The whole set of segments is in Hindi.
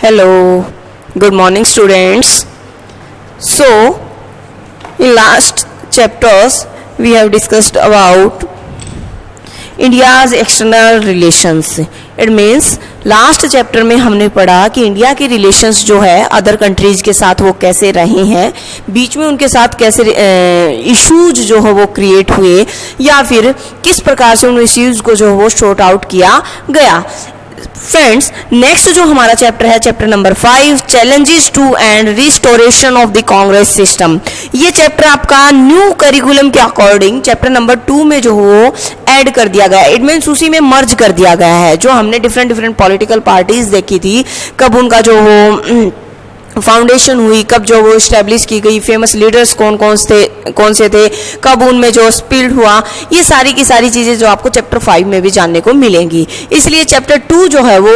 Hello, good morning students. So, in last chapters we have discussed about India's external relations. It means last chapter में हमने पढ़ा कि इंडिया के रिलेशंस जो है अदर कंट्रीज के साथ वो कैसे रहे हैं, बीच में उनके साथ कैसे इश्यूज जो है वो क्रिएट हुए या फिर किस प्रकार से उन इश्यूज को जो है वो शॉर्ट आउट किया गया. फ्रेंड्स, नेक्स्ट जो हमारा चैप्टर है chapter number 5, challenges to and restoration of the Congress system. ये चैप्टर आपका न्यू करिकुलम के अकॉर्डिंग चैप्टर नंबर 2 में जो वो ऐड कर दिया गया. इट मीन्स उसी में मर्ज कर दिया गया है. जो हमने डिफरेंट पॉलिटिकल पार्टीज देखी थी, कब उनका जो वो फाउंडेशन हुई, कब जो वो इस्टेब्लिश की गई, फेमस लीडर्स कौन से थे, कब उनमें जो स्पिल्ड हुआ, ये सारी की सारी चीज़ें जो आपको चैप्टर 5 में भी जानने को मिलेंगी. इसलिए चैप्टर 2 जो है वो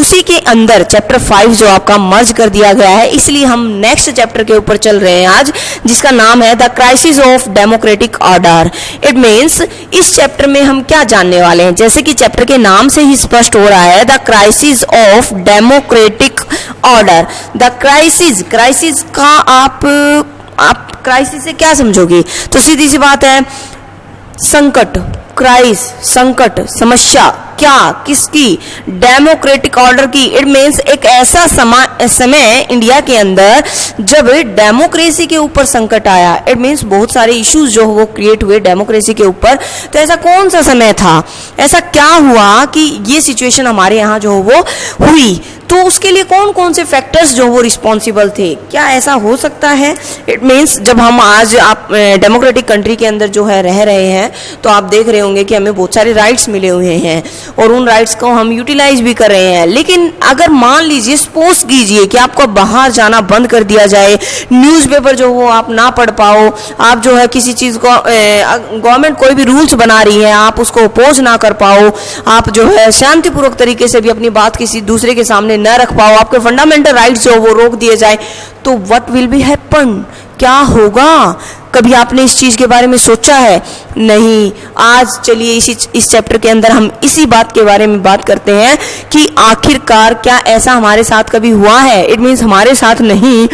उसी के अंदर चैप्टर 5 जो आपका मर्ज कर दिया गया है. इसलिए हम नेक्स्ट चैप्टर के ऊपर चल रहे हैं आज, जिसका नाम है the crisis of democratic order. It means इस चैप्टर में हम क्या जानने वाले हैं, जैसे कि चैप्टर के नाम से ही स्पष्ट हो रहा है, the crisis of democratic order. The crisis का आप क्राइसिस से क्या समझोगे, तो सीधी सी बात है, संकट, संकट, समस्या, क्या, किसकी, डेमोक्रेटिक ऑर्डर की. इट मीन्स एक ऐसा समय इंडिया के अंदर जब डेमोक्रेसी के ऊपर संकट आया. इट मीन्स बहुत सारे इश्यूज जो वो क्रिएट हुए डेमोक्रेसी के ऊपर. तो ऐसा कौन सा समय था, ऐसा क्या हुआ कि ये सिचुएशन हमारे यहाँ जो वो हुई, तो उसके लिए कौन कौन से फैक्टर्स जो वो रिस्पॉन्सिबल थे, क्या ऐसा हो सकता है. इट मीन्स जब हम आज आप डेमोक्रेटिक कंट्री के अंदर जो है रह रहे हैं, तो आप देख रहे होंगे कि हमें बहुत सारे राइट्स मिले हुए हैं और उन राइट्स को हम यूटिलाइज भी कर रहे हैं. लेकिन अगर मान लीजिए, सपोज कीजिए कि आपको बाहर जाना बंद कर दिया जाए, न्यूज़पेपर जो वो आप ना पढ़ पाओ, आप जो है किसी चीज़ को गवर्नमेंट कोई भी रूल्स बना रही है आप उसको अपोज ना कर पाओ, आप जो है शांतिपूर्वक तरीके से भी अपनी बात किसी दूसरे के सामने न रख पाओ, आपके फंडामेंटल राइट्स जो वो रोक दिए जाए, तो व्हाट विल बी हैपन, क्या होगा. कभी आपने इस चीज के बारे में सोचा है? नहीं. आज चलिए इस चैप्टर के अंदर हम इसी बात के बारे में बात करते हैं कि आखिरकार क्या ऐसा हमारे साथ कभी हुआ है. इट मीन्स हमारे साथ नहीं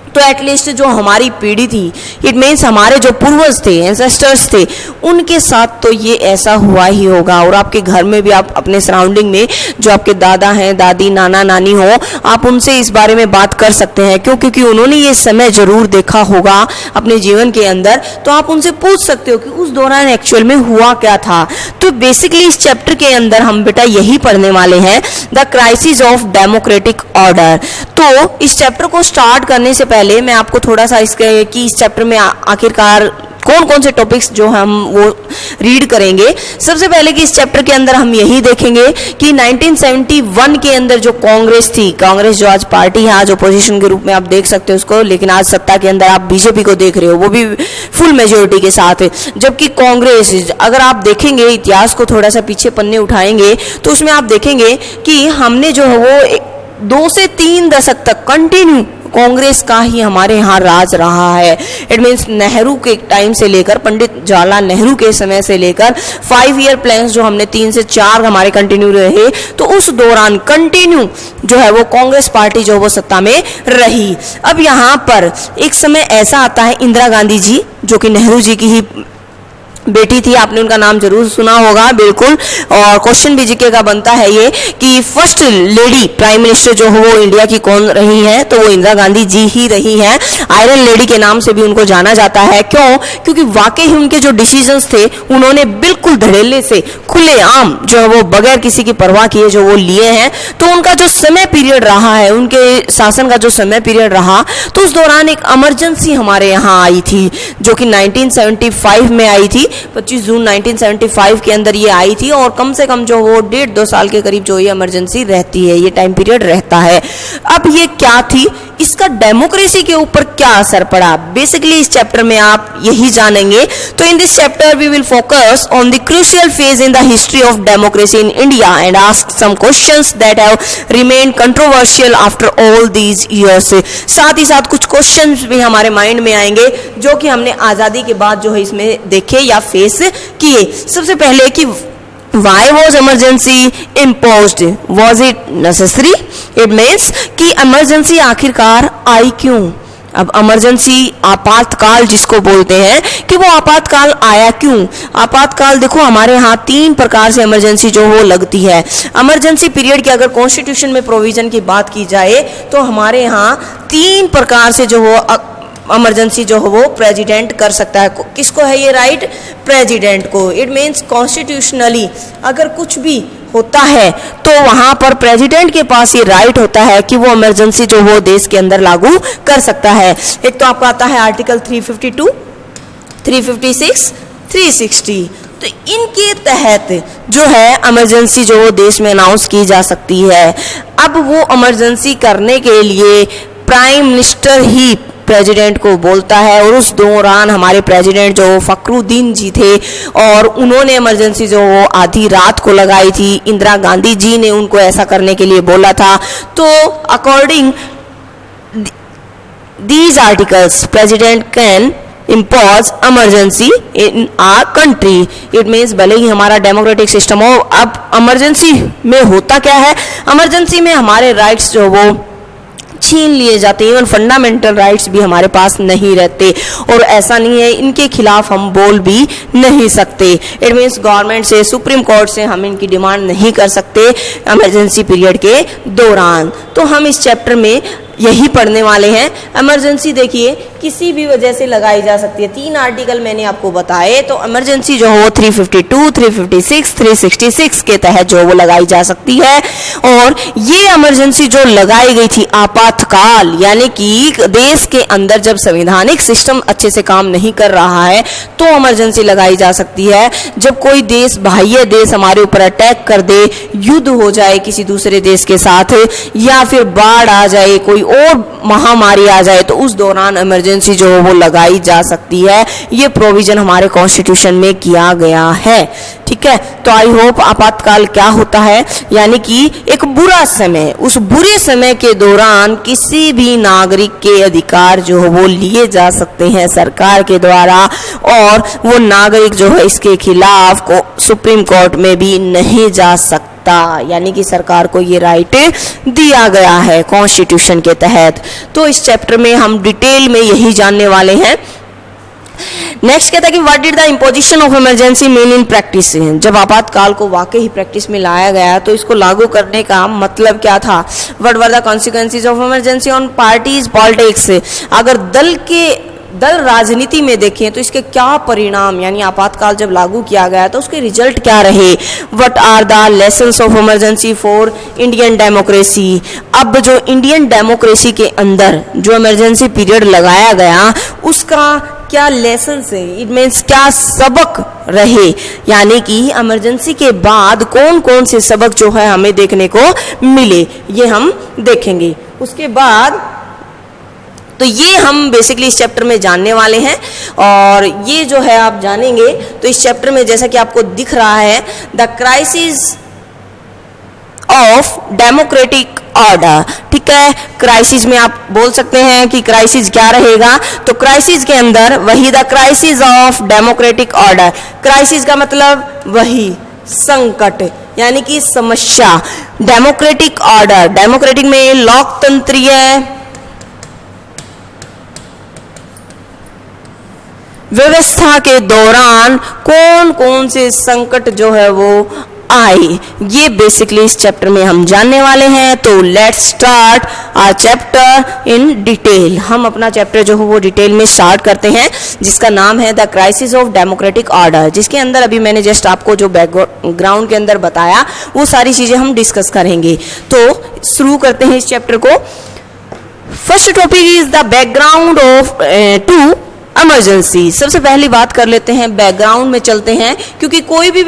तो एटलीस्ट जो हमारी पीढ़ी थी, इट मीन्स हमारे जो पूर्वज थे, एंसेस्टर्स थे, उनके साथ तो ये ऐसा हुआ ही होगा. और आपके घर में भी, आप अपने सराउंडिंग में जो आपके दादा हैं, दादी, नाना, नानी हो, आप उनसे इस बारे में बात कर सकते हैं. क्यों? क्योंकि उन्होंने ये समय जरूर देखा होगा अपने जीवन के अंदर. तो आप उनसे पूछ सकते हो कि उस दौरान एक्चुअल में हुआ क्या था. तो बेसिकली इस चैप्टर के अंदर हम बेटा यही पढ़ने वाले हैं, the crisis of democratic order. तो इस चैप्टर को स्टार्ट करने से पहले मैं आपको थोड़ा सा इसके कि इस चैप्टर में आखिरकार कौन कौन से टॉपिक्स जो हम वो रीड करेंगे. सबसे पहले कि इस चैप्टर के अंदर हम यही देखेंगे कि 1971 के अंदर जो कांग्रेस थी, कांग्रेस जो आज पार्टी है, आज अपोजिशन के रूप में आप देख सकते हो उसको, लेकिन आज सत्ता के अंदर आप बीजेपी को देख रहे हो, वो भी फुल मेजोरिटी के साथ. जबकि कांग्रेस, अगर आप देखेंगे इतिहास को थोड़ा सा पीछे पन्ने उठाएंगे, तो उसमें आप देखेंगे कि हमने जो है वो 2 से 3 दशक तक कंटिन्यू कांग्रेस का ही हमारे यहाँ राज रहा है. इट मीन्स नेहरू के टाइम से लेकर, पंडित जवाहरलाल नेहरू के समय से लेकर 5 ईयर प्लान्स जो हमने 3 से 4 हमारे कंटिन्यू रहे, तो उस दौरान कंटिन्यू जो है वो कांग्रेस पार्टी जो वो सत्ता में रही. अब यहाँ पर एक समय ऐसा आता है, इंदिरा गांधी जी जो कि नेहरू जी की ही बेटी थी, आपने उनका नाम जरूर सुना होगा, बिल्कुल. और क्वेश्चन भी जीके का बनता है ये कि फर्स्ट लेडी प्राइम मिनिस्टर जो हो वो इंडिया की कौन रही है, तो वो इंदिरा गांधी जी ही रही हैं. आयरन लेडी के नाम से भी उनको जाना जाता है. क्यों? क्योंकि वाकई ही उनके जो डिसीजंस थे उन्होंने बिल्कुल धड़ल्ले से, खुलेआम जो है वो बगैर किसी की परवाह किए जो वो लिए हैं. तो उनका जो समय पीरियड रहा है, उनके शासन का जो समय पीरियड रहा, तो उस दौरान एक इमरजेंसी हमारे यहाँ आई थी जो कि 1975 में आई थी. 25 जून 1975 के अंदर ये आई थी. और कम से कम जो वो 1.5-2 साल के करीब जो ये इमरजेंसी रहती है, ये टाइम पीरियड रहता है. अब ये क्या थी, इसका डेमोक्रेसी के ऊपर क्या असर पड़ा, बेसिकली इस चैप्टर में आप यही जानेंगे. तो in this chapter we will focus on the crucial phase in the history of democracy in India and ask some questions that have remained controversial after all these years. साथ ही साथ कुछ क्वेश्चंस भी हमारे माइंड में आएंगे जो कि हमने आज़ादी के बाद जो है इसमें देखे या फेस किए. सबसे पहले कि Why was emergency imposed? Was it necessary? It means कि emergency आखिरकार आई क्यों? अब इमरजेंसी आपातकाल जिसको बोलते हैं कि वो आपातकाल आया क्यों? आपातकाल देखो हमारे यहाँ 3 प्रकार से इमरजेंसी जो वो लगती है। इमरजेंसी पीरियड की अगर कॉन्स्टिट्यूशन में प्रोविजन की बात की जाए तो हमारे यहाँ 3 प्रकार से जो वो इमरजेंसी जो हो वो प्रेसिडेंट कर सकता है। किसको है ये राइट? प्रेसिडेंट को। इट मीन्स कॉन्स्टिट्यूशनली अगर कुछ भी होता है तो वहां पर प्रेसिडेंट के पास ये राइट होता है कि वो इमरजेंसी जो वो देश के अंदर लागू कर सकता है। एक तो आपका आता है आर्टिकल 352, 356, 360। तो इनके तहत जो है इमरजेंसी जो वो देश में अनाउंस की जा सकती है। अब वो इमरजेंसी करने के लिए प्राइम मिनिस्टर ही प्रेसिडेंट को बोलता है और उस दौरान हमारे प्रेसिडेंट जो फखरुद्दीन जी थे और उन्होंने इमरजेंसी जो वो आधी रात को लगाई थी। इंदिरा गांधी जी ने उनको ऐसा करने के लिए बोला था। तो according these articles president can impose emergency in our country. It means भले ही हमारा डेमोक्रेटिक सिस्टम हो, अब इमरजेंसी में होता क्या है? इमरजेंसी में हमारे राइट्स जो वो छीन लिए जाते हैं। इवन फंडामेंटल राइट्स भी हमारे पास नहीं रहते और ऐसा नहीं है इनके खिलाफ हम बोल भी नहीं सकते। इट मीन्स गवर्नमेंट से, सुप्रीम कोर्ट से हम इनकी डिमांड नहीं कर सकते इमरजेंसी पीरियड के दौरान। तो हम इस चैप्टर में यही पढ़ने वाले हैं। इमरजेंसी देखिए किसी भी वजह से लगाई जा सकती है। 3 आर्टिकल मैंने आपको बताए। तो इमरजेंसी जो हो 352, 356, 366 के तहत जो वो लगाई जा सकती है। और ये इमरजेंसी जो लगाई गई थी आपातकाल, यानी कि देश के अंदर जब संवैधानिक सिस्टम अच्छे से काम नहीं कर रहा है तो इमरजेंसी लगाई जा सकती है। जब कोई देश, बाह्य देश हमारे ऊपर अटैक कर दे, युद्ध हो जाए किसी दूसरे देश के साथ, या फिर बाढ़ आ जाए, कोई और महामारी आ जाए, तो उस दौरान इमरजेंसी जो वो लगाई जा सकती है। ये प्रोविजन हमारे कॉन्स्टिट्यूशन में किया गया है। ठीक है, तो आई होप आपातकाल क्या होता है, यानी कि एक बुरा समय, उस बुरे समय के दौरान किसी भी नागरिक के अधिकार जो है वो लिए जा सकते हैं सरकार के द्वारा, और वो नागरिक जो है इसके खिलाफ को सुप्रीम कोर्ट में भी नहीं जा सकता। यानी कि सरकार को ये राइट दिया गया है कॉन्स्टिट्यूशन के तहत। तो इस चैप्टर में हम डिटेल में यही जानने वाले हैं। नेक्स्ट कहता है कि what did the imposition of emergency mean in practice. जब आपातकाल को वाकई ही प्रैक्टिस में लाया गया तो इसको लागू करने का मतलब क्या था? What were the consequences of emergency on parties politics. अगर दल राजनीति में देखें तो इसके क्या परिणाम, यानी आपातकाल जब लागू किया गया तो उसके रिजल्ट क्या रहे? What are the lessons of emergency for Indian democracy. अब जो इंडियन डेमोक्रेसी के अंदर जो इमरजेंसी पीरियड लगाया गया उसका क्या लेसन्स है? इट मीन्स क्या सबक रहे, यानी कि इमरजेंसी के बाद कौन कौन से सबक जो है हमें देखने को मिले, ये हम देखेंगे। उसके बाद तो ये हम बेसिकली इस चैप्टर में जानने वाले हैं। और ये जो है आप जानेंगे तो इस चैप्टर में जैसा कि आपको दिख रहा है, the crisis of democratic order. ठीक है, क्राइसिस में आप बोल सकते हैं कि क्राइसिस क्या रहेगा, तो क्राइसिस के अंदर वही the crisis of democratic order. Crisis का मतलब वही संकट, यानी कि समस्या। डेमोक्रेटिक ऑर्डर, डेमोक्रेटिक में लोकतंत्रीय व्यवस्था के दौरान कौन कौन से संकट जो है वो आए, ये बेसिकली इस चैप्टर में हम जानने वाले हैं। तो let's start our chapter in detail. हम अपना चैप्टर जो है वो डिटेल में स्टार्ट करते हैं, जिसका नाम है the crisis of democratic order, जिसके अंदर अभी मैंने जस्ट आपको जो बैकग्राउंड के अंदर बताया वो सारी चीजें हम डिस्कस करेंगे। तो शुरू करते हैं इस चैप्टर को। First topic is the background of to emergency. सबसे पहली बात कर लेते हैं, बैकग्राउंड में चलते हैं, क्योंकि कोई भी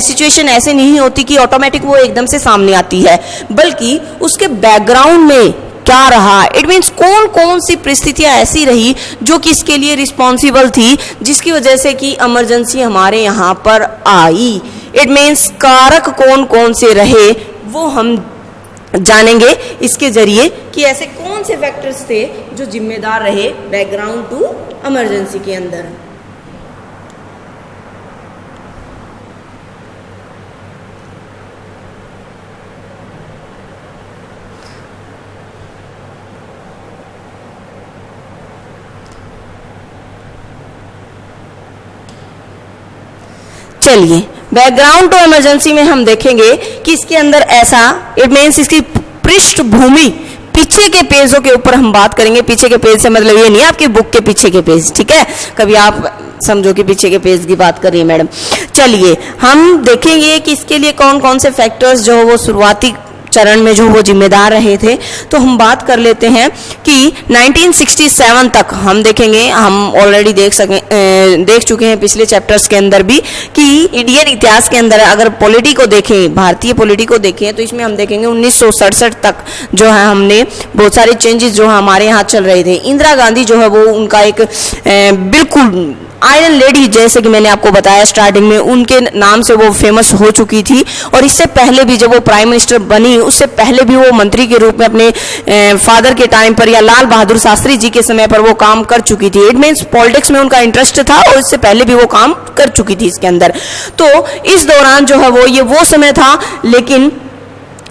सिचुएशन ऐसे नहीं होती कि ऑटोमेटिक वो एकदम से सामने आती है, बल्कि उसके बैकग्राउंड में क्या रहा। इट मीन्स कौन कौन सी परिस्थितियां ऐसी रही जो कि इसके लिए रिस्पॉन्सिबल थी, जिसकी वजह से कि इमरजेंसी हमारे यहाँ पर आई। इट मीन्स कारक कौन कौन से रहे वो हम जानेंगे इसके जरिए, कि ऐसे कौन से फैक्टर्स थे जो जिम्मेदार रहे बैकग्राउंड टू इमरजेंसी के अंदर। चलिए बैकग्राउंड टू इमरजेंसी में हम देखेंगे कि इसके अंदर ऐसा, इट मीन्स इसकी पृष्ठभूमि, पीछे के पेजों के ऊपर हम बात करेंगे। पीछे के पेज से मतलब ये नहीं आपकी बुक के पीछे के पेज, ठीक है, कभी आप समझो कि पीछे के पेज की बात कर रही है मैडम। चलिए हम देखेंगे कि इसके लिए कौन कौन से फैक्टर्स जो वो शुरुआती चरण में जो वो जिम्मेदार रहे थे। तो हम बात कर लेते हैं कि 1967 तक हम देखेंगे, हम ऑलरेडी देख चुके हैं पिछले चैप्टर्स के अंदर भी कि इंडियन इतिहास के अंदर अगर पॉलिटी को देखें, भारतीय पॉलिटी को देखें, तो इसमें हम देखेंगे 1967 तक जो है हमने बहुत सारे चेंजेस जो हमारे यहाँ चल रहे थे। इंदिरा गांधी जो है वो उनका एक बिल्कुल आयरन लेडी, जैसे कि मैंने आपको बताया स्टार्टिंग में, उनके नाम से वो फेमस हो चुकी थी। और इससे पहले भी जब वो प्राइम मिनिस्टर बनी, उससे पहले भी वो मंत्री के रूप में अपने फादर के टाइम पर या लाल बहादुर शास्त्री जी के समय पर वो काम कर चुकी थी। इट मीन्स पॉलिटिक्स में उनका इंटरेस्ट था और इससे पहले भी वो काम कर चुकी थी इसके अंदर। तो इस दौरान जो है वो समय था, लेकिन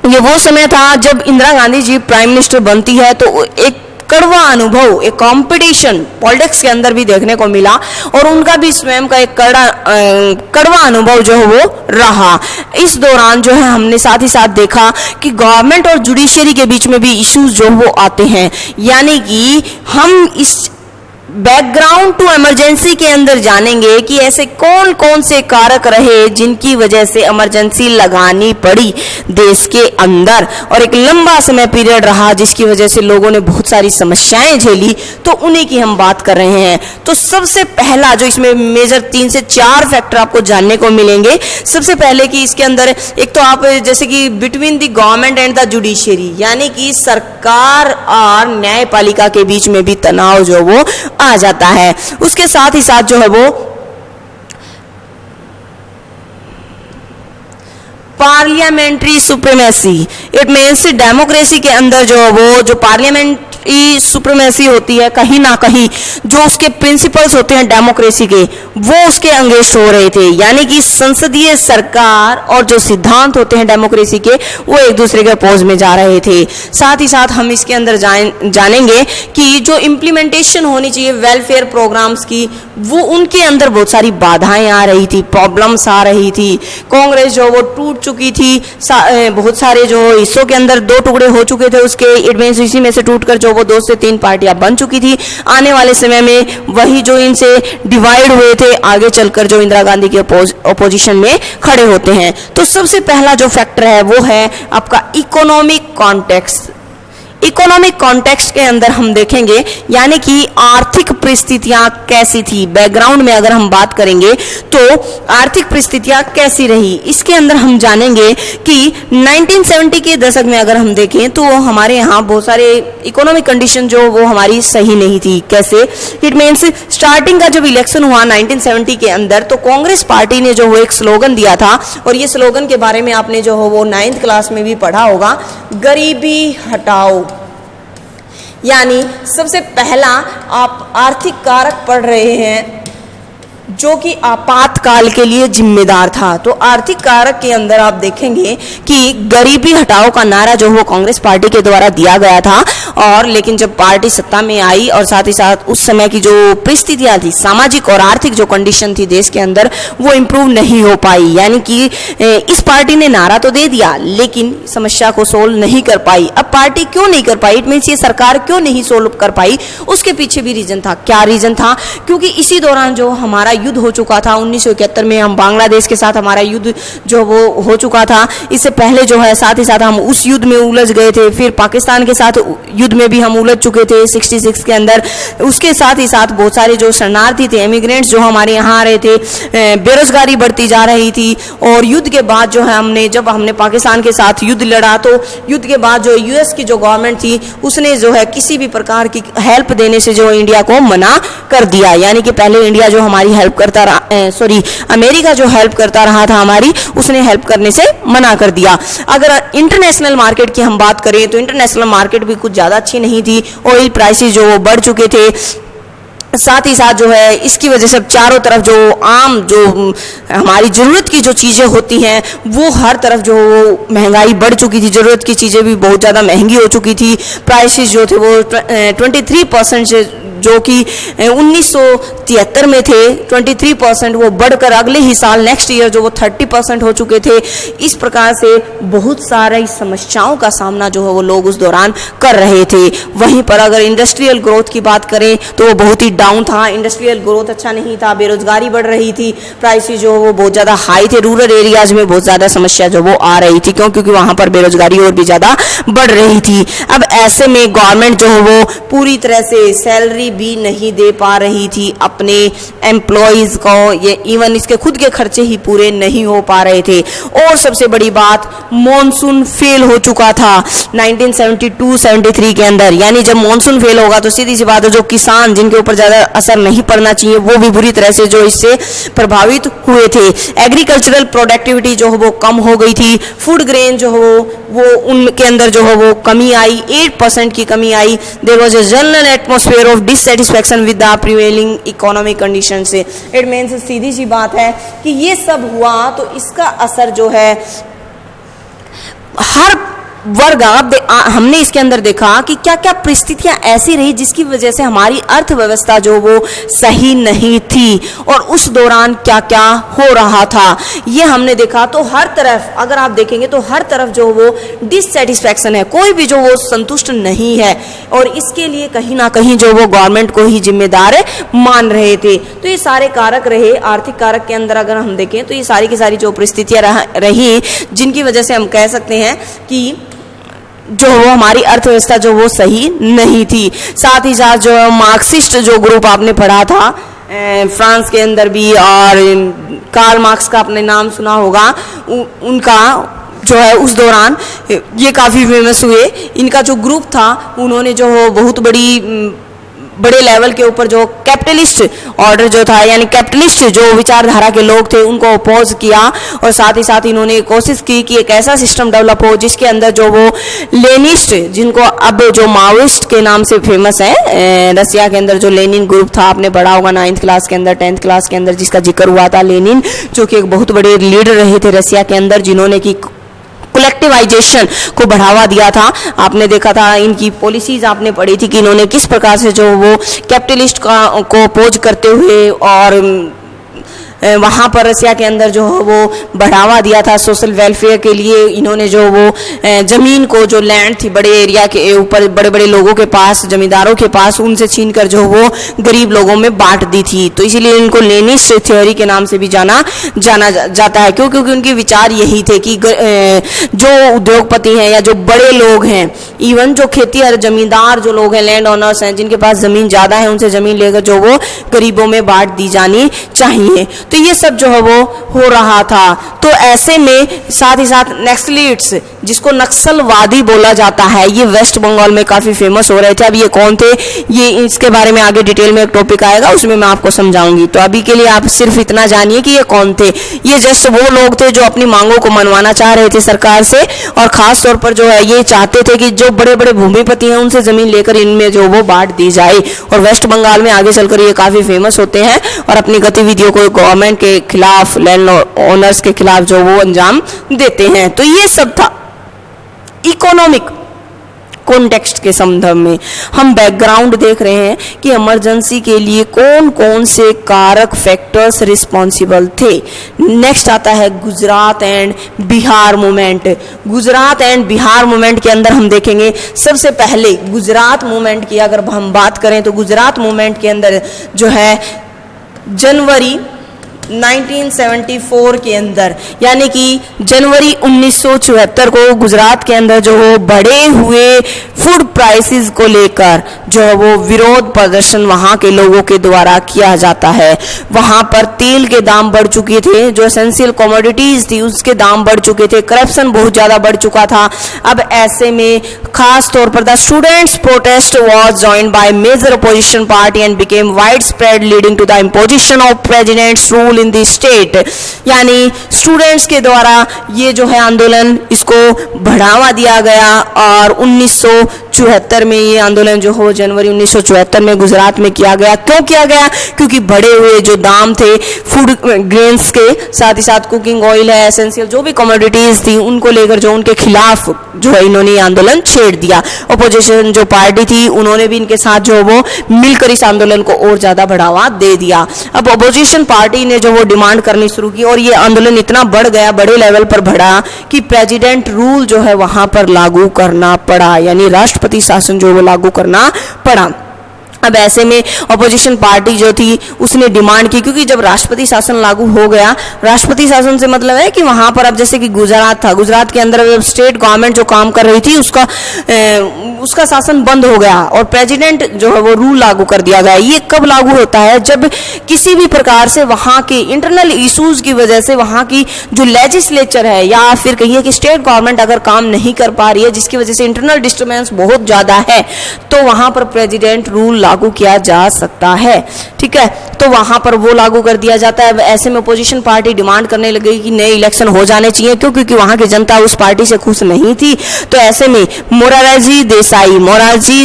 ये वो समय था जब इंदिरा गांधी जी प्राइम मिनिस्टर बनती है, तो एक कड़वा अनुभव, एक कंपटीशन पॉलिटिक्स के अंदर भी देखने को मिला और उनका भी स्वयं का एक कड़वा अनुभव जो है वो रहा। इस दौरान जो है हमने साथ ही साथ देखा कि गवर्नमेंट और जुडिशरी के बीच में भी इश्यूज जो वो आते हैं, यानी कि हम इस बैकग्राउंड टू इमरजेंसी के अंदर जानेंगे कि ऐसे कौन कौन से कारक रहे जिनकी वजह से इमरजेंसी लगानी पड़ी देश के अंदर, और एक लंबा समय पीरियड रहा जिसकी वजह से लोगों ने बहुत सारी समस्याएं झेली। तो उन्हीं की हम बात कर रहे हैं। तो सबसे पहला जो इसमें मेजर 3 से 4 फैक्टर आपको जानने को मिलेंगे। सबसे पहले कि इसके अंदर एक तो आप जैसे कि between the government and the judiciary, यानी कि सरकार और न्यायपालिका के बीच में भी तनाव जो वो आ जाता है। उसके साथ ही साथ जो है वो parliamentary supremacy, it means democracy के अंदर जो वो जो पार्लियामेंट्री सुप्रीमेसी होती है, कहीं ना कहीं जो उसके प्रिंसिपल्स होते हैं डेमोक्रेसी के, वो उसके अंगेस्ट हो रहे थे। यानी कि संसदीय सरकार और जो सिद्धांत होते हैं डेमोक्रेसी के, वो एक दूसरे के अपोज में जा रहे थे। साथ ही साथ हम इसके अंदर जानेंगे कि जो इम्प्लीमेंटेशन होनी चाहिए वेलफेयर प्रोग्राम्स की, वो उनके अंदर बहुत सारी बाधाएं आ रही थी, प्रॉब्लम्स आ रही थी। कांग्रेस जो वो टूट चुकी थी, बहुत सारे जो हिस्सों के अंदर 2 टुकड़े हो चुके थे उसके, इट मींस इसी में से टूटकर जो वो 2 से 3 पार्टियां बन चुकी थी। आने वाले समय में वही जो इनसे डिवाइड हुए थे, आगे चलकर जो इंदिरा गांधी के अपोजिशन में खड़े होते हैं। तो सबसे पहला जो फैक्टर है वो है आपका इकोनॉमिक कॉन्टेक्स्ट। इकोनॉमिक कॉन्टेक्स्ट के अंदर हम देखेंगे यानी कि आर्थिक परिस्थितियां कैसी थी। बैकग्राउंड में अगर हम बात करेंगे तो आर्थिक परिस्थितियां कैसी रही, इसके अंदर हम जानेंगे कि 1970 के दशक में अगर हम देखें तो हमारे यहाँ बहुत सारे इकोनॉमिक कंडीशन जो वो हमारी सही नहीं थी। कैसे? इट मीन्स स्टार्टिंग का जब इलेक्शन हुआ 1970 के अंदर, तो कांग्रेस पार्टी ने जो वो एक स्लोगन दिया था, और ये स्लोगन के बारे में आपने जो हो वो 9th क्लास में भी पढ़ा होगा, गरीबी हटाओ। यानी सबसे पहला आप आर्थिक कारक पढ़ रहे हैं जो कि आपातकाल के लिए जिम्मेदार था। तो आर्थिक कारक के अंदर आप देखेंगे कि गरीबी हटाओ का नारा जो वो कांग्रेस पार्टी के द्वारा दिया गया था, और लेकिन जब पार्टी सत्ता में आई और साथ ही साथ उस समय की जो परिस्थितियां थी, सामाजिक और आर्थिक जो कंडीशन थी देश के अंदर, वो इम्प्रूव नहीं हो पाई। यानी कि इस पार्टी ने नारा तो दे दिया लेकिन समस्या को सोल्व नहीं कर पाई। अब पार्टी क्यों नहीं कर पाई, इट मीन्स ये सरकार क्यों नहीं सोल्व कर पाई, उसके पीछे भी रीजन था। क्या रीजन था? क्योंकि इसी दौरान जो हमारा युद्ध हो चुका था 1971 में, हम बांग्लादेश के साथ हमारा युद्ध जो वो हो चुका था। इससे पहले जो है साथ ही साथ हम उस युद्ध में उलझ गए थे, फिर पाकिस्तान के साथ युद्ध में भी हम उलझ चुके थे 66 के अंदर। उसके साथ ही साथ बहुत सारे जो शरणार्थी थे, इमिग्रेंट्स जो हमारे यहाँ आ रहे थे, बेरोजगारी बढ़ती जा रही थी। और युद्ध के बाद जो है जब हमने पाकिस्तान के साथ युद्ध लड़ा, तो युद्ध के बाद जो यूएस की जो गवर्नमेंट थी उसने जो है किसी भी प्रकार की हेल्प देने से जो इंडिया को मना कर दिया। यानी कि पहले इंडिया जो हमारी हेल्प करता रहा, अमेरिका जो हेल्प करता रहा था हमारी, उसने हेल्प करने से मना कर दिया। अगर इंटरनेशनल मार्केट की हम बात करें तो इंटरनेशनल मार्केट भी कुछ ज़्यादा अच्छी नहीं थी। ऑयल प्राइसेस जो बढ़ चुके थे, साथ ही साथ जो है इसकी वजह से चारों तरफ जो आम जो हमारी ज़रूरत की जो चीज़ें होती हैं वो हर तरफ जो महंगाई बढ़ चुकी थी, ज़रूरत की चीज़ें भी बहुत ज़्यादा महंगी हो चुकी थी। प्राइसेस जो थे वो 23% से जो कि 1973 में थे 23%, वो बढ़कर अगले ही साल नेक्स्ट ईयर जो वो 30% हो चुके थे। इस प्रकार से बहुत सारी समस्याओं का सामना जो है वो लोग उस दौरान कर रहे थे। वहीं पर अगर इंडस्ट्रियल ग्रोथ की बात करें तो वो बहुत ही डाउन था, इंडस्ट्रियल ग्रोथ अच्छा नहीं था, बेरोजगारी बढ़ रही थी, प्राइसेस जो वो बहुत ज़्यादा हाई थे, रूरल एरियाज में बहुत ज़्यादा समस्या जो वो आ रही थी, क्योंकि वहाँ पर बेरोजगारी और भी ज़्यादा बढ़ रही थी। अब ऐसे में गवर्नमेंट जो है वो पूरी तरह से सैलरी भी नहीं दे पा रही थी अपने एम्प्लॉयज़ को, ये इवन इसके खुद के खर्चे ही पूरे नहीं हो पा रहे थे। और सबसे बड़ी बात, मॉनसून फेल हो चुका था 1972-73 के अंदर। यानी जब मॉनसून फेल होगा तो सीधी सी बात है जो किसान जिनके ऊपर ज़्यादा असर नहीं पड़ना चाहिए वो भी बुरी तरह से जो इससे प्रभावित हुए थे। एग्रीकल्चरल प्रोडक्टिविटी जो है वो कम हो गई थी, फूड ग्रेन जो है वो उनके अंदर जो है वो कमी आई, 8% की कमी आई। There was a general atmosphere of dissatisfaction with the prevailing economic condition से। इट मीन्स सीधी सी बात है कि ये सब हुआ तो इसका असर जो है हर वर्ग हमने इसके अंदर देखा कि क्या क्या परिस्थितियां ऐसी रही जिसकी वजह से हमारी अर्थव्यवस्था जो वो सही नहीं थी और उस दौरान क्या क्या हो रहा था ये हमने देखा। तो हर तरफ अगर आप देखेंगे तो हर तरफ जो वो डिससेटिस्फैक्शन है, कोई भी जो वो संतुष्ट नहीं है और इसके लिए कहीं ना कहीं जो वो गवर्नमेंट को ही जिम्मेदार मान रहे थे। तो ये सारे कारक रहे, आर्थिक कारक के अंदर अगर हम देखें तो ये सारी की सारी जो परिस्थितियां रही जिनकी वजह से हम कह सकते हैं कि जो वो हमारी अर्थव्यवस्था जो वो सही नहीं थी। साथ ही साथ जो मार्क्सिस्ट जो ग्रुप आपने पढ़ा था फ्रांस के अंदर भी, और कार्ल मार्क्स का आपने नाम सुना होगा, उनका जो है उस दौरान ये काफ़ी फेमस हुए। इनका जो ग्रुप था उन्होंने जो बहुत बड़े लेवल के ऊपर जो कैपिटलिस्ट ऑर्डर जो था, यानी कैपिटलिस्ट जो विचारधारा के लोग थे उनको अपोज किया, और साथ ही साथ इन्होंने कोशिश की कि एक ऐसा सिस्टम डेवलप हो जिसके अंदर जो वो लेनिस्ट, जिनको अब जो माओइस्ट के नाम से फेमस है, रसिया के अंदर जो लेनिन ग्रुप था, आपने पढ़ा होगा 9th क्लास के अंदर 10th क्लास के अंदर जिसका जिक्र हुआ था, लेनिन जो कि एक बहुत बड़े लीडर रहे थे रसिया के अंदर, जिन्होंने की कलेक्टिवाइजेशन को बढ़ावा दिया था। आपने देखा था इनकी पॉलिसीज आपने पढ़ी थी कि इन्होंने किस प्रकार से जो वो कैपिटलिस्ट को अपोज करते हुए और वहाँ पर रसिया के अंदर जो वो बढ़ावा दिया था सोशल वेलफेयर के लिए। इन्होंने जो वो ज़मीन को, जो लैंड थी बड़े एरिया के ऊपर बड़े बड़े लोगों के पास, जमींदारों के पास, उनसे छीन कर जो वो गरीब लोगों में बांट दी थी। तो इसीलिए इनको लेनिस्ट थ्योरी के नाम से भी जाना जाता है, क्योंकि उनके विचार यही थे कि जो उद्योगपति हैं या जो बड़े लोग हैं, इवन जो खेती और जमींदार जो लोग हैं, लैंड ओनर्स हैं, जिनके पास ज़मीन ज़्यादा है, उनसे ज़मीन लेकर जो वो गरीबों में बांट दी जानी चाहिए। तो ये सब जो है वो हो रहा था। तो ऐसे में साथ ही साथ नक्सलिट्स, जिसको नक्सलवादी बोला जाता है, ये वेस्ट बंगाल में काफ़ी फेमस हो रहे थे। अब ये कौन थे, ये इसके बारे में आगे डिटेल में एक टॉपिक आएगा, उसमें मैं आपको समझाऊंगी। तो अभी के लिए आप सिर्फ इतना जानिए कि ये कौन थे। ये जस्ट वो लोग थे जो अपनी मांगों को मनवाना चाह रहे थे सरकार से, और ख़ास तौर पर जो है ये चाहते थे कि जो बड़े बड़े भूमिपति हैं उनसे ज़मीन लेकर इनमें जो वो बांट दी जाए। और वेस्ट बंगाल में आगे चलकर ये काफ़ी फेमस होते हैं और अपनी गतिविधियों को गवर्नमेंट के खिलाफ, लैंड ओनर्स के खिलाफ जो वो अंजाम देते हैं। तो ये सब था इकोनॉमिक कॉन्टेक्स्ट के संदर्भ में। हम बैकग्राउंड देख रहे हैं कि इमरजेंसी के लिए कौन कौन से कारक फैक्टर्स रिस्पॉन्सिबल थे। नेक्स्ट आता है Gujarat and Bihar movement. Gujarat and Bihar movement के अंदर हम देखेंगे सबसे पहले गुजरात मूवमेंट की अगर हम बात करें तो गुजरात मूवमेंट के अंदर जो है जनवरी 1974 के अंदर, यानी कि जनवरी 1974 को गुजरात के अंदर जो वो बढ़े हुए फूड प्राइसेस को लेकर जो है वो विरोध प्रदर्शन वहाँ के लोगों के द्वारा किया जाता है। वहाँ पर तेल के दाम बढ़ चुके थे, जो एसेंशियल कमोडिटीज़ थी उसके दाम बढ़ चुके थे, करप्शन बहुत ज़्यादा बढ़ चुका था। अब ऐसे में खास तौर पर the students protest was joined by major opposition party and became wide spread leading to the imposition of president's rule in the state. यानी स्टूडेंट्स के द्वारा ये जो है आंदोलन, इसको बढ़ावा दिया गया और 1974 1974 में ये आंदोलन जो हो जनवरी 1974 में गुजरात में किया गया। क्यों किया गया? क्योंकि बढ़े हुए जो दाम थे फूड ग्रेन्स के, साथ ही साथ कुकिंग ऑयल है, एसेंशियल जो भी कमोडिटीज थी उनको लेकर जो उनके खिलाफ जो है इन्होंने आंदोलन छेड़ दिया। अपोजिशन जो पार्टी थी उन्होंने भी इनके साथ जो वो मिलकर इस आंदोलन को और ज्यादा बढ़ावा दे दिया। अब अपोजिशन पार्टी ने जो वो डिमांड करनी शुरू की और ये आंदोलन इतना बढ़ गया, बड़े लेवल पर बढ़ा कि प्रेसिडेंट रूल जो है वहां पर लागू करना पड़ा, यानी राष्ट्रपति शासन जो वो लागू करना पड़ा। अब ऐसे में अपोजिशन पार्टी जो थी उसने डिमांड की, क्योंकि जब राष्ट्रपति शासन लागू हो गया, राष्ट्रपति शासन से मतलब है कि वहां पर अब जैसे कि गुजरात था, गुजरात के अंदर स्टेट गवर्नमेंट जो काम कर रही थी उसका शासन बंद हो गया और प्रेसिडेंट जो है वो रूल लागू कर दिया गया। ये कब लागू होता है? जब किसी भी प्रकार से वहां के इंटरनल इश्यूज की वजह से वहां की जो लेजिस्लेचर है या फिर कहिए कि स्टेट गवर्नमेंट अगर काम नहीं कर पा रही है, जिसकी वजह से इंटरनल डिस्टर्बेंस बहुत ज्यादा है, तो वहां पर प्रेसिडेंट रूल लागू किया जा सकता है। ठीक है, तो वहां पर वो लागू कर दिया जाता है। ऐसे में अपोजिशन पार्टी डिमांड करने लगी कि नए इलेक्शन हो जाने चाहिए, क्योंकि वहां की जनता उस पार्टी से खुश नहीं थी। तो ऐसे में मोरारजी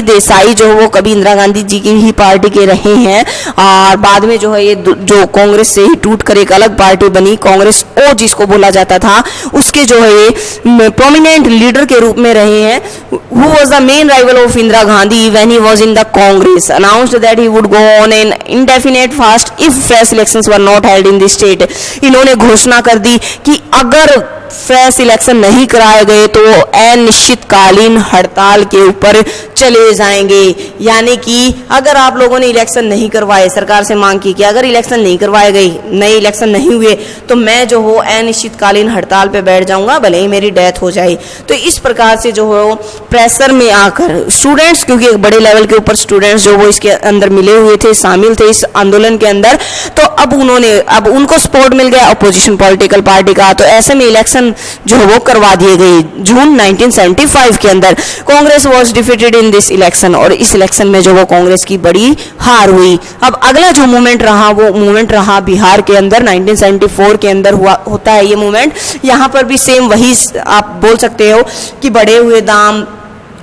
देसाई जो वो कभी इंदिरा गांधी जी की ही पार्टी के रहे हैं और बाद में जो है ये जो कांग्रेस से ही टूट कर एक अलग पार्टी बनी, कांग्रेस ओ जिसको बोला जाता था, उसके जो है ये प्रोमिनेंट लीडर के रूप में रहे हैं। Who was the main rival of Indira Gandhi when he was in the Congress, announced that he would go on an indefinite fast if fresh elections were not held in the state। इन्होंने घोषणा कर दी कि अगर फ्रेश इलेक्शन नहीं कराए गए तो वो अनिश्चितकालीन हड़ताल के ऊपर चले जाएंगे। यानी कि अगर आप लोगों ने इलेक्शन नहीं करवाए, सरकार से मांग की कि अगर इलेक्शन नहीं करवाए गए, नए इलेक्शन नहीं हुए, तो मैं जो हो अनिश्चितकालीन हड़ताल पे बैठ जाऊंगा, भले ही मेरी डेथ हो जाए। तो इस प्रकार से जो हो प्रेशर में आकर स्टूडेंट्स, क्योंकि एक बड़े लेवल के ऊपर स्टूडेंट्स जो वो इसके अंदर मिले हुए थे, शामिल थे इस आंदोलन के अंदर, तो अब उनको सपोर्ट मिल गया अपोजिशन पॉलिटिकल पार्टी का। तो ऐसे में इलेक्शन जो वो करवा दिए गए। जून 1975 के अंदर Congress was defeated in this election और इस इलेक्शन में जो वो कांग्रेस की बड़ी हार हुई। अब अगला जो मूवमेंट रहा वो मूवमेंट रहा बिहार के अंदर 1974 के अंदर होता है ये मूवमेंट। यहाँ पर भी सेम वही आप बोल सकते हो कि बढ़े हुए दाम,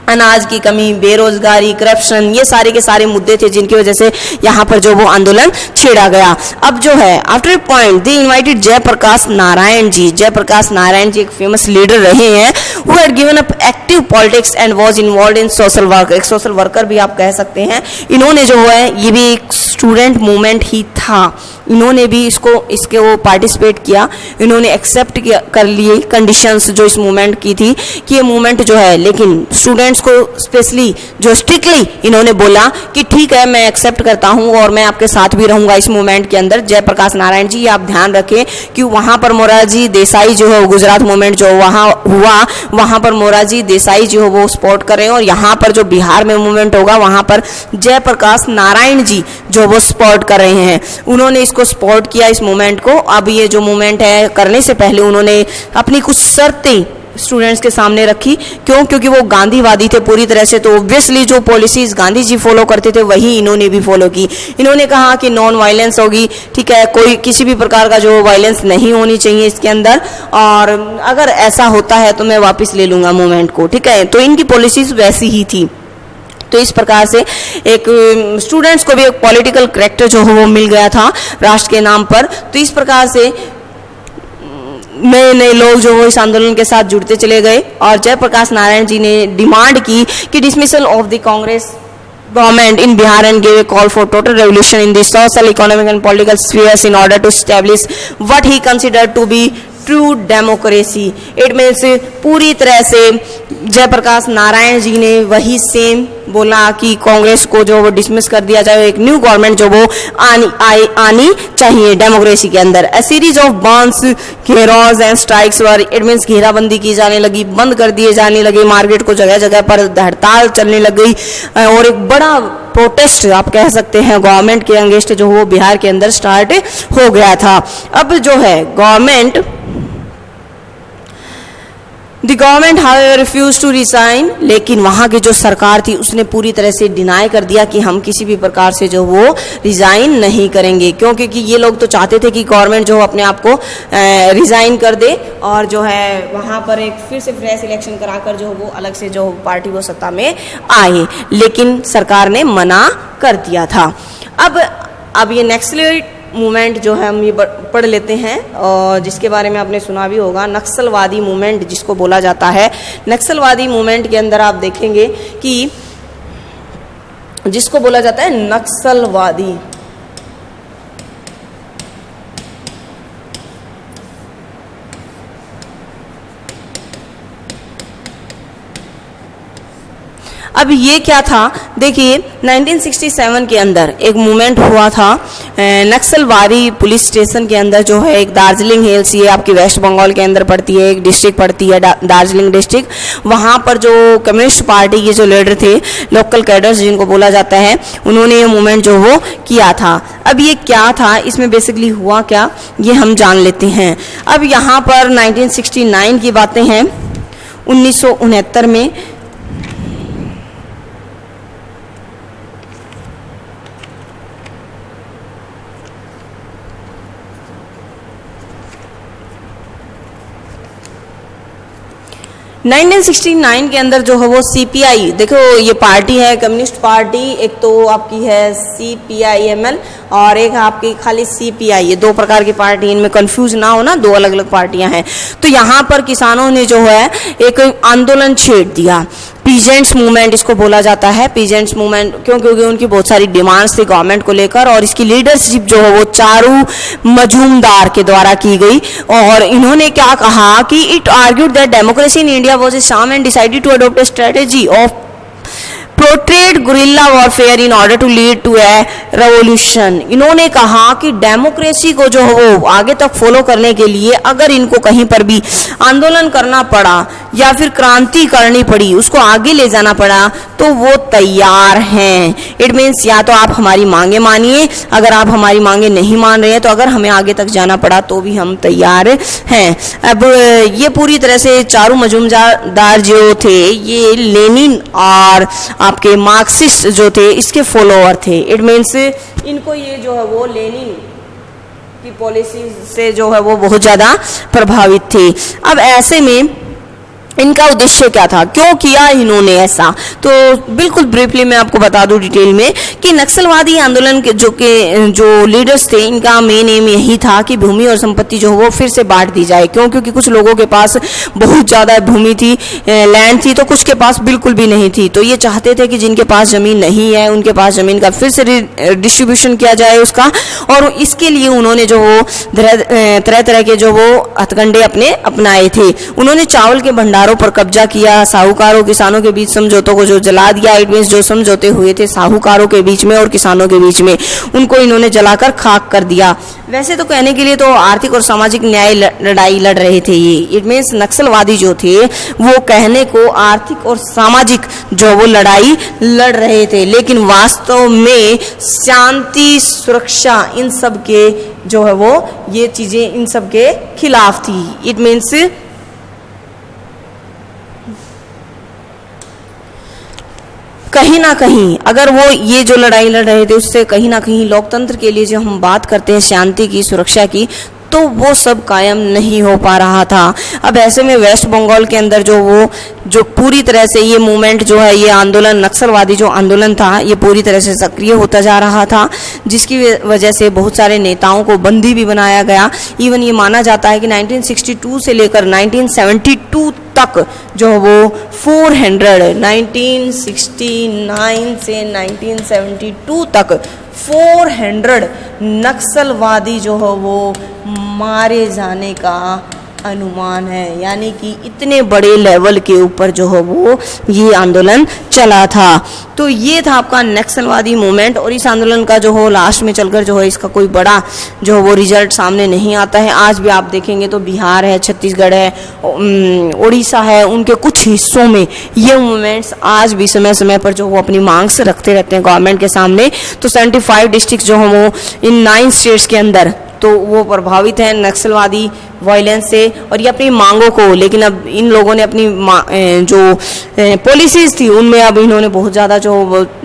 अनाज की कमी, बेरोजगारी, करप्शन, ये सारे के सारे मुद्दे थे जिनकी वजह से यहाँ पर जो वो आंदोलन छेड़ा गया। अब जो है after point they invited Jayaprakash Narayan ji. Jayaprakash Narayan ji एक फेमस लीडर रहे हैं, who had given up active politics and was involved in social work. एक सोशल वर्कर भी आप कह सकते हैं। इन्होंने जो है ये भी एक स्टूडेंट मूवमेंट ही था, इन्होंने भी इसके वो पार्टिसिपेट किया। इन्होंने एक्सेप्ट कर लिए कंडीशंस जो इस मूवमेंट की थी कि ये मूवमेंट जो है, लेकिन स्टूडेंट्स को स्पेशली जो स्ट्रिक्टली इन्होंने बोला कि ठीक है मैं एक्सेप्ट करता हूँ और मैं आपके साथ भी रहूंगा इस मूवमेंट के अंदर। जयप्रकाश नारायण जी आप ध्यान रखें कि वहां पर मोरारजी देसाई जो है गुजरात मूवमेंट जो वहां हुआ, वहां पर मोरारजी देसाई जो है वो सपोर्ट कर रहे हैं और यहाँ पर जो बिहार में मूवमेंट होगा वहां पर जयप्रकाश नारायण जी जो वो सपोर्ट कर रहे हैं। उन्होंने इसको सपोर्ट किया इस मूवमेंट को। अब ये जो मूवमेंट है करने से पहले उन्होंने अपनी कुछ शर्तें स्टूडेंट्स के सामने रखी। क्यों? क्योंकि वो गांधीवादी थे पूरी तरह से, तो ऑब्वियसली जो पॉलिसीज गांधी जी फॉलो करते थे वही इन्होंने भी फॉलो की। इन्होंने कहा कि नॉन वायलेंस होगी, ठीक है, कोई किसी भी प्रकार का जो वायलेंस नहीं होनी चाहिए इसके अंदर, और अगर ऐसा होता है तो मैं वापस ले लूंगा मूवमेंट को, ठीक है। तो इनकी पॉलिसीज वैसी ही थी। तो इस प्रकार से एक स्टूडेंट्स को भी एक पॉलिटिकल कैरेक्टर जो है वो मिल गया था राष्ट्र के नाम पर। तो इस प्रकार से नए नए लोग जो वो इस आंदोलन के साथ जुड़ते चले गए और जयप्रकाश नारायण जी ने डिमांड की कि dismissal of the Congress government in Bihar and gave a call for total revolution in the social, economic and political spheres in order to establish what he considered to be true democracy. It means पूरी तरह से जयप्रकाश नारायण जी ने वही सेम बोला कि कांग्रेस को जो वो डिसमिस कर दिया जाए, एक न्यू गवर्नमेंट जो वो आनी चाहिए डेमोक्रेसी के अंदर। अ सीरीज ऑफ बर्न्स, घेराव and strikes were, it means घेराबंदी की जाने लगी, बंद कर दिए जाने लगे, मार्केट को जगह जगह पर हड़ताल चलने लग गई और एक बड़ा प्रोटेस्ट आप कह सकते हैं गवर्नमेंट के अगेंस्ट जो वो बिहार के अंदर स्टार्ट हो गया था। अब जो है government the government however refuse to resign, लेकिन वहाँ की जो सरकार थी उसने पूरी तरह से डिनाई कर दिया कि हम किसी भी प्रकार से जो वो रिजाइन नहीं करेंगे, क्योंकि ये लोग तो चाहते थे कि गवर्नमेंट जो अपने आप को रिजाइन कर दे और जो है वहाँ पर एक फिर से फ्रेश इलेक्शन कराकर जो वो अलग से जो पार्टी वो सत्ता में आए, लेकिन सरकार ने मना कर दिया था। अब ये नक्सलिस्ट मूवमेंट जो है हम ये पढ़ लेते हैं, और जिसके बारे में आपने सुना भी होगा, नक्सलवादी मूवमेंट जिसको बोला जाता है। नक्सलवादी मूवमेंट के अंदर आप देखेंगे कि जिसको बोला जाता है नक्सलवादी, अब ये क्या था, देखिए 1967 के अंदर एक मूवमेंट हुआ था नक्सलवादी पुलिस स्टेशन के अंदर जो है एक दार्जिलिंग हिल्स, ये आपकी वेस्ट बंगाल के अंदर पड़ती है, एक डिस्ट्रिक्ट पड़ती है दार्जिलिंग डिस्ट्रिक्ट। वहाँ पर जो कम्युनिस्ट पार्टी के जो लीडर थे, लोकल कैडर्स जिनको बोला जाता है, उन्होंने ये मूवमेंट जो वो किया था। अब ये क्या था, इसमें बेसिकली हुआ क्या, ये हम जान लेते हैं। अब यहाँ पर 1969 की बातें हैं। 1969 में 1969 के अंदर जो है वो सीपीआई, देखो ये पार्टी है कम्युनिस्ट पार्टी, एक तो आपकी है सीपीआईएमएल और एक आपकी खाली सीपीआई, ये दो प्रकार की पार्टी, इनमें कंफ्यूज ना हो ना, दो अलग अलग पार्टियां हैं। तो यहाँ पर किसानों ने जो है एक आंदोलन छेड़ दिया, पीजेंट्स मूवमेंट इसको बोला जाता है। पीजेंट्स मूवमेंट क्योंकि उनकी बहुत सारी डिमांड्स थी गवर्नमेंट को लेकर, और इसकी लीडरशिप जो है वो चारू मजूमदार के द्वारा की गई। और इन्होंने क्या कहा कि it argued that democracy in India was a sham and decided to adopt a strategy of protracted guerrilla warfare in order to lead to a revolution. इन्होंने कहा कि डेमोक्रेसी को जो है वो आगे तक फॉलो करने के लिए अगर इनको कहीं पर भी आंदोलन करना पड़ा या फिर क्रांति करनी पड़ी, उसको आगे ले जाना पड़ा, तो वो तैयार हैं। इट मीन्स या तो आप हमारी मांगे मानिए, अगर आप हमारी मांगे नहीं मान रहे हैं तो अगर हमें आगे तक जाना पड़ा तो भी हम तैयार हैं। अब ये पूरी तरह से चारू मजूमदार जो थे ये लेनिन और आपके मार्क्सिस्ट जो थे इसके फॉलोअर थे। इट मीन्स इनको ये जो है वो लेनिन की पॉलिसी से जो है वो बहुत ज़्यादा प्रभावित थे। अब ऐसे में इनका उद्देश्य क्या था, क्यों किया इन्होंने ऐसा, तो बिल्कुल ब्रीफली मैं आपको बता दूं डिटेल में कि नक्सलवादी आंदोलन के जो लीडर्स थे, इनका मेन एम यही था कि भूमि और संपत्ति जो वो फिर से बांट दी जाए। क्यों, क्योंकि कुछ लोगों के पास बहुत ज़्यादा भूमि थी, लैंड थी, तो कुछ के पास बिल्कुल भी नहीं थी। तो ये चाहते थे कि जिनके पास ज़मीन नहीं है उनके पास ज़मीन का फिर से डिस्ट्रीब्यूशन किया जाए उसका। और इसके लिए उन्होंने जो वो तरह तरह के जो वो हथकंडे अपनाए थे। उन्होंने चावल के भंडार पर कब्जा किया, साहूकारों किसानों के बीच समझौतों को जो जला दिया। इट मींस जो समझौते हुए थे साहूकारों के बीच में और किसानों के बीच में, उनको इन्होंने जलाकर खाक कर दिया। वैसे तो कहने के लिए तो आर्थिक और सामाजिक न्याय लड़ाई लड़ रहे थे ये। इट मींस नक्सलवादी जो थे वो कहने को आर्थिक और सामाजिक जो वो लड़ाई लड़ रहे थे, लेकिन वास्तव में शांति सुरक्षा इन सब के जो है वो ये चीजें इन सब के खिलाफ थी। इट मीन्स कहीं ना कहीं अगर वो ये जो लड़ाई लड़ रहे थे उससे कहीं ना कहीं लोकतंत्र के लिए जो हम बात करते हैं शांति की, सुरक्षा की, तो वो सब कायम नहीं हो पा रहा था। अब ऐसे में वेस्ट बंगाल के अंदर जो पूरी तरह से ये मूवमेंट जो है, ये आंदोलन, नक्सलवादी जो आंदोलन था, ये पूरी तरह से सक्रिय होता जा रहा था, जिसकी वजह से बहुत सारे नेताओं को बंदी भी बनाया गया। इवन ये माना जाता है कि 1962 से लेकर 1972 तक जो वो 1969 से 1972 तक 400 नक्सलवादी जो है वो मारे जाने का अनुमान है। यानी कि इतने बड़े लेवल के ऊपर जो है वो ये आंदोलन चला था। तो ये था आपका नक्सलवादी मूवमेंट। और इस आंदोलन का जो हो लास्ट में चलकर जो है इसका कोई बड़ा जो वो रिजल्ट सामने नहीं आता है। आज भी आप देखेंगे तो बिहार है, छत्तीसगढ़ है, उड़ीसा है, उनके कुछ हिस्सों में ये मूवमेंट्स आज भी समय समय पर जो वो अपनी मांग से रखते रहते हैं गवर्नमेंट के सामने। तो 75 डिस्ट्रिक्ट जो है वो इन 9 स्टेट्स के अंदर तो वो प्रभावित हैं नक्सलवादी वायलेंस से और ये अपनी मांगों को, लेकिन अब इन लोगों ने अपनी जो पॉलिसीज थी उनमें अब इन्होंने बहुत ज़्यादा जो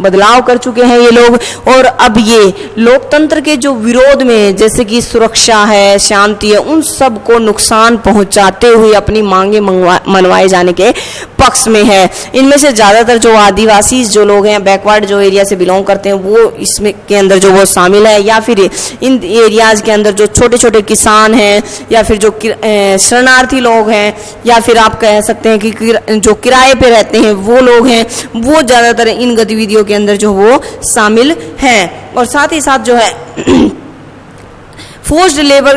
बदलाव कर चुके हैं ये लोग, और अब ये लोकतंत्र के जो विरोध में, जैसे कि सुरक्षा है, शांति है, उन सब को नुकसान पहुंचाते हुए अपनी मांगे मनवाए जाने के पक्ष में है। इनमें से ज़्यादातर जो आदिवासी जो लोग हैं, बैकवर्ड जो एरिया से बिलोंग करते हैं, वो इसमें के अंदर जो वो शामिल है, या फिर इन एरियाज़ के अंदर जो छोटे छोटे किसान हैं, या फिर जो शरणार्थी लोग हैं, या फिर आप कह सकते हैं कि जो किराए पे रहते हैं वो लोग हैं, वो ज़्यादातर इन गतिविधियों के अंदर जो वो शामिल हैं। और साथ ही साथ जो है forced labor,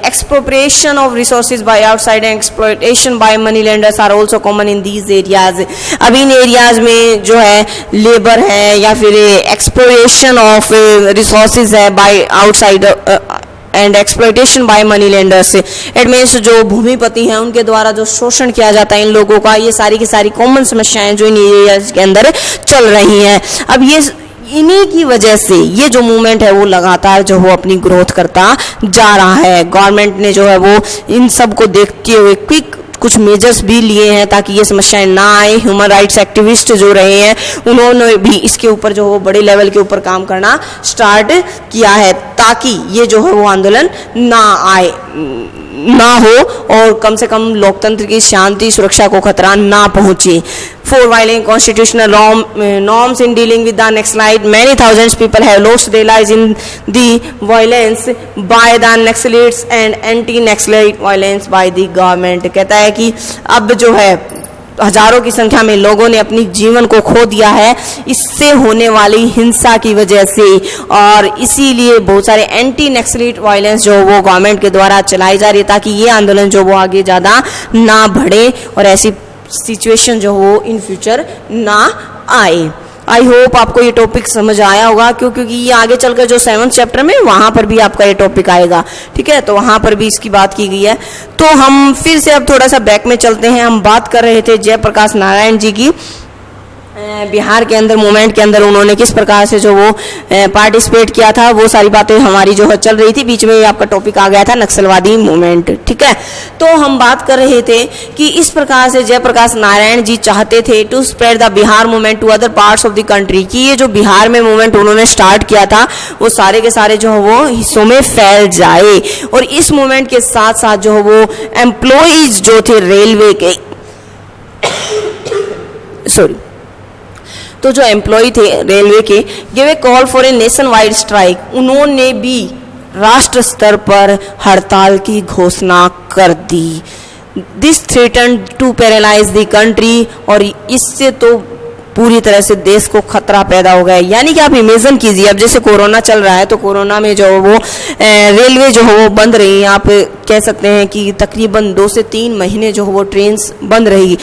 expropriation of resources by outside and exploitation by money lenders are also common in these areas। अब इन एरियाज में जो है लेबर है या फिर एक्सप्लोरेशन ऑफ रिसोर्सेज है by outside and exploitation by money lenders. It means जो भूमिपति हैं उनके द्वारा जो शोषण किया जाता है इन लोगों का, ये सारी की सारी कॉमन समस्याएं जो इन एरियाज के अंदर चल रही हैं। अब ये इन्हीं की वजह से ये जो मूवमेंट है वो लगातार जो वो अपनी ग्रोथ करता जा रहा है। गवर्नमेंट ने जो है वो इन सब को देखते हुए क्विक कुछ मेजर्स भी लिए हैं ताकि ये समस्याएं ना आए। ह्यूमन राइट्स एक्टिविस्ट जो रहे हैं उन्होंने भी इसके ऊपर जो वो बड़े लेवल के ऊपर काम करना स्टार्ट किया है ताकि ये जो है वो आंदोलन ना हो और कम से कम लोकतंत्र की शांति सुरक्षा को खतरा ना पहुंचे। For violating constitutional norms in dealing with the Naxalite, many thousands people have lost their lives in the violence by the Naxalites and anti-Naxalite violence by the government। कहता है कि अब जो है हजारों की संख्या में लोगों ने अपनी जीवन को खो दिया है इससे होने वाली हिंसा की वजह से, और इसीलिए बहुत सारे एंटी नक्सलिट वायलेंस जो वो गवर्नमेंट के द्वारा चलाई जा रही है ताकि ये आंदोलन जो वो आगे ज़्यादा ना बढ़े और ऐसी सिचुएशन जो वो इन फ्यूचर ना आए। आई होप आपको ये टॉपिक समझ आया होगा क्योंकि ये आगे चलकर जो 7th चैप्टर में वहाँ पर भी आपका ये टॉपिक आएगा, ठीक है, तो वहाँ पर भी इसकी बात की गई है। तो हम फिर से अब थोड़ा सा बैक में चलते हैं। हम बात कर रहे थे जयप्रकाश नारायण जी की, बिहार के अंदर मूवमेंट के अंदर उन्होंने किस प्रकार से जो वो पार्टिसिपेट किया था, वो सारी बातें हमारी जो है चल रही थी। बीच में आपका टॉपिक आ गया था नक्सलवादी मूवमेंट, ठीक है। तो हम बात कर रहे थे कि इस प्रकार से जयप्रकाश नारायण जी चाहते थे to spread the Bihar movement to other parts of the country, कि ये जो बिहार में मूवमेंट उन्होंने स्टार्ट किया था वो सारे के सारे जो है वो हिस्सों में फैल जाए। और इस मूवमेंट के साथ साथ जो है वो एम्प्लॉइज जो थे रेलवे के तो जो एम्प्लॉय थे रेलवे के give a call for a nationwide strike, उन्होंने भी राष्ट्र स्तर पर हड़ताल की घोषणा कर दी। This threaten to paralyse the country, और इससे तो पूरी तरह से देश को खतरा पैदा हो गया। यानी कि आप इमेजिन कीजिए, अब जैसे कोरोना चल रहा है तो कोरोना में जो वो रेलवे जो है वो बंद रही, आप कह सकते हैं कि तकरीबन 2 से 3 महीने जो है वो ट्रेन बंद रही।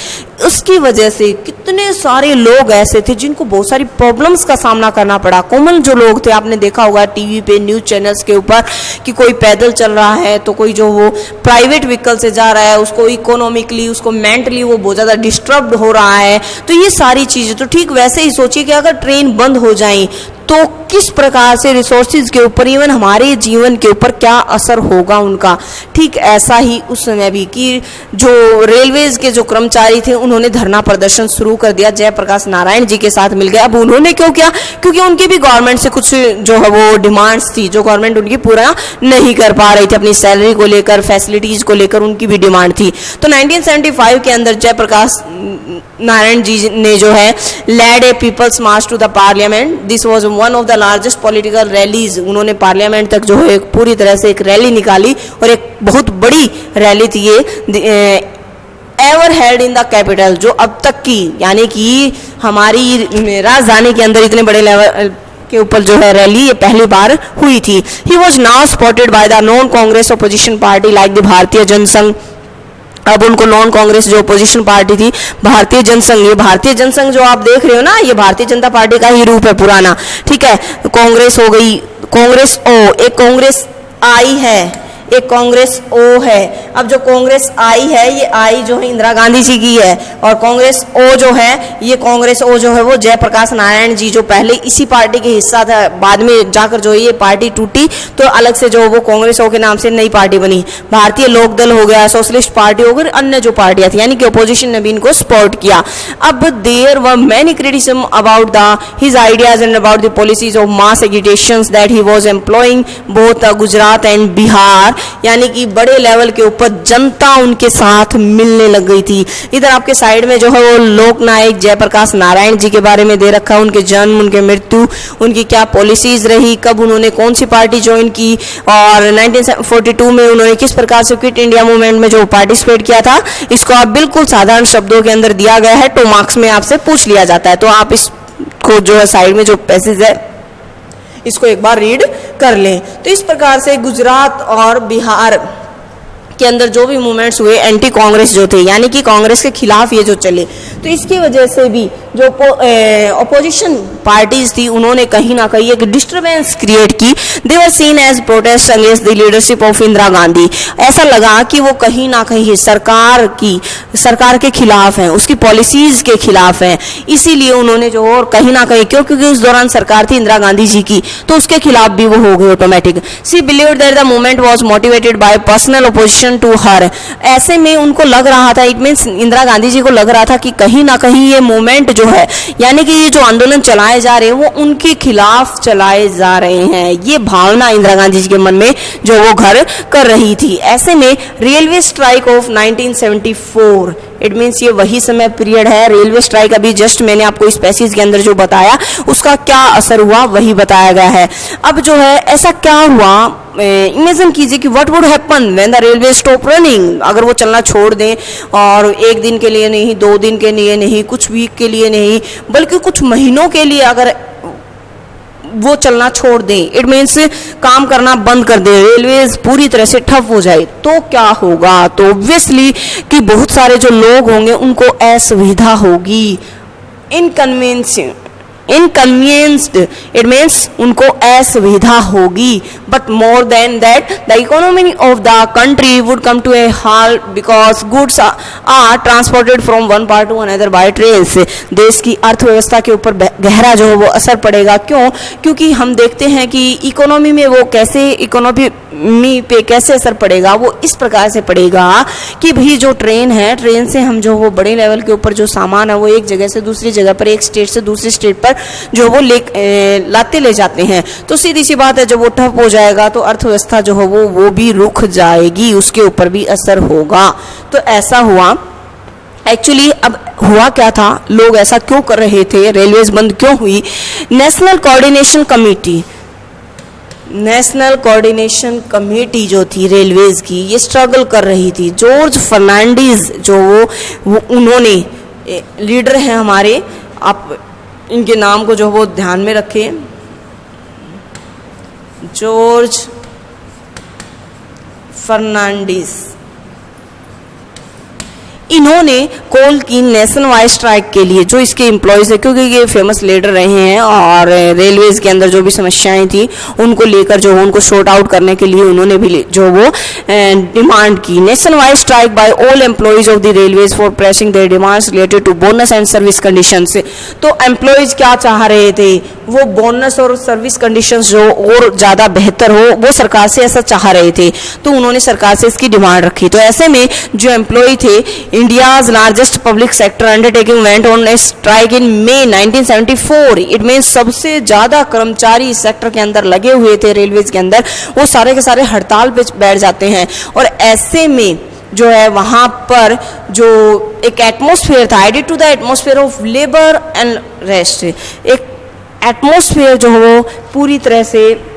उसकी वजह से कितने सारे लोग ऐसे थे जिनको बहुत सारी प्रॉब्लम्स का सामना करना पड़ा। कॉमन जो लोग थे, आपने देखा होगा टीवी पे न्यूज़ चैनल्स के ऊपर कि कोई पैदल चल रहा है तो कोई जो वो प्राइवेट व्हीकल से जा रहा है, उसको इकोनॉमिकली उसको मेंटली वो बहुत ज़्यादा डिस्टर्ब्ड हो रहा है। तो ये सारी चीज़ें, तो ठीक वैसे ही सोचिए कि अगर ट्रेन बंद हो जाए तो किस प्रकार से रिसोर्सेज के ऊपर, इवन हमारे जीवन के ऊपर क्या असर होगा उनका। ठीक ऐसा ही उस समय भी कि जो रेलवेज के जो कर्मचारी थे उन्होंने धरना प्रदर्शन शुरू कर दिया, जयप्रकाश नारायण जी के साथ मिल गए। अब उन्होंने क्यों किया? क्योंकि उनकी भी गवर्नमेंट से कुछ जो है वो डिमांड्स थी जो गवर्नमेंट उनकी पूरा नहीं कर पा रही थी। अपनी सैलरी को लेकर, फैसिलिटीज को लेकर उनकी भी डिमांड थी। तो 1975 के अंदर जयप्रकाश नारायण जी ने जो है led a people's march to the parliament. This was one of the largest political rallies. उन्होंने पार्लियामेंट तक जो है पूरी तरह से एक रैली निकाली और एक बहुत बड़ी रैली थी ये ever held in the capital, जो अब तक की, यानी कि हमारी राजधानी के अंदर इतने बड़े लेवल के ऊपर जो है रैली ये पहली बार हुई थी। He was now supported by the non Congress opposition party like the भारतीय जनसंघ। अब उनको नॉन कांग्रेस जो अपोजिशन पार्टी थी भारतीय जनसंघ, ये भारतीय जनसंघ जो आप देख रहे हो ना, ये भारतीय जनता पार्टी का ही रूप है पुराना, ठीक है। कांग्रेस हो गई, कांग्रेस एक कांग्रेस आई है, एक कांग्रेस ओ है। अब जो कांग्रेस आई है, ये आई जो है इंदिरा गांधी जी की है, और कांग्रेस ओ जो है, ये कांग्रेस ओ जो है वो जयप्रकाश नारायण जी जो पहले इसी पार्टी के हिस्सा था, बाद में जाकर जो है ये पार्टी टूटी तो अलग से जो वो कांग्रेस ओ के नाम से नई पार्टी बनी। भारतीय लोक दल हो गया, सोशलिस्ट पार्टी हो गई, अन्य जो पार्टियां थी, यानी कि अपोजिशन ने भी इनको सपोर्ट किया। अब there were many criticism about the his ideas and about the policies of mass agitations that he was employing both Gujarat and Bihar, यानी कि बड़े लेवल के ऊपर जनता उनके साथ मिलने लग गई थी। इधर आपके साइड में जो है वो लोकनायक जयप्रकाश नारायण जी के बारे में दे रखा है, उनके जन्म, उनके मृत्यु, उनकी क्या पॉलिसीज रही, कब उन्होंने कौन सी पार्टी ज्वाइन की, और 1942 में उन्होंने किस प्रकार से क्विट इंडिया मूवमेंट में जो पार्टिसिपेट किया था। इसको आप बिल्कुल साधारण शब्दों के अंदर दिया गया है, 2 मार्क्स में आपसे पूछ लिया जाता है। तो आप इसको जो है साइड में जो पैसेज है इसको एक बार रीड कर लें। तो इस प्रकार से गुजरात और बिहार के अंदर जो भी मूवमेंट्स हुए एंटी कांग्रेस जो थे, यानी कि कांग्रेस के खिलाफ ये जो चले, तो इसकी वजह से भी जो अपोजिशन पार्टीज थी उन्होंने कहीं ना कहीं एक डिस्टरबेंस क्रिएट की। They were seen as protest against the leadership of Indira Gandhi. ऐसा लगा कि वो कहीं ना कहीं सरकार के खिलाफ हैं, उसकी पॉलिसीज के खिलाफ हैं, इसीलिए उन्होंने जो और कहीं ना कहीं क्योंकि उस दौरान सरकार थी इंदिरा गांधी जी की, तो उसके खिलाफ भी वो हो गए automatic. She believed that the movement was motivated by personal opposition to her. ऐसे में उनको लग रहा था, इट मीन्स इंदिरा गांधी जी को लग रहा था कि कहीं ना कहीं ये मूवमेंट जो है, यानी कि ये जो आंदोलन चलाए जा रहे हैं वो उनके खिलाफ चलाए जा रहे हैं, ये भावना इंदिरा गांधी जी के मन में जो वो घर कर रही थी। ऐसे में railway strike off 1974, it means ये वही समय पीरियड है, रेलवे स्ट्राइक अभी जस्ट मैंने आपको इस पैसेज के अंदर जो बताया उसका क्या असर हुआ वही बताया गया है। अब जो है ऐसा क्या हुआ, इमेजिन कीजिए कि what would happen when the railway stop running. अगर वो चलना छोड़ दें, और 1 दिन के लिए नहीं, 2 दिन के लिए नहीं, कुछ वीक के लिए नहीं, बल्कि कुछ महीनों के लिए अगर वो चलना छोड़ दें, इट मीन्स काम करना बंद कर दें, रेलवेज पूरी तरह से ठप हो जाए, तो क्या होगा। तो ऑब्वियसली कि बहुत सारे जो लोग होंगे उनको असुविधा होगी, इनकन्वीनियंस्ड, इट मीन्स उनको असुविधा होगी। But more than that the economy of the country would come to a halt because goods are transported from one part to another by train. देश की अर्थव्यवस्था के ऊपर गहरा जो है वो असर पड़ेगा। क्यों? क्योंकि हम देखते हैं कि इकोनॉमी में वो कैसे, इकोनॉमी पे कैसे असर पड़ेगा, वो इस प्रकार से पड़ेगा कि भाई जो ट्रेन है, ट्रेन से हम जो वो बड़े लेवल के ऊपर जो सामान है वो एक जगह से दूसरी जगह पर, एक स्टेट से दूसरी स्टेट पर जो वो लाते ले जाते हैं। तो सीधी सी बात है, जब वो ठप हो जाएगा तो अर्थव्यवस्था जो है वो भी रुक जाएगी, उसके ऊपर भी असर होगा। तो ऐसा हुआ एक्चुअली। अब हुआ क्या था, लोग ऐसा क्यों कर रहे थे, रेलवेज बंद क्यों हुई। नेशनल कोऑर्डिनेशन कमेटी जो थी रेलवेज की, ये स्ट्रगल कर रही थी। जॉर्ज फर्नांडीज जो वो उन्होंने लीडर हैं हमारे, आप इनके नाम को जो वो ध्यान में रखें, जॉर्ज फर्नांडीज, इन्होंने कॉल की नेशनल वाइड स्ट्राइक के लिए, जो इसके एम्प्लॉयज है, क्योंकि ये फेमस लीडर रहे हैं और रेलवेज के अंदर जो भी समस्याएं थी उनको लेकर जो उनको शॉर्ट आउट करने के लिए उन्होंने भी जो वो डिमांड की। National wide strike by all employees of the railways for pressing their demands related to bonus and service conditions. तो एम्प्लॉयज क्या चाह रहे थे, वो बोनस और सर्विस कंडीशंस जो और ज़्यादा बेहतर हो, वो सरकार से ऐसा चाह रहे थे, तो उन्होंने सरकार से इसकी डिमांड रखी। तो ऐसे में जो एम्प्लॉय थे, India's largest public sector undertaking went on a strike in May 1974. It means सबसे ज़्यादा कर्मचारी इस सेक्टर के अंदर लगे हुए थे रेलवेज के अंदर, वो सारे के सारे हड़ताल पे बैठ जाते हैं। और ऐसे में जो है वहाँ पर जो एक एटमॉस्फेयर था, added to the atmosphere of labour and rest, एक एटमॉस्फेयर जो वो पूरी तरह से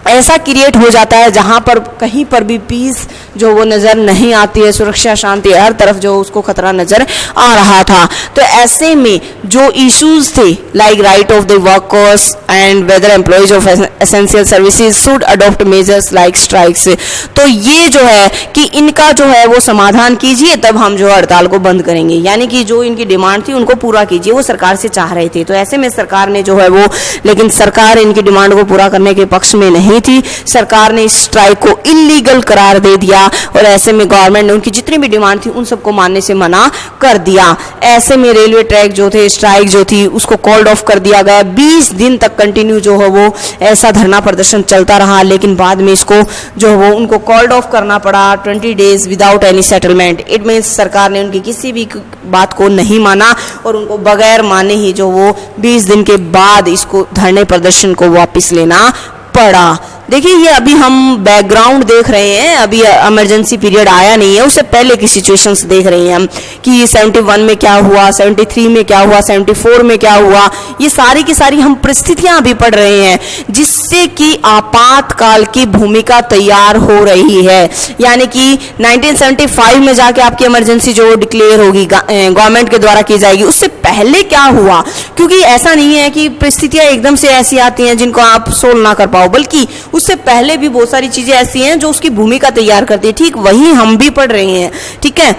ऐसा क्रिएट हो जाता है जहाँ पर कहीं पर भी पीस जो वो नज़र नहीं आती है, सुरक्षा शांति हर तरफ जो उसको खतरा नज़र आ रहा था। तो ऐसे में जो इश्यूज थे like right of the workers and whether employees of essential services should adopt measures like strikes, तो ये जो है कि इनका जो है वो समाधान कीजिए, तब हम जो हड़ताल को बंद करेंगे। यानी कि जो इनकी डिमांड थी उनको पूरा कीजिए, वो सरकार से चाह रहे थे। तो ऐसे में सरकार ने जो है वो, लेकिन सरकार इनकी डिमांड को पूरा करने के पक्ष में नहीं थी। सरकार ने इस स्ट्राइक को इलीगल करार दे दिया और ऐसे में गवर्नमेंट ने उनकी जितनी भी डिमांड थी उन सबको मानने से मना कर दिया। ऐसे में रेलवे ट्रैक जो थे, स्ट्राइक जो थी, उसको कॉल्ड ऑफ कर दिया गया। 20 दिन तक कंटिन्यू जो है वो ऐसा धरना प्रदर्शन चलता रहा, लेकिन बाद में इसको जो है वो उनको कॉल्ड ऑफ करना पड़ा 20 days without any settlement. It means सरकार ने उनकी किसी भी बात को नहीं माना और उनको बगैर माने ही जो वो 20 दिन के बाद इसको धरने प्रदर्शन को वापस लेना पड़ा। देखिए ये अभी हम बैकग्राउंड देख रहे हैं, अभी इमरजेंसी पीरियड आया नहीं है, उससे पहले की सिचुएशंस देख रहे हैं हम कि 71 में क्या हुआ, 73 में क्या हुआ, 74 में क्या हुआ। ये सारी की सारी हम परिस्थितियां अभी पढ़ रहे हैं जिससे कि आपातकाल की भूमिका तैयार हो रही है। यानी कि 1975 में जाके आपकी इमरजेंसी जो डिक्लेयर होगी गवर्नमेंट के द्वारा की जाएगी, उससे पहले क्या हुआ, क्योंकि ऐसा नहीं है कि परिस्थितियां एकदम से ऐसी आती हैं जिनको आप सोल्व ना कर पाओ, बल्कि उससे पहले भी बहुत सारी चीजें ऐसी हैं जो उसकी भूमिका तैयार करती है। ठीक वही हम भी पढ़ रहे हैं, ठीक है।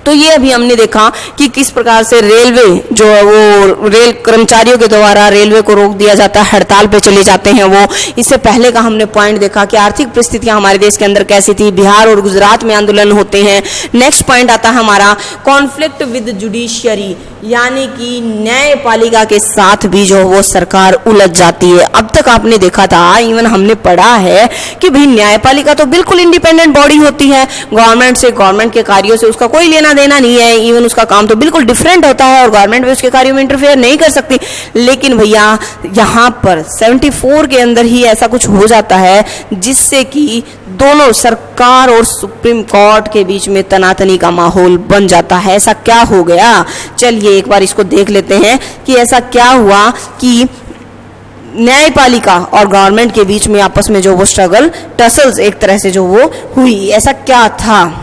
तो ये अभी हमने देखा कि किस प्रकार से रेलवे जो है वो रेल कर्मचारियों के द्वारा रेलवे को रोक दिया जाता है, हड़ताल पे चले जाते हैं वो। इससे पहले का हमने पॉइंट देखा कि आर्थिक परिस्थितियां हमारे देश के अंदर कैसी थी, बिहार और गुजरात में आंदोलन होते हैं। नेक्स्ट पॉइंट आता है हमारा कॉन्फ्लिक्ट विद जुडिशियरी, यानी कि न्यायपालिका के साथ भी जो वो सरकार उलझ जाती है। अब तक आपने देखा था, इवन हमने पढ़ा है कि भाई न्यायपालिका तो बिल्कुल इंडिपेंडेंट बॉडी होती है, गवर्नमेंट से, गवर्नमेंट के कार्यों से उसका कोई लेना देना नहीं है, इवन उसका काम तो बिल्कुल डिफरेंट होता है और गवर्नमेंट भी उसके कार्यों में इंटरफेयर नहीं कर सकती। लेकिन भैया यहाँ पर 74 के अंदर ही ऐसा कुछ हो जाता है जिससे कि दोनों सरकार और सुप्रीम कोर्ट के बीच में तनातनी का माहौल बन जाता है। ऐसा क्या हो गया, चलिए एक बार इसको देख लेते हैं कि ऐसा क्या हुआ कि न्यायपालिका और गवर्नमेंट के बीच में आपस में जो वो स्ट्रगल, टसल्स एक तरह से जो वो हुई, ऐसा क्या था।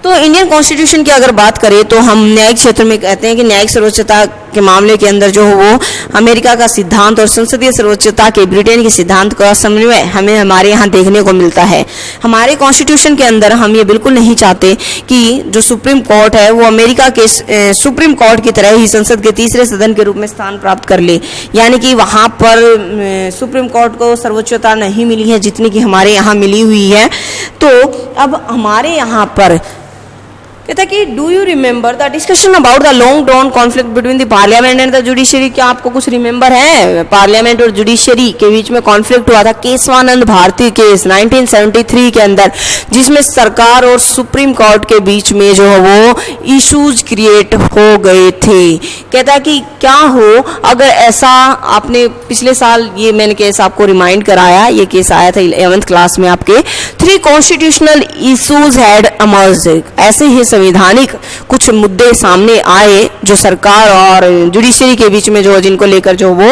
तो इंडियन कॉन्स्टिट्यूशन की अगर बात करें तो हम न्यायिक क्षेत्र में कहते हैं कि न्यायिक सर्वोच्चता के मामले के अंदर जो वो अमेरिका का सिद्धांत और संसदीय सर्वोच्चता के ब्रिटेन के सिद्धांत का समन्वय हमें हमारे यहाँ देखने को मिलता है। हमारे कॉन्स्टिट्यूशन के अंदर हम ये बिल्कुल नहीं चाहते कि जो सुप्रीम कोर्ट है वो अमेरिका के सुप्रीम कोर्ट की तरह ही संसद के तीसरे सदन के रूप में स्थान प्राप्त कर ले, यानी कि वहाँ पर सुप्रीम कोर्ट को सर्वोच्चता नहीं मिली है जितनी कि हमारे यहाँ मिली हुई है। तो अब हमारे यहाँ पर कहता है कि do you remember the discussion about the long drawn conflict between the parliament and the judiciary. क्या आपको कुछ रिमेंबर है, पार्लियामेंट और जुडिशरी के बीच में कॉन्फ्लिक्ट हुआ था, केशवानंद भारती केस 1973 के अंदर, जिसमें सरकार और सुप्रीम कोर्ट के बीच में जो है वो इश्यूज क्रिएट हो गए थे। कहता है कि क्या हो अगर ऐसा, आपने पिछले साल ये मैंने केस आपको रिमाइंड कराया, ये केस आया था 11th क्लास में आपके, 3 कॉन्स्टिट्यूशनल इश्यूज हैड इमर्ज्ड। ऐसे ही संवैधानिक कुछ मुद्दे सामने आए जो सरकार और जुडिशरी के बीच में जो जिनको लेकर जो वो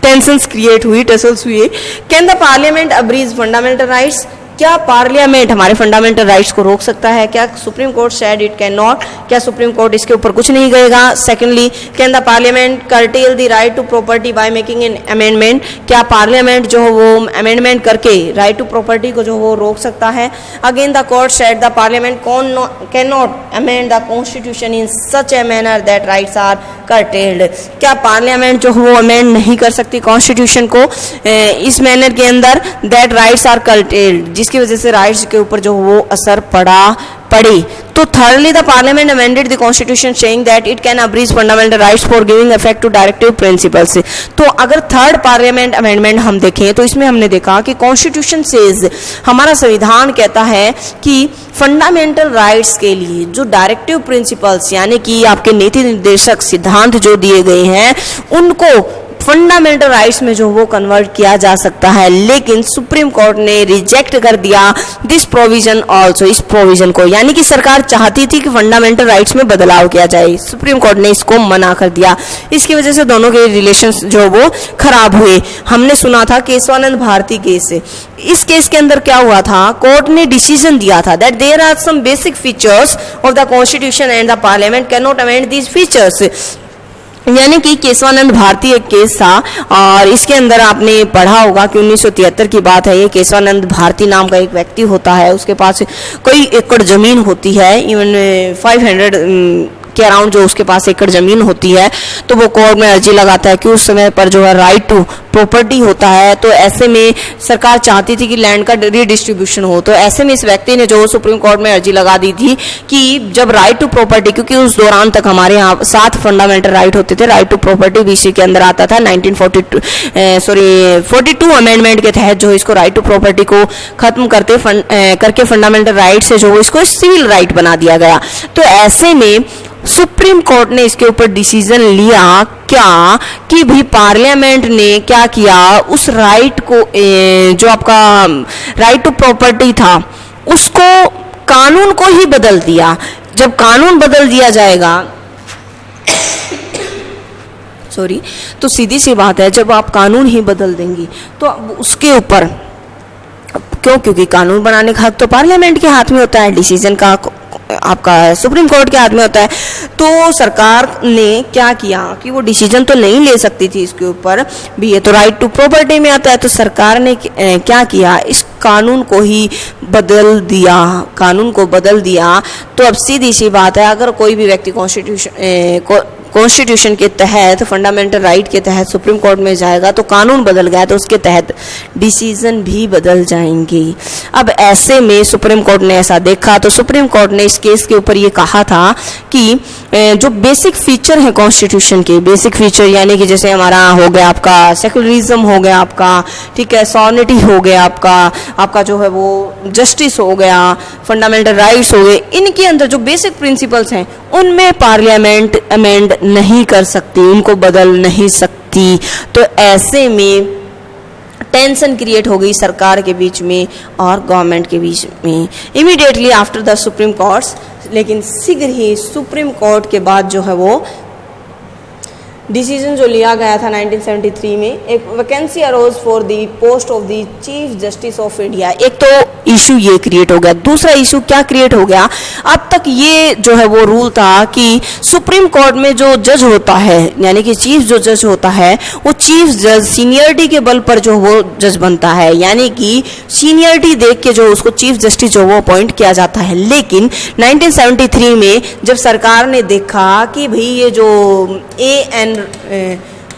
टेंशंस क्रिएट हुई, टसल्स हुए। Can the parliament abridge fundamental rights, क्या पार्लियामेंट हमारे फंडामेंटल राइट्स को रोक सकता है, क्या Supreme Court said it can not, क्या सुप्रीम कोर्ट इसके ऊपर कुछ नहीं कहेगा। Secondly, can the parliament curtail the right to property by making an amendment, क्या पार्लियामेंट जो वो अमेंडमेंट करके राइट टू प्रॉपर्टी को जो वो रोक सकता है। Again the court said the parliament can not amend the constitution in such a manner that rights are curtailed, क्या पार्लियामेंट जो वो अमेंड नहीं कर सकती कॉन्स्टिट्यूशन को इस मैनर के अंदर दैट राइट्स आर कर्टेल्ड, जिसकी वजह से राइट्स के ऊपर जो वो असर पड़े। तो thirdly the parliament amended the constitution saying that it can abridge fundamental rights for giving effect to directive principles. तो अगर थर्ड पार्लियामेंट अमेंडमेंट हम देखें तो इसमें हमने देखा कि कॉन्स्टिट्यूशन सेज, हमारा संविधान कहता है कि फंडामेंटल राइट्स के लिए जो डायरेक्टिव प्रिंसिपल्स यानी कि आपके नीति निर्देशक सिद्धांत जो दिए गए हैं उनको फंडामेंटल राइट्स में जो वो कन्वर्ट किया जा सकता है, लेकिन सुप्रीम कोर्ट ने रिजेक्ट कर दिया दिस प्रोविजन ऑल्सो, इस प्रोविजन को। यानी कि सरकार चाहती थी कि फंडामेंटल राइट्स में बदलाव किया जाए, सुप्रीम कोर्ट ने इसको मना कर दिया। इसकी वजह से दोनों के रिलेशंस जो वो खराब हुए। हमने सुना था केशवानंद भारती केस से। इस केस के अंदर क्या हुआ था, कोर्ट ने डिसीजन दिया था that there are some basic features of the constitution and the parliament can not amend these features. यानी कि केशवानंद भारती एक केस था और इसके अंदर आपने पढ़ा होगा कि 1973 की बात है। ये केशवानंद भारती नाम का एक व्यक्ति होता है, उसके पास कई एकड़ जमीन होती है, इवन 500 के अराउंड जो उसके पास एकड़ जमीन होती है। तो वो कोर्ट में अर्जी लगाता है कि उस समय पर जो है राइट टू प्रॉपर्टी होता है, तो ऐसे में सरकार चाहती थी कि लैंड का रीडिस्ट्रीब्यूशन हो। तो ऐसे में इस व्यक्ति ने जो सुप्रीम कोर्ट में अर्जी लगा दी थी कि जब राइट टू प्रॉपर्टी, क्योंकि उस दौरान तक हमारे यहाँ 7 फंडामेंटल राइट होते थे, राइट टू प्रॉपर्टी बीसी के अंदर आता था 42 अमेंडमेंट के तहत जो इसको राइट टू प्रॉपर्टी को खत्म करके फंडामेंटल राइट से जो इसको सिविल राइट बना दिया गया। तो ऐसे में सुप्रीम कोर्ट ने इसके ऊपर डिसीजन लिया क्या कि भाई पार्लियामेंट ने क्या किया, उस राइट को जो आपका राइट टू प्रॉपर्टी था उसको कानून को ही बदल दिया। जब कानून बदल दिया जाएगा तो सीधी सी बात है, जब आप कानून ही बदल देंगी तो उसके ऊपर क्योंकि कानून बनाने का हक तो पार्लियामेंट के हाथ में होता है, डिसीजन का आपका सुप्रीम कोर्ट के हाथ में होता है। तो सरकार ने क्या किया कि वो डिसीजन तो नहीं ले सकती थी इसके ऊपर भी, ये तो राइट टू प्रॉपर्टी में आता है। तो सरकार ने क्या किया, इस कानून को ही बदल दिया। तो अब सीधी सी बात है, अगर कोई भी व्यक्ति कॉन्स्टिट्यूशन के तहत फंडामेंटल राइट के तहत सुप्रीम कोर्ट में जाएगा तो कानून बदल गया तो उसके तहत डिसीजन भी बदल जाएंगे। अब ऐसे में सुप्रीम कोर्ट ने ऐसा देखा, तो सुप्रीम कोर्ट ने इस केस के ऊपर ये कहा था कि जो बेसिक फीचर है कॉन्स्टिट्यूशन के, बेसिक फीचर यानी कि जैसे हमारा हो गया आपका सेकुलरिज्म हो गया आपका, ठीक है, सॉवर्निटी हो गया आपका जो है वो जस्टिस हो गया, फंडामेंटल राइट्स हो गए, इनके अंदर जो बेसिक प्रिंसिपल्स हैं उनमें पार्लियामेंट अमेंड नहीं कर सकती, उनको बदल नहीं सकती। तो ऐसे में टेंशन क्रिएट हो गई सरकार के बीच में और गवर्नमेंट के बीच में immediately after the supreme courts. लेकिन शीघ्र ही सुप्रीम कोर्ट के बाद जो है वो डिसीजन जो लिया गया था 1973 में, एक vacancy arose for the post of the chief justice of India. एक तो इशू ये क्रिएट हो गया, दूसरा इशू क्या क्रिएट हो गया, अब तक ये जो है वो रूल था कि सुप्रीम कोर्ट में जो जज होता है यानी कि चीफ जो जज होता है वो चीफ जज सीनियरिटी के बल पर जो वो जज बनता है, यानी कि सीनियरिटी देख के जो उसको चीफ जस्टिस जो वो अपॉइंट किया जाता है। लेकिन 1973 में जब सरकार ने देखा कि भाई ये जो एन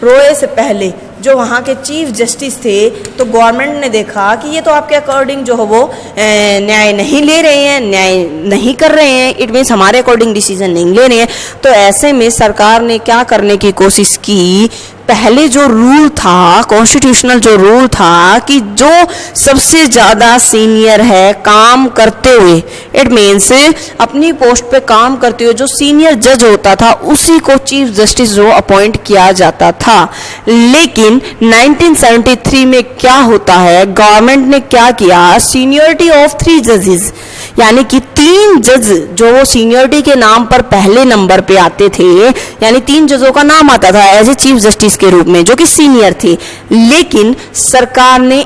रोए से पहले जो वहाँ के चीफ जस्टिस थे, तो गवर्नमेंट ने देखा कि ये तो आपके अकॉर्डिंग जो है वो न्याय नहीं ले रहे हैं, न्याय नहीं कर रहे हैं, इट मीन्स हमारे अकॉर्डिंग डिसीजन नहीं ले रहे हैं। तो ऐसे में सरकार ने क्या करने की कोशिश की, पहले जो रूल था, कॉन्स्टिट्यूशनल जो रूल था कि जो सबसे ज़्यादा सीनियर है काम करते हुए, इट मीन्स अपनी पोस्ट पे काम करते हुए जो सीनियर जज होता था उसी को चीफ जस्टिस जो अपॉइंट किया जाता था। लेकिन 1973 में क्या होता है, गवर्नमेंट ने क्या किया, सीनियरिटी ऑफ 3 जजेस यानी कि 3 जज जो वो सीनियरिटी के नाम पर पहले नंबर पे आते थे, यानी 3 जजों का नाम आता था एज ए चीफ जस्टिस के रूप में जो कि सीनियर थे। लेकिन सरकार ने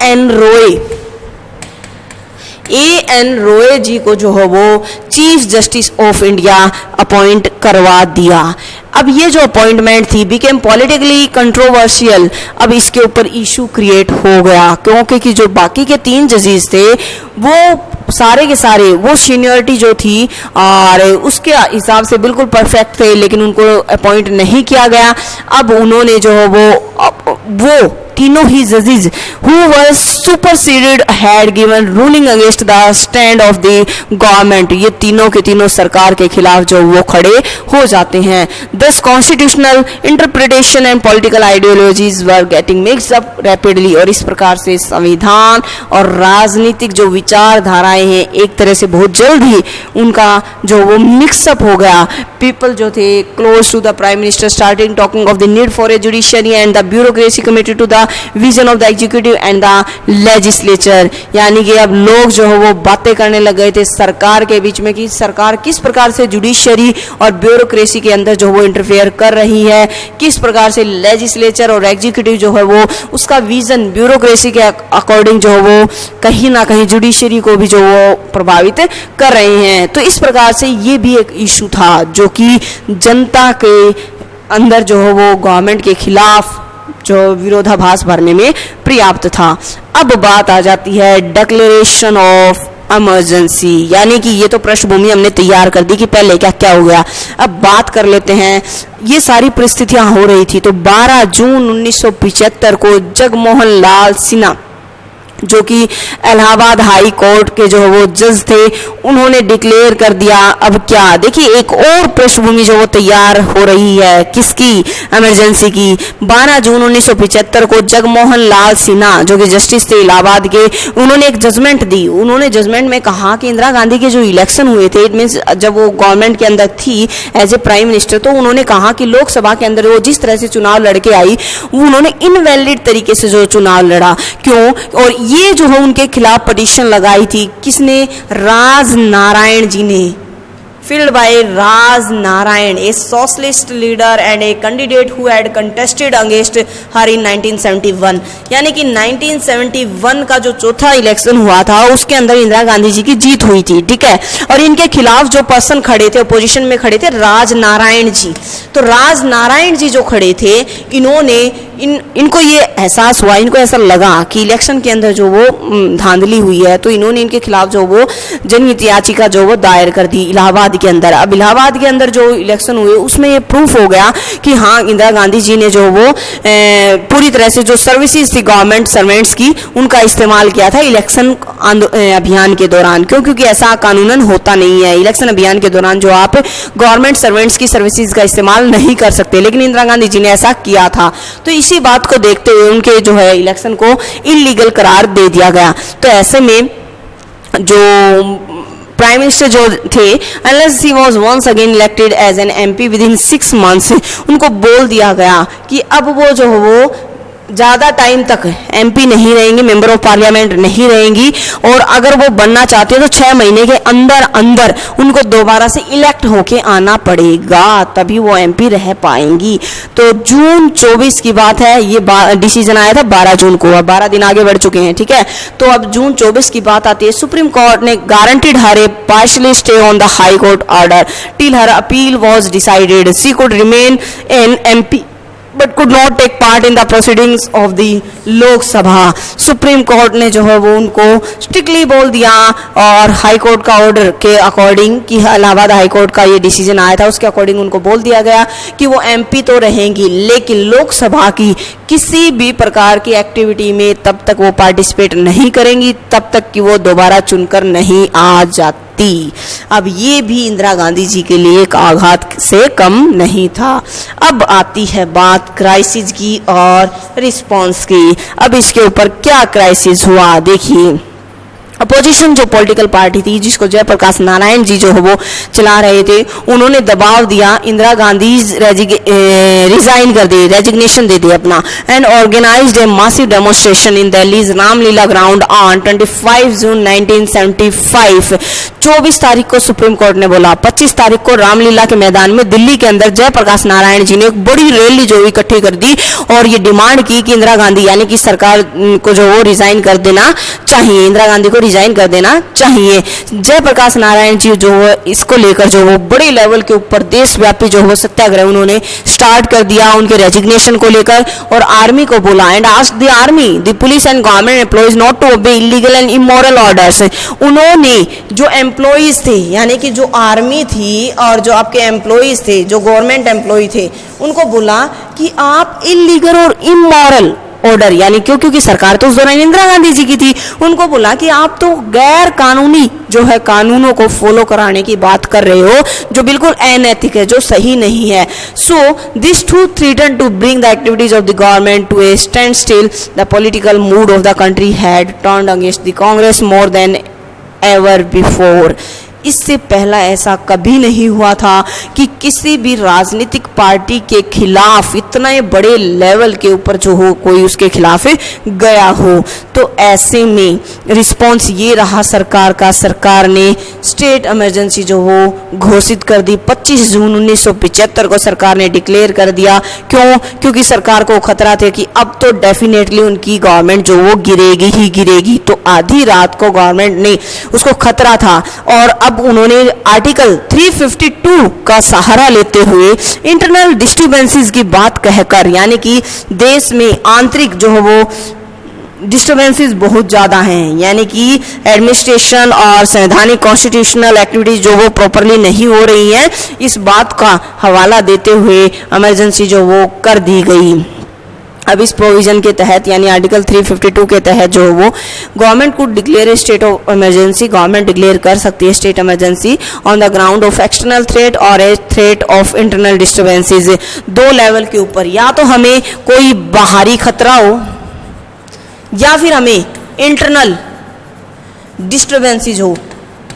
एन रोय जी को जो है वो chief justice of India appoint करवा दिया। अब ये जो अपॉइंटमेंट थी बिकेम पॉलिटिकली कंट्रोवर्शियल। अब इसके ऊपर इशू क्रिएट हो गया क्योंकि जो बाकी के 3 जजेस थे वो सारे के सारे वो सीनियरिटी जो थी और उसके हिसाब से बिल्कुल परफेक्ट थे, लेकिन उनको अपॉइंट नहीं किया गया। अब उन्होंने जो है वो तीनों ही जजेस who were superseded had given ruling against the stand of the government, ये तीनों के तीनों सरकार के खिलाफ जो वो खड़े हो जाते हैं। Thus constitutional interpretation and political ideologies were getting mixed up rapidly, और इस प्रकार से संविधान और राजनीतिक जो विचारधाराएं हैं एक तरह से बहुत जल्द ही उनका जो वो मिक्सअप हो गया। पीपल जो थे close to the prime minister starting talking of the need for a judiciary and the bureaucracy committed to the vision of the executive and the legislature, यानी कि अब लोग जो है वो बातें करने लग गए थे सरकार के बीच में कि सरकार किस प्रकार से जुडिशरी और ब्यूरोक्रेसी के अंदर जो वो इंटरफेयर कर रही है, किस प्रकार से लेजिस्लेचर और एग्जीक्यूटिव जो है वो उसका विजन ब्यूरोक्रेसी के अकॉर्डिंग जो है वो कहीं ना कहीं जुडिशरी को भी जो वो प्रभावित कर रहे हैं। तो इस प्रकार से ये भी एक इशू था जो कि जनता के अंदर जो है वो गवर्नमेंट के खिलाफ जो विरोधाभास भरने में पर्याप्त था। अब बात आ जाती है डिक्लेरेशन ऑफ इमरजेंसी, यानी कि ये तो पृष्ठभूमि हमने तैयार कर दी कि पहले क्या क्या हो गया। अब बात कर लेते हैं, ये सारी परिस्थितियां हो रही थी तो 12 जून 1975 को जगमोहन लाल सिन्हा जो कि इलाहाबाद हाई कोर्ट के जो वो जज थे उन्होंने डिक्लेयर कर दिया। अब क्या देखिए एक और पृष्ठभूमि जो वो तैयार हो रही है किसकी, इमरजेंसी की। 12 जून 1975 को जगमोहन लाल सिन्हा जो कि जस्टिस थे इलाहाबाद के, उन्होंने एक जजमेंट दी। उन्होंने जजमेंट में कहा कि इंदिरा गांधी के जो इलेक्शन हुए थे, इट मीन्स जब वो गवर्नमेंट के अंदर थी एज ए प्राइम मिनिस्टर, तो उन्होंने कहा कि लोकसभा के अंदर वो जिस तरह से चुनाव लड़के आई उन्होंने इनवैलिड तरीके से जो चुनाव लड़ा। क्यों? और ये जो है उनके खिलाफ पिटीशन लगाई थी किसने, राज नारायण जी ने, filled by Raj Narayan, a socialist leader and a candidate who had contested against her in 1971। यानी कि 1971 का जो चौथा इलेक्शन हुआ था उसके अंदर इंदिरा गांधी जी की जीत हुई थी, ठीक है। और इनके खिलाफ जो पर्सन खड़े थे अपोजिशन में खड़े थे राज नारायण जी। तो राज नारायण जी जो खड़े थे इन्होंने इनको ये एहसास हुआ, इनको ऐसा लगा कि इलेक्शन के अंदर जो वो धांधली हुई है, तो इन्होंने इनके खिलाफ जो वो जनहित याचिका जो वो दायर कर दी इलाहाबाद के अंदर। अब इलाहाबाद के अंदर जो इलेक्शन हुए उसमें ये प्रूफ हो गया कि हाँ इंदिरा गांधी जी ने जो वो पूरी तरह से जो सर्विसेज थी गवर्नमेंट सर्वेंट्स की उनका इस्तेमाल किया था इलेक्शन अभियान के दौरान। क्यों? क्योंकि ऐसा कानूनन होता नहीं है, इलेक्शन अभियान के दौरान जो आप गवर्नमेंट सर्वेंट्स की सर्विसेज का इस्तेमाल नहीं कर सकते, लेकिन इंदिरा गांधी जी ने ऐसा किया था। तो इसी बात को देखते हुए उनके जो है इलेक्शन को इलीगल करार दे दिया गया। तो ऐसे में जो प्राइम मिनिस्टर जो थे unless he was once again elected as an MP within 6 months, उनको बोल दिया गया कि अब वो जो वो ज़्यादा टाइम तक MP नहीं रहेंगी, मेंबर ऑफ पार्लियामेंट नहीं रहेंगी, और अगर वो बनना चाहते हैं तो 6 महीने के अंदर अंदर उनको दोबारा से इलेक्ट होके आना पड़ेगा, तभी वो MP रह पाएंगी। तो जून 24 की बात है, ये डिसीजन आया था 12 जून को, अब 12 दिन आगे बढ़ चुके हैं, ठीक है। तो अब जून 24 की बात आती है, सुप्रीम कोर्ट ने guaranteed her A partially stay on the high court order till her appeal was decided. She could remain N MP but could not take part in the proceedings of the लोक सभा। सुप्रीम कोर्ट ने जो है वो उनको स्ट्रिक्टली बोल दिया, और हाई कोर्ट का ऑर्डर के अकॉर्डिंग कि इलाहाबाद हाई कोर्ट का ये डिसीजन आया था उसके अकॉर्डिंग उनको बोल दिया गया कि वो MP तो रहेंगी लेकिन लोकसभा की किसी भी प्रकार की एक्टिविटी में तब तक वो पार्टिसिपेट नहीं करेंगी तब तक कि वो दोबारा चुनकर नहीं आ जाती। अब ये भी इंदिरा गांधी जी के लिए एक आघात से कम नहीं था। अब आती है बात क्राइसिस की और रिस्पॉन्स की। अब इसके ऊपर क्या क्राइसिस हुआ देखिए। अपोजिशन जो पॉलिटिकल पार्टी थी जिसको जयप्रकाश नारायण जी जो है वो चला रहे थे, उन्होंने दबाव दिया इंदिरा गांधी रिजाइन कर दी, रेजिग्नेशन दे दी अपना, and organised a massive demonstration in Delhi's Ramlila ground on 25 June 1975। 24 तारीख को सुप्रीम कोर्ट ने बोला, 25 तारीख को रामलीला के मैदान में दिल्ली के अंदर जयप्रकाश नारायण जी ने एक बड़ी रैली जो इकट्ठी कर दी और ये डिमांड की कि इंदिरा गांधी यानी कि सरकार को जो वो रिजाइन कर देना चाहिए, इंदिरा गांधी को रिजाइन कर देना चाहिए। जयप्रकाश नारायण जी जो इसको लेकर जो वो बड़े लेवल के ऊपर देशव्यापी जो वो सत्याग्रह उन्होंने स्टार्ट कर दिया उनके रेजिग्नेशन को लेकर, और आर्मी को बोला and asked the army the police and government employees not to obey illegal and immoral orders. उन्होंने जो एम्प्लॉइज थे यानी कि जो आर्मी थी और जो आपके एम्प्लॉइज थे जो गवर्नमेंट एम्प्लॉय थे उनको बोला कि आप इलीगल और इमोरल ऑर्डर, यानी क्योंकि सरकार तो उस दौरान इंदिरा गांधी जी की थी, उनको बोला कि आप तो गैर कानूनी जो है कानूनों को फॉलो कराने की बात कर रहे हो, जो बिल्कुल अनैतिक है, जो सही नहीं है. So this to threaten to bring the activities of the government to a standstill. The political mood of the country had turned against the Congress more than ever before. इससे पहला ऐसा कभी नहीं हुआ था कि किसी भी राजनीतिक पार्टी के खिलाफ इतना बड़े लेवल के ऊपर जो हो कोई उसके खिलाफ गया हो. तो ऐसे में रिस्पॉन्स ये रहा सरकार का. सरकार ने स्टेट इमरजेंसी जो वो घोषित कर दी. 25 जून 1975 को सरकार ने डिक्लेयर कर दिया. क्यों? क्योंकि सरकार को खतरा था कि अब तो डेफिनेटली उनकी गवर्नमेंट जो वो गिरेगी ही गिरेगी. तो आधी रात को गवर्नमेंट ने उसको खतरा था और अब उन्होंने आर्टिकल 352 का सहारा लेते हुए इंटरनल डिस्टर्बेंसेस की बात कहकर, यानी कि देश में आंतरिक जो है वो डिस्टर्बेंसेस बहुत ज़्यादा हैं, यानी कि एडमिनिस्ट्रेशन और संवैधानिक कॉन्स्टिट्यूशनल एक्टिविटीज जो वो प्रॉपरली नहीं हो रही हैं, इस बात का हवाला देते हुए इमरजेंसी जो वो कर दी गई. अब इस प्रोविजन के तहत यानी आर्टिकल 352 के तहत जो वो गवर्नमेंट को declare state of emergency, government declare कर सकती है state emergency on the ground of external threat और a threat of internal disturbances. 2 level के ऊपर, या तो हमें कोई बाहरी खतरा हो या फिर हमें इंटरनल डिस्टर्बेंसेस हो,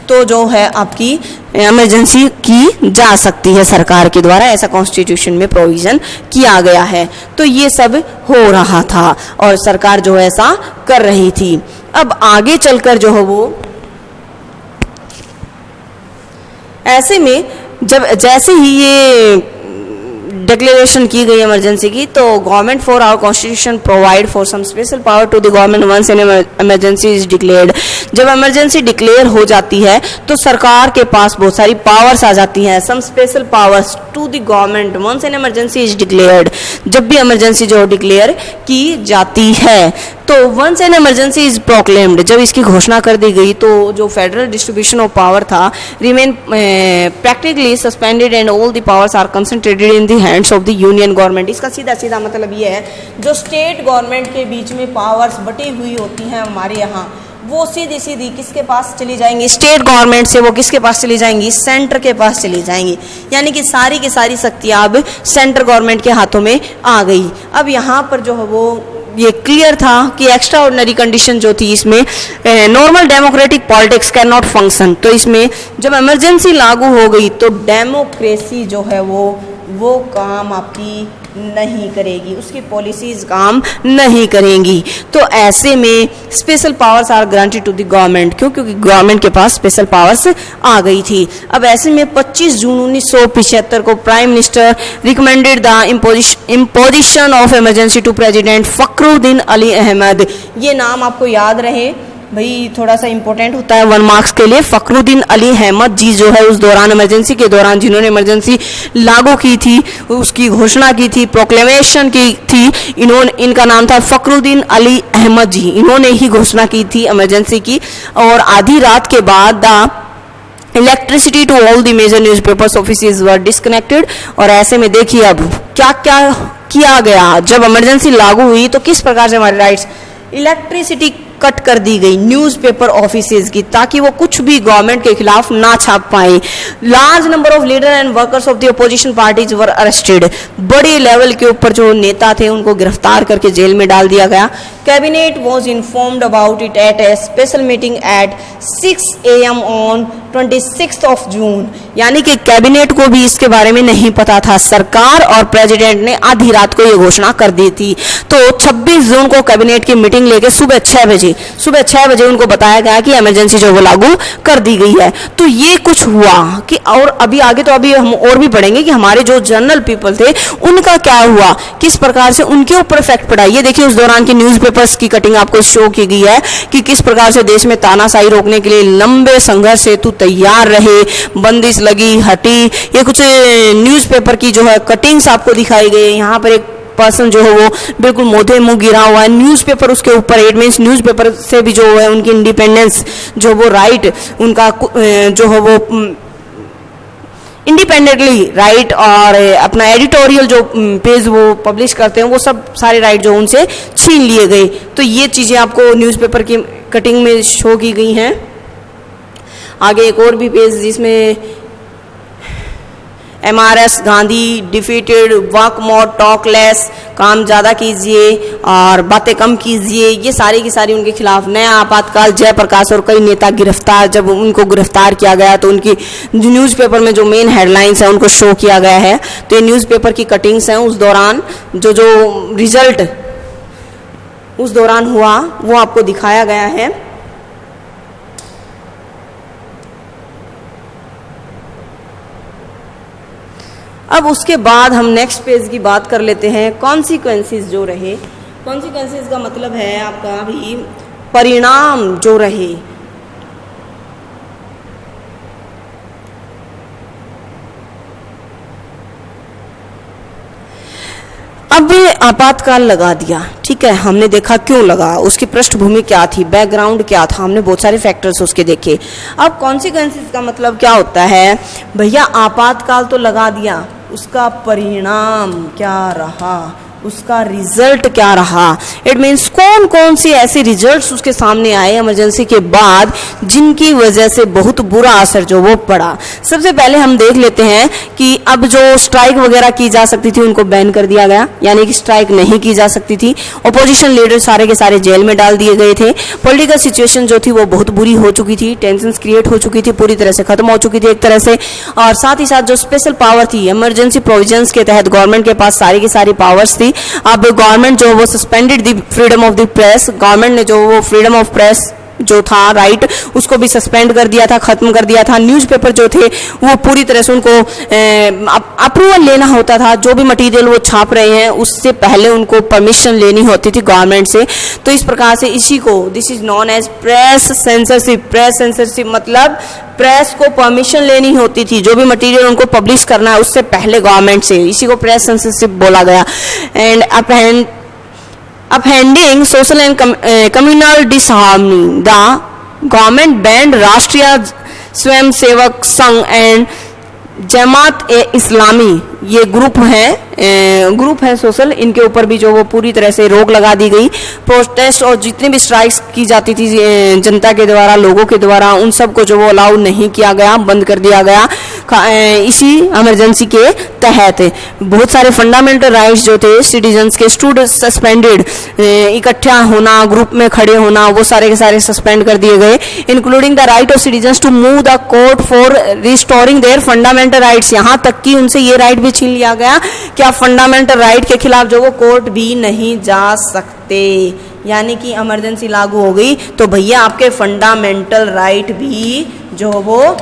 तो जो है आपकी इमरजेंसी की जा सकती है सरकार के द्वारा. ऐसा कॉन्स्टिट्यूशन में प्रोविजन किया गया है. तो ये सब हो रहा था और सरकार जो ऐसा कर रही थी. अब आगे चलकर जो है वो ऐसे में जब जैसे ही ये डिक्लेरेशन की गई इमरजेंसी की, तो government for our constitution provide for some special power to the government once an emergency is declared. जब इमरजेंसी डिक्लेयर हो जाती है तो सरकार के पास बहुत सारी पावर्स आ जाती हैं. Some special powers to the government once an emergency is declared. जब भी इमरजेंसी जो डिक्लेयर की जाती है, तो once an emergency is proclaimed, जब इसकी घोषणा कर दी गई, तो जो फेडरल डिस्ट्रीब्यूशन ऑफ पावर था remain practically suspended and all the powers are concentrated in the hands of the union government. इसका सीधा सीधा मतलब ये है, जो स्टेट गवर्नमेंट के बीच में पावर्स बटी हुई होती हैं हमारे यहाँ, वो सीधी सीधी किसके पास चली जाएंगी? स्टेट गवर्नमेंट से वो किसके पास चली जाएंगी? सेंटर के पास चली जाएंगी. यानी कि सारी की सारी शक्तियां अब सेंट्रल गवर्नमेंट के हाथों में आ गई. अब यहाँ पर जो है वो ये क्लियर था कि एक्स्ट्रा ऑर्डिनरी कंडीशन जो थी इसमें normal democratic politics can not function. तो इसमें जब इमरजेंसी लागू हो गई तो डेमोक्रेसी जो है वो काम आपकी नहीं करेगी, उसकी पॉलिसीज काम नहीं करेंगी. तो ऐसे में special powers are granted to the government. क्यों? क्योंकि गवर्नमेंट के पास स्पेशल पावर्स आ गई थी. अब ऐसे में 25 जून 1975 को prime minister recommended the imposition of emergency to president Fakhruddin Ali Ahmed. ये नाम आपको याद रहे भाई, थोड़ा सा इंपॉर्टेंट होता है 1 मार्क्स के लिए. फखरुद्दीन अली अहमद जी जो है उस दौरान इमरजेंसी के दौरान जिन्होंने इमरजेंसी लागू की थी, उसकी घोषणा की थी, प्रोक्लेमेशन की थी, इनका नाम था फखरुद्दीन अली अहमद जी. इन्होंने ही घोषणा की थी इमरजेंसी की. और आधी रात के बाद the electricity to all the major newspapers offices were disconnected. और ऐसे में देखिए अब क्या क्या किया गया. जब इमरजेंसी लागू हुई तो किस प्रकार से हमारे राइट्स, इलेक्ट्रिसिटी कट कर दी गई न्यूज़पेपर ऑफिसेज की, ताकि वो कुछ भी गवर्नमेंट के खिलाफ ना छाप पाए. Large number of leader and workers of the opposition parties were arrested. बड़े लेवल के ऊपर जो नेता थे उनको गिरफ्तार करके जेल में डाल दिया गया. Cabinet was informed about it at A special meeting at 6 AM on 26 of June. यानी कि कैबिनेट को भी इसके बारे में नहीं पता था. सरकार और प्रेसिडेंट ने आधी रात को ये घोषणा कर दी थी. तो 26 जून को कैबिनेट की मीटिंग लेके सुबह 6 बजे उनको बताया गया कि इमरजेंसी जो वो लागू कर दी गई है. तो ये कुछ हुआ कि, और अभी आगे तो अभी हम और भी पढ़ेंगे कि हमारे जो जनरल पीपल थे उनका क्या हुआ, किस प्रकार से उनके ऊपर इफेक्ट पड़ा. ये देखिए उस दौरान की न्यूज़पेपर्स की कटिंग आपको शो की गई है कि किस प्रकार से देश में तानाशाही रोकने के लिए लंबे संघर्ष हेतु तैयार रहे, बंदिश लगी हटी. ये कुछ न्यूज़पेपर की जो है कटिंग्स आपको दिखाई गई. यहाँ पर एक पर्सन जो है वो बिल्कुल मोधे मुंह गिरा हुआ है. न्यूज़पेपर उसके ऊपर, इट मीन्स न्यूज़पेपर से भी जो है उनकी इंडिपेंडेंस जो वो राइट उनका जो है वो इंडिपेंडेंटली राइट और अपना एडिटोरियल जो पेज वो पब्लिश करते हैं वो सब सारे राइट जो उनसे छीन लिए गए। तो ये चीज़ें आपको न्यूज़पेपर की कटिंग में शो की गई हैं। आगे एक और भी पेज जिसमें MRS Gandhi defeated, work more talk less, काम ज़्यादा कीजिए और बातें कम कीजिए, ये सारी की सारी उनके खिलाफ। नया आपातकाल, जयप्रकाश और कई नेता गिरफ्तार। जब उनको गिरफ्तार किया गया तो उनकी न्यूज़पेपर में जो मेन हेडलाइंस हैं उनको शो किया गया है। तो ये न्यूज़पेपर की कटिंग्स हैं उस दौरान जो रिजल्ट उस दौरान हुआ वो आपको दिखाया गया है। अब उसके बाद हम नेक्स्ट पेज की बात कर लेते हैं। कॉन्सिक्वेंसेस जो रहे, कॉन्सिक्वेंसेस का मतलब है आपका भी परिणाम जो रहे। अब आपातकाल लगा दिया, ठीक है, हमने देखा क्यों लगा, उसकी पृष्ठभूमि क्या थी, बैकग्राउंड क्या था, हमने बहुत सारे फैक्टर्स उसके देखे। अब कॉन्सिक्वेंसेस का मतलब क्या होता है, भैया आपातकाल तो लगा दिया, उसका परिणाम क्या रहा, उसका रिजल्ट क्या रहा। इट मीन्स कौन कौन सी ऐसे रिजल्ट्स उसके सामने आए इमरजेंसी के बाद जिनकी वजह से बहुत बुरा असर जो वो पड़ा। सबसे पहले हम देख लेते हैं कि अब जो स्ट्राइक वगैरह की जा सकती थी उनको बैन कर दिया गया, यानी कि स्ट्राइक नहीं की जा सकती थी। अपोजिशन लीडर सारे के सारे जेल में डाल दिए गए थे। पॉलिटिकल सिचुएशन जो थी वो बहुत बुरी हो चुकी थी, टेंशन क्रिएट हो चुकी थी, पूरी तरह से खत्म हो चुकी थी एक तरह से। और साथ ही साथ जो स्पेशल पावर थी इमरजेंसी प्रोविजंस के तहत गवर्नमेंट के पास सारी की सारी पावर्स थी। अब गवर्नमेंट जो वो suspended the freedom of the press, government ने जो वो फ्रीडम ऑफ प्रेस जो था राइट उसको भी सस्पेंड कर दिया था, खत्म कर दिया था। न्यूज़पेपर जो थे वो पूरी तरह से उनको अप्रूवल लेना होता था, जो भी मटेरियल वो छाप रहे हैं उससे पहले उनको परमिशन लेनी होती थी गवर्नमेंट से। तो इस प्रकार से इसी को this is known as press censorship. Press censorship मतलब प्रेस को परमिशन लेनी होती थी, जो भी मटेरियल उनको पब्लिश करना है उससे पहले गवर्नमेंट से, इसी को प्रेस सेंसरशिप बोला गया। And upending social and communal disharmony, the government banned राष्ट्रीय स्वयंसेवक संघ एंड जमात ए इस्लामी, ये ग्रुप है सोशल, इनके ऊपर भी जो वो पूरी तरह से रोक लगा दी गई। प्रोटेस्ट और जितनी भी स्ट्राइक्स की जाती थी जनता के द्वारा, लोगों के द्वारा, उन सब को जो वो अलाउ नहीं किया गया, बंद कर दिया गया इसी इमरजेंसी के तहत। बहुत सारे फंडामेंटल राइट्स जो थे सिटीजन्स के स्टूड सस्पेंडेड, इकट्ठा होना, ग्रुप में खड़े होना, वो सारे के सारे सस्पेंड कर दिए गए। Including the right of citizens to move the court for restoring their fundamental rights, यहाँ तक कि उनसे ये राइट भी छीन लिया गया कि आप फंडामेंटल राइट के खिलाफ जो वो कोर्ट भी नहीं जा सकते। यानी कि इमरजेंसी लागू हो गई तो भैया आपके फंडामेंटल राइट भी जो वो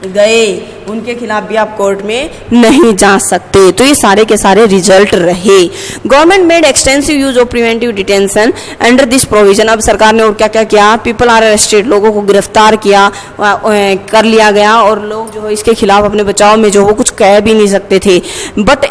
गए, उनके खिलाफ भी आप कोर्ट में नहीं जा सकते। तो ये सारे के सारे रिजल्ट रहे। Government made extensive use of preventive detention under this provision. अब सरकार ने और क्या क्या किया, पीपल आर अरेस्टेड, लोगों को गिरफ्तार किया कर लिया गया और लोग जो है इसके खिलाफ अपने बचाव में जो वो कुछ कह भी नहीं सकते थे। But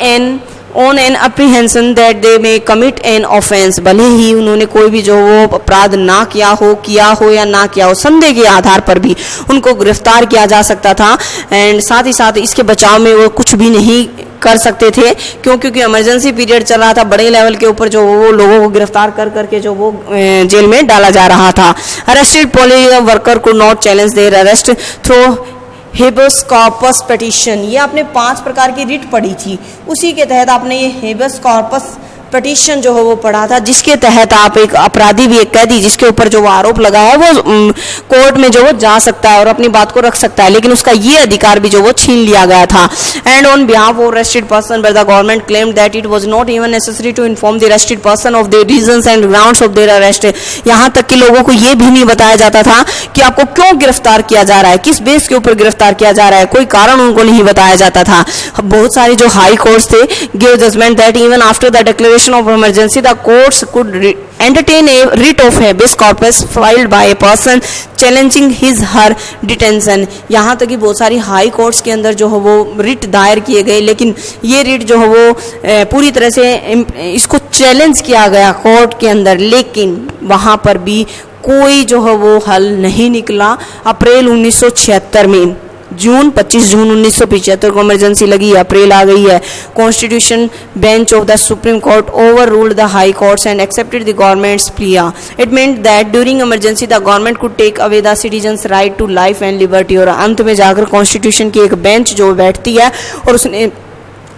on an apprehension that they may commit an offence, भले ही उन्होंने कोई भी जो वो अपराध ना किया हो या ना किया हो, संदेह के आधार पर भी उनको गिरफ्तार किया जा सकता था। एंड साथ ही साथ इसके बचाव में वो कुछ भी नहीं कर सकते थे, क्योंकि इमरजेंसी पीरियड चल रहा था, बड़े लेवल के ऊपर जो वो लोगों को गिरफ्तार कर करके जो वो जेल में डाला जा रहा था। Arrested political worker could not challenge their arrest through habeas corpus petition. ये आपने 5 प्रकार की रिट पढ़ी थी, उसी के तहत आपने ये हेबस कॉर्पस पिटीशन जो है वो पढ़ा था, जिसके तहत आप एक अपराधी भी, एक कैदी जिसके ऊपर जो वो आरोप लगा है वो कोर्ट में जो वो जा सकता है और अपनी बात को रख सकता है, लेकिन उसका ये अधिकार भी जो वो छीन लिया गया था। And on behalf of arrested person by the government claimed that it was not even necessary to inform the arrested person of the reasons and grounds of their arrest. यहाँ तक कि लोगों को ये भी नहीं बताया जाता था कि आपको क्यों गिरफ्तार किया जा रहा है, किस बेस के ऊपर गिरफ्तार किया जा रहा है, कोई कारण उनको नहीं बताया जाता था। बहुत सारे जो हाई कोर्ट्स थे give judgement that even after the declaration of emergency the courts could entertain a writ of habeas corpus filed by a person challenging his her detention। यहाँ तक कि बहुत सारी हाई कोर्ट्स के अंदर जो है वो रिट दायर किए गए, लेकिन ये रिट जो है वो पूरी तरह से इसको चैलेंज किया गया कोर्ट के अंदर, लेकिन वहाँ पर भी कोई जो है वो हल नहीं निकला। अप्रैल 1976 में जून 25 जून 1975 को इमरजेंसी लगी, अप्रैल आ गई है। Constitution bench of the supreme court overruled the high courts and accepted the government's plea. It meant that during emergency the government could take away the citizens' right to life and liberty. और अंत में जाकर कॉन्स्टिट्यूशन की एक बेंच जो बैठती है और उसने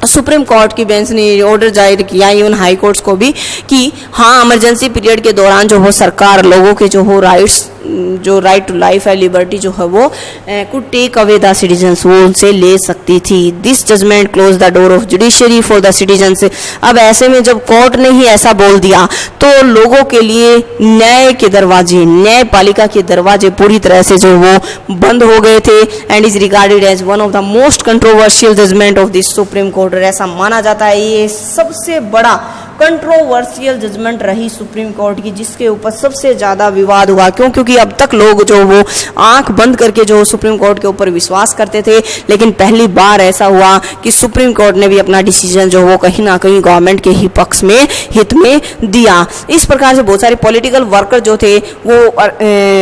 सुप्रीम कोर्ट की बेंच ने ऑर्डर जारी किया, इवन हाई कोर्ट्स को भी, कि हाँ इमरजेंसी पीरियड के दौरान जो हो सरकार लोगों के जो हो राइट्स, जो राइट टू लाइफ है, लिबर्टी जो है वो could take away the citizens, वो उनसे ले सकती थी। This judgement close the door of judiciary for the citizens. अब ऐसे में जब कोर्ट ने ही ऐसा बोल दिया तो लोगों के लिए न्याय के दरवाजे, न्यायपालिका के दरवाजे पूरी तरह से जो वो बंद हो गए थे and is regarded as one of the most controversial judgement of this supreme court. ऐसा माना जाता है ये सबसे बड़ा कंट्रोवर्शियल जजमेंट रही सुप्रीम कोर्ट की, जिसके ऊपर सबसे ज्यादा विवाद हुआ। क्यों? क्योंकि अब तक लोग जो वो आंख बंद करके जो सुप्रीम कोर्ट के ऊपर विश्वास करते थे, लेकिन पहली बार ऐसा हुआ कि सुप्रीम कोर्ट ने भी अपना डिसीजन जो वो कहीं ना कहीं गवर्नमेंट के ही पक्ष में, हित में दिया। इस प्रकार से बहुत सारे पॉलिटिकल वर्कर जो थे वो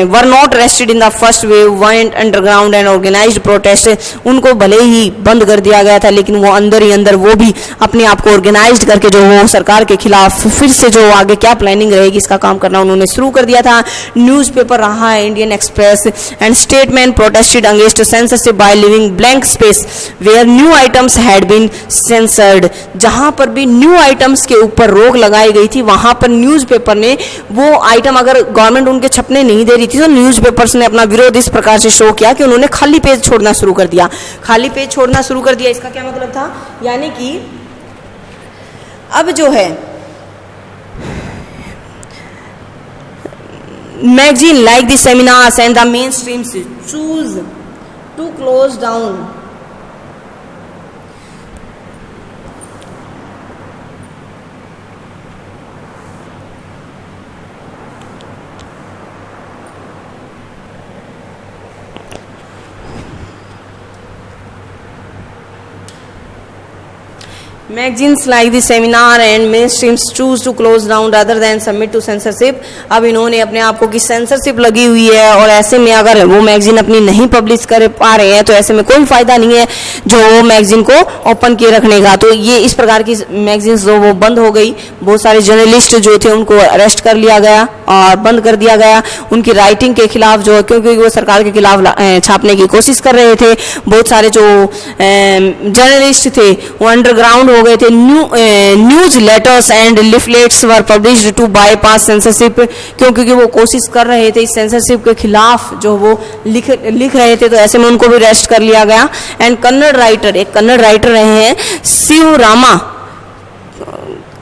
were not arrested in the first wave, went underground and organised protest. उनको भले ही बंद कर दिया गया था, लेकिन वो अंदर ही अंदर वो भी अपने आप को ऑर्गेनाइज करके जो वो सरकार के खिलाफ फिर से जो आगे क्या प्लानिंग रहेगी इसका काम करना उन्होंने शुरू कर दिया था। न्यूज़पेपर रहा है Indian Express and statement protested against censorship by leaving blank space where new items had been censored. जहां पर भी न्यू आइटम्स के ऊपर रोक लगाई गई थी, वहां पर न्यूज़पेपर ने वो आइटम अगर गवर्नमेंट उनके छपने नहीं दे रही थी तो न्यूज़पेपर्स ने अपना विरोध इस प्रकार से शो किया कि उन्होंने खाली पेज छोड़ना शुरू कर दिया। खाली पेज छोड़ना शुरू कर दिया, इसका क्या मतलब था? यानी कि अब जो है magazine like the seminars and the main streams choose to close down Magazines like the seminar and mainstreams choose to close down rather than submit to censorship। अब इन्होंने अपने आप को की सेंसरशिप लगी हुई है और ऐसे में अगर वो मैगजीन अपनी नहीं पब्लिश कर पा रहे हैं तो ऐसे में कोई फायदा नहीं है जो वो मैगजीन को ओपन किए रखने का। तो ये इस प्रकार की मैगजीन्स जो वो बंद हो गई, बहुत सारे जर्नलिस्ट जो थे उनको अरेस्ट कर लिया गया और बंद कर दिया गया उनकी राइटिंग के खिलाफ, जो क्योंकि वो सरकार के खिलाफ छापने की कोशिश कर रहे थे। बहुत सारे जो जर्नलिस्ट थे वो अंडरग्राउंड हो गए थे। Newsletters and leaflets were published to bypass censorship, क्योंकि वो कोशिश कर रहे थे इस सेंसरशिप के खिलाफ जो वो लिख रहे थे, तो ऐसे में उनको भी अरेस्ट कर लिया गया। एंड कन्नड़ राइटर, एक कन्नड़ राइटर रहे हैं शिवरामा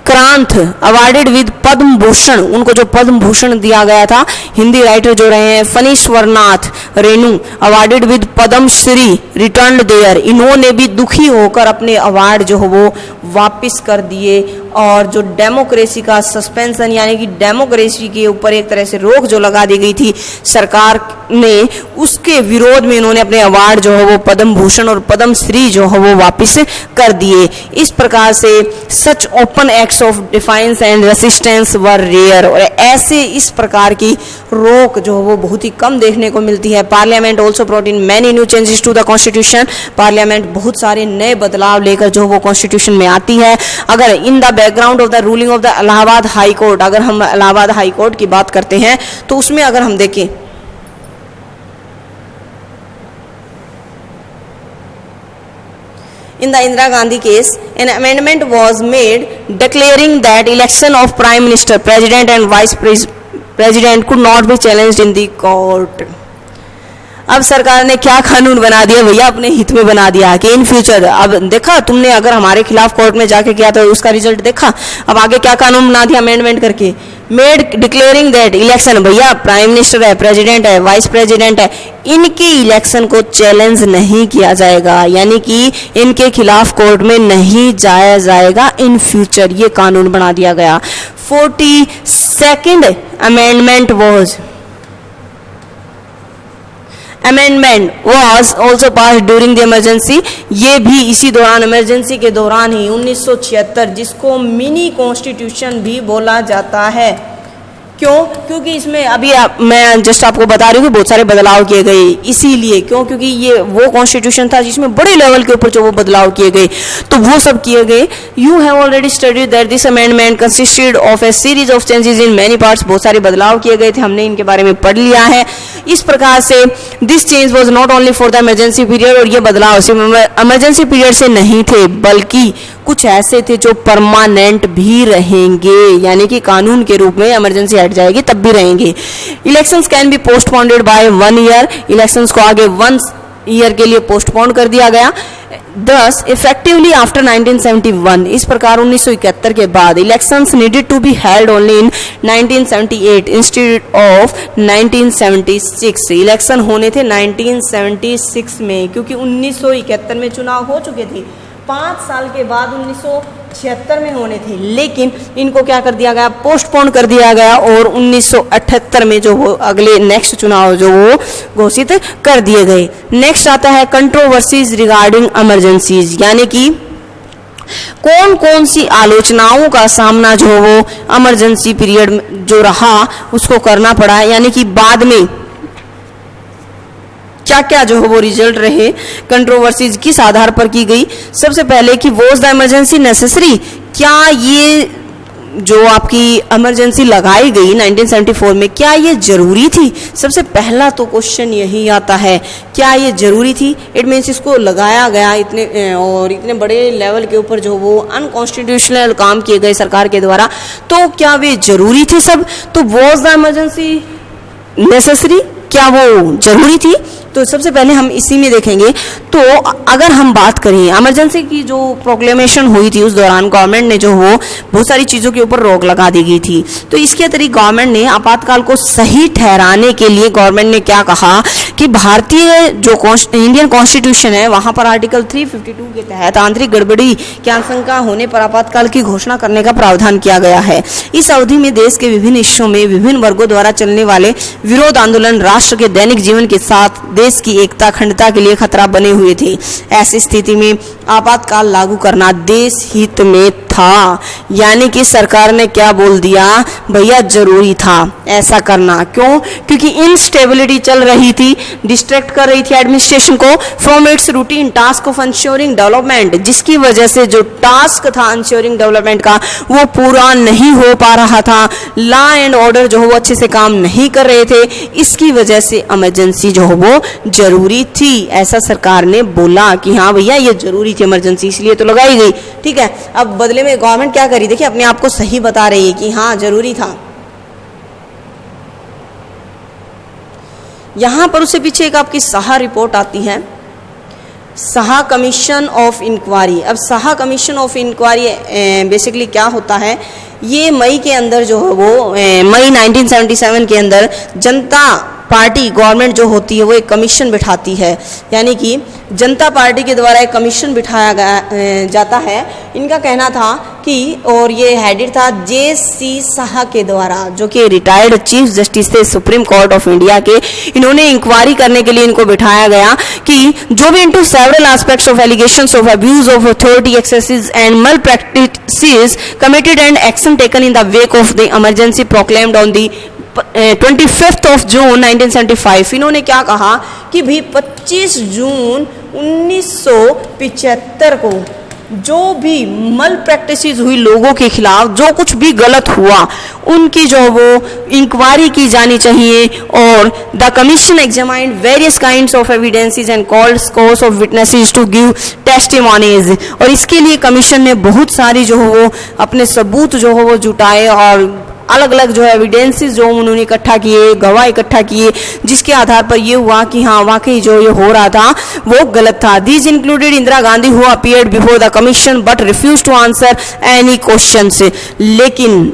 क्रांत, अवार्डेड विद पद्म भूषण, उनको जो पद्म भूषण दिया गया था। हिंदी राइटर जो रहे हैं Phanishwarnath Renu, awarded with Padma Shri, return there. इन्होंने भी दुखी होकर अपने अवार्ड जो हो वो वापस कर दिए और जो डेमोक्रेसी का सस्पेंशन यानी कि डेमोक्रेसी के ऊपर एक तरह से रोक जो लगा दी गई थी सरकार ने, उसके विरोध में इन्होंने अपने अवार्ड जो है वो पद्म भूषण और पद्म श्री जो है वो वापस कर दिए। इस प्रकार से such open acts of defiance and resistance were rare, और ऐसे इस प्रकार की रोक जो है वो बहुत ही कम देखने को मिलती है। Parliament also brought in many new changes to the constitution, parliament बहुत सारे नए बदलाव लेकर जो वो कॉन्स्टिट्यूशन में आती है। अगर in the background of the ruling of the Allahabad high court, अगर हम इलाहाबाद हाई कोर्ट की बात करते हैं तो उसमें अगर हम देखें in the Indira Gandhi case, an amendment was made declaring that election of Prime Minister, President and Vice President could not be challenged in the court। अब सरकार ने क्या कानून बना दिया भैया, अपने हित में बना दिया कि इन फ्यूचर, अब देखा तुमने अगर हमारे खिलाफ कोर्ट में जाके किया तो उसका रिजल्ट देखा। अब आगे क्या कानून बना दिया अमेंडमेंट करके, मेड डिक्लेयरिंग दैट इलेक्शन, भैया प्राइम मिनिस्टर है, प्रेसिडेंट है, वाइस प्रेसिडेंट है, इनके इलेक्शन को चैलेंज नहीं किया जाएगा, यानी कि इनके खिलाफ कोर्ट में नहीं जाया जाएगा इन फ्यूचर। ये कानून बना दिया गया। 42nd amendment was also passed during the emergency, ये भी इसी दौरान, इमरजेंसी के दौरान ही 1976, जिसको मिनी कॉन्स्टिट्यूशन भी बोला जाता है। क्यों? क्योंकि इसमें अभी मैं जस्ट आपको बता रही हूँ कि बहुत सारे बदलाव किए गए, इसीलिए क्यों? क्योंकि ये वो कॉन्स्टिट्यूशन था जिसमें बड़े लेवल के ऊपर जो वो बदलाव किए गए, तो वो सब किए गए। You have already studied that this amendment consisted of A series of changes in many parts, बहुत सारे बदलाव किए गए थे, हमने इनके बारे में पढ़ लिया है। इस प्रकार से this change was not only for the emergency period, और ये बदलाव सिर्फ इमरजेंसी पीरियड से नहीं थे बल्कि कुछ ऐसे थे जो परमानेंट भी रहेंगे, यानी कि कानून के रूप में इमरजेंसी हट जाएगी तब भी रहेंगे। Elections can be postponed by 1 year, elections को आगे 1 ईयर के लिए पोस्टपोन कर दिया गया। Thus, effectively after 1971, इस प्रकार 1971 के बाद elections needed to be held only in 1978 instead of 1976, election होने थे 1976 में, क्योंकि 1971 में चुनाव हो चुके थे, 5 साल के बाद 1976 में होने थे, लेकिन इनको क्या कर दिया गया, पोस्टपोन कर दिया गया, और 1978 में जो वो अगले नेक्स्ट चुनाव जो वो घोषित कर दिए गए। नेक्स्ट आता है कंट्रोवर्सीज रिगार्डिंग इमरजेंसीज, यानी कि कौन कौन सी आलोचनाओं का सामना जो वो इमरजेंसी पीरियड जो रहा उसको करना पड़ा, यानी कि बाद में क्या क्या जो है वो रिजल्ट रहे, कंट्रोवर्सीज किस आधार पर की गई। सबसे पहले कि वॉज द इमरजेंसी नेसेसरी, क्या ये जो आपकी इमरजेंसी लगाई गई 1974 में क्या ये जरूरी थी? सबसे पहला तो क्वेश्चन यही आता है, क्या ये जरूरी थी? इट मीन्स इसको लगाया गया इतने बड़े लेवल के ऊपर जो वो अनकॉन्स्टिट्यूशनल काम किए गए सरकार के द्वारा, तो क्या वे जरूरी थे सब? तो वॉज द इमरजेंसी नेसेसरी, क्या वो जरूरी थी? तो सबसे पहले हम इसी में देखेंगे। तो अगर हम बात करें इमरजेंसी की जो प्रोक्लेमेशन हुई थी उस दौरान गवर्नमेंट ने जो हो बहुत सारी चीज़ों के ऊपर रोक लगा दी गई थी, तो इसके अतिरिक्त गवर्नमेंट ने आपातकाल को सही ठहराने के लिए गवर्नमेंट ने क्या कहा कि भारतीय जो इंडियन कॉन्स्टिट्यूशन है वहाँ पर आर्टिकल 352 के तहत आंतरिक गड़बड़ी की आशंका होने पर आपातकाल की घोषणा करने का प्रावधान किया गया है। इस अवधि में देश के विभिन्न हिस्सों में विभिन्न वर्गों द्वारा चलने वाले विरोध आंदोलन राष्ट्र के दैनिक जीवन के साथ देश की एकता अखंडता के लिए खतरा बने हुए थे। ऐसी स्थिति में आपातकाल लागू करना देश हित में था, यानी कि सरकार ने क्या बोल दिया, भैया जरूरी था ऐसा करना। क्यों? क्योंकि इनस्टेबिलिटी चल रही थी, डिस्ट्रैक्ट कर रही थी एडमिनिस्ट्रेशन को from its routine task of ensuring development, जिसकी वजह से जो टास्क था इंश्योरिंग डेवलपमेंट का वो पूरा नहीं हो पा रहा था। लॉ एंड ऑर्डर जो वो अच्छे से काम नहीं कर रहे थे, इसकी वजह से इमरजेंसी जो वो जरूरी थी। ऐसा सरकार ने बोला कि हाँ भैया ये जरूरी थी इमरजेंसी, इसलिए तो लगाई गई। ठीक है, अब बदले में गवर्नमेंट क्या करी, देखिए अपने आप को सही बता रही है कि हाँ जरूरी था। यहां पर उससे पीछे एक आपकी साहा रिपोर्ट आती है, साहा कमीशन ऑफ इंक्वायरी। अब Shah commission of inquiry basically क्या होता है, ये मई के अंदर जो है वो मई 1977 के अंदर जनता पार्टी गवर्नमेंट जो होती है वो एक कमीशन बिठाती है, यानी कि जनता पार्टी के द्वारा एक कमीशन बिठाया जाता है। इनका कहना था कि, और ये हेडेड था जे.सी. साहा के द्वारा, जो कि रिटायर्ड चीफ जस्टिस थे सुप्रीम कोर्ट ऑफ इंडिया के। इन्होंने इंक्वायरी करने के लिए इनको बिठाया गया कि जो भी into several aspects of allegations of abuse of authority excesses and malpractices committed and action taken in the wake of the emergency proclaimed on the 25 of June 1975। इन्होंने क्या कहा कि भी 25 जून 1975 को जो भी मल प्रैक्टिसेस हुई लोगों के खिलाफ, जो कुछ भी गलत हुआ, उनकी जो वो इंक्वायरी की जानी चाहिए। और the commission examined various kinds of evidences and called scores of witnesses to give testimonies. और इसके लिए कमीशन ने बहुत सारी जो हो वो अपने सबूत जो हो वो जुटाए और अलग अलग जो एविडेंसेस जो उन्होंने इकट्ठा किए, गवाह इकट्ठा किए, जिसके आधार पर ये हुआ कि हाँ वाकई जो ये हो रहा था वो गलत था। These included Indira Gandhi who appeared before the commission but refuse to answer any questions. लेकिन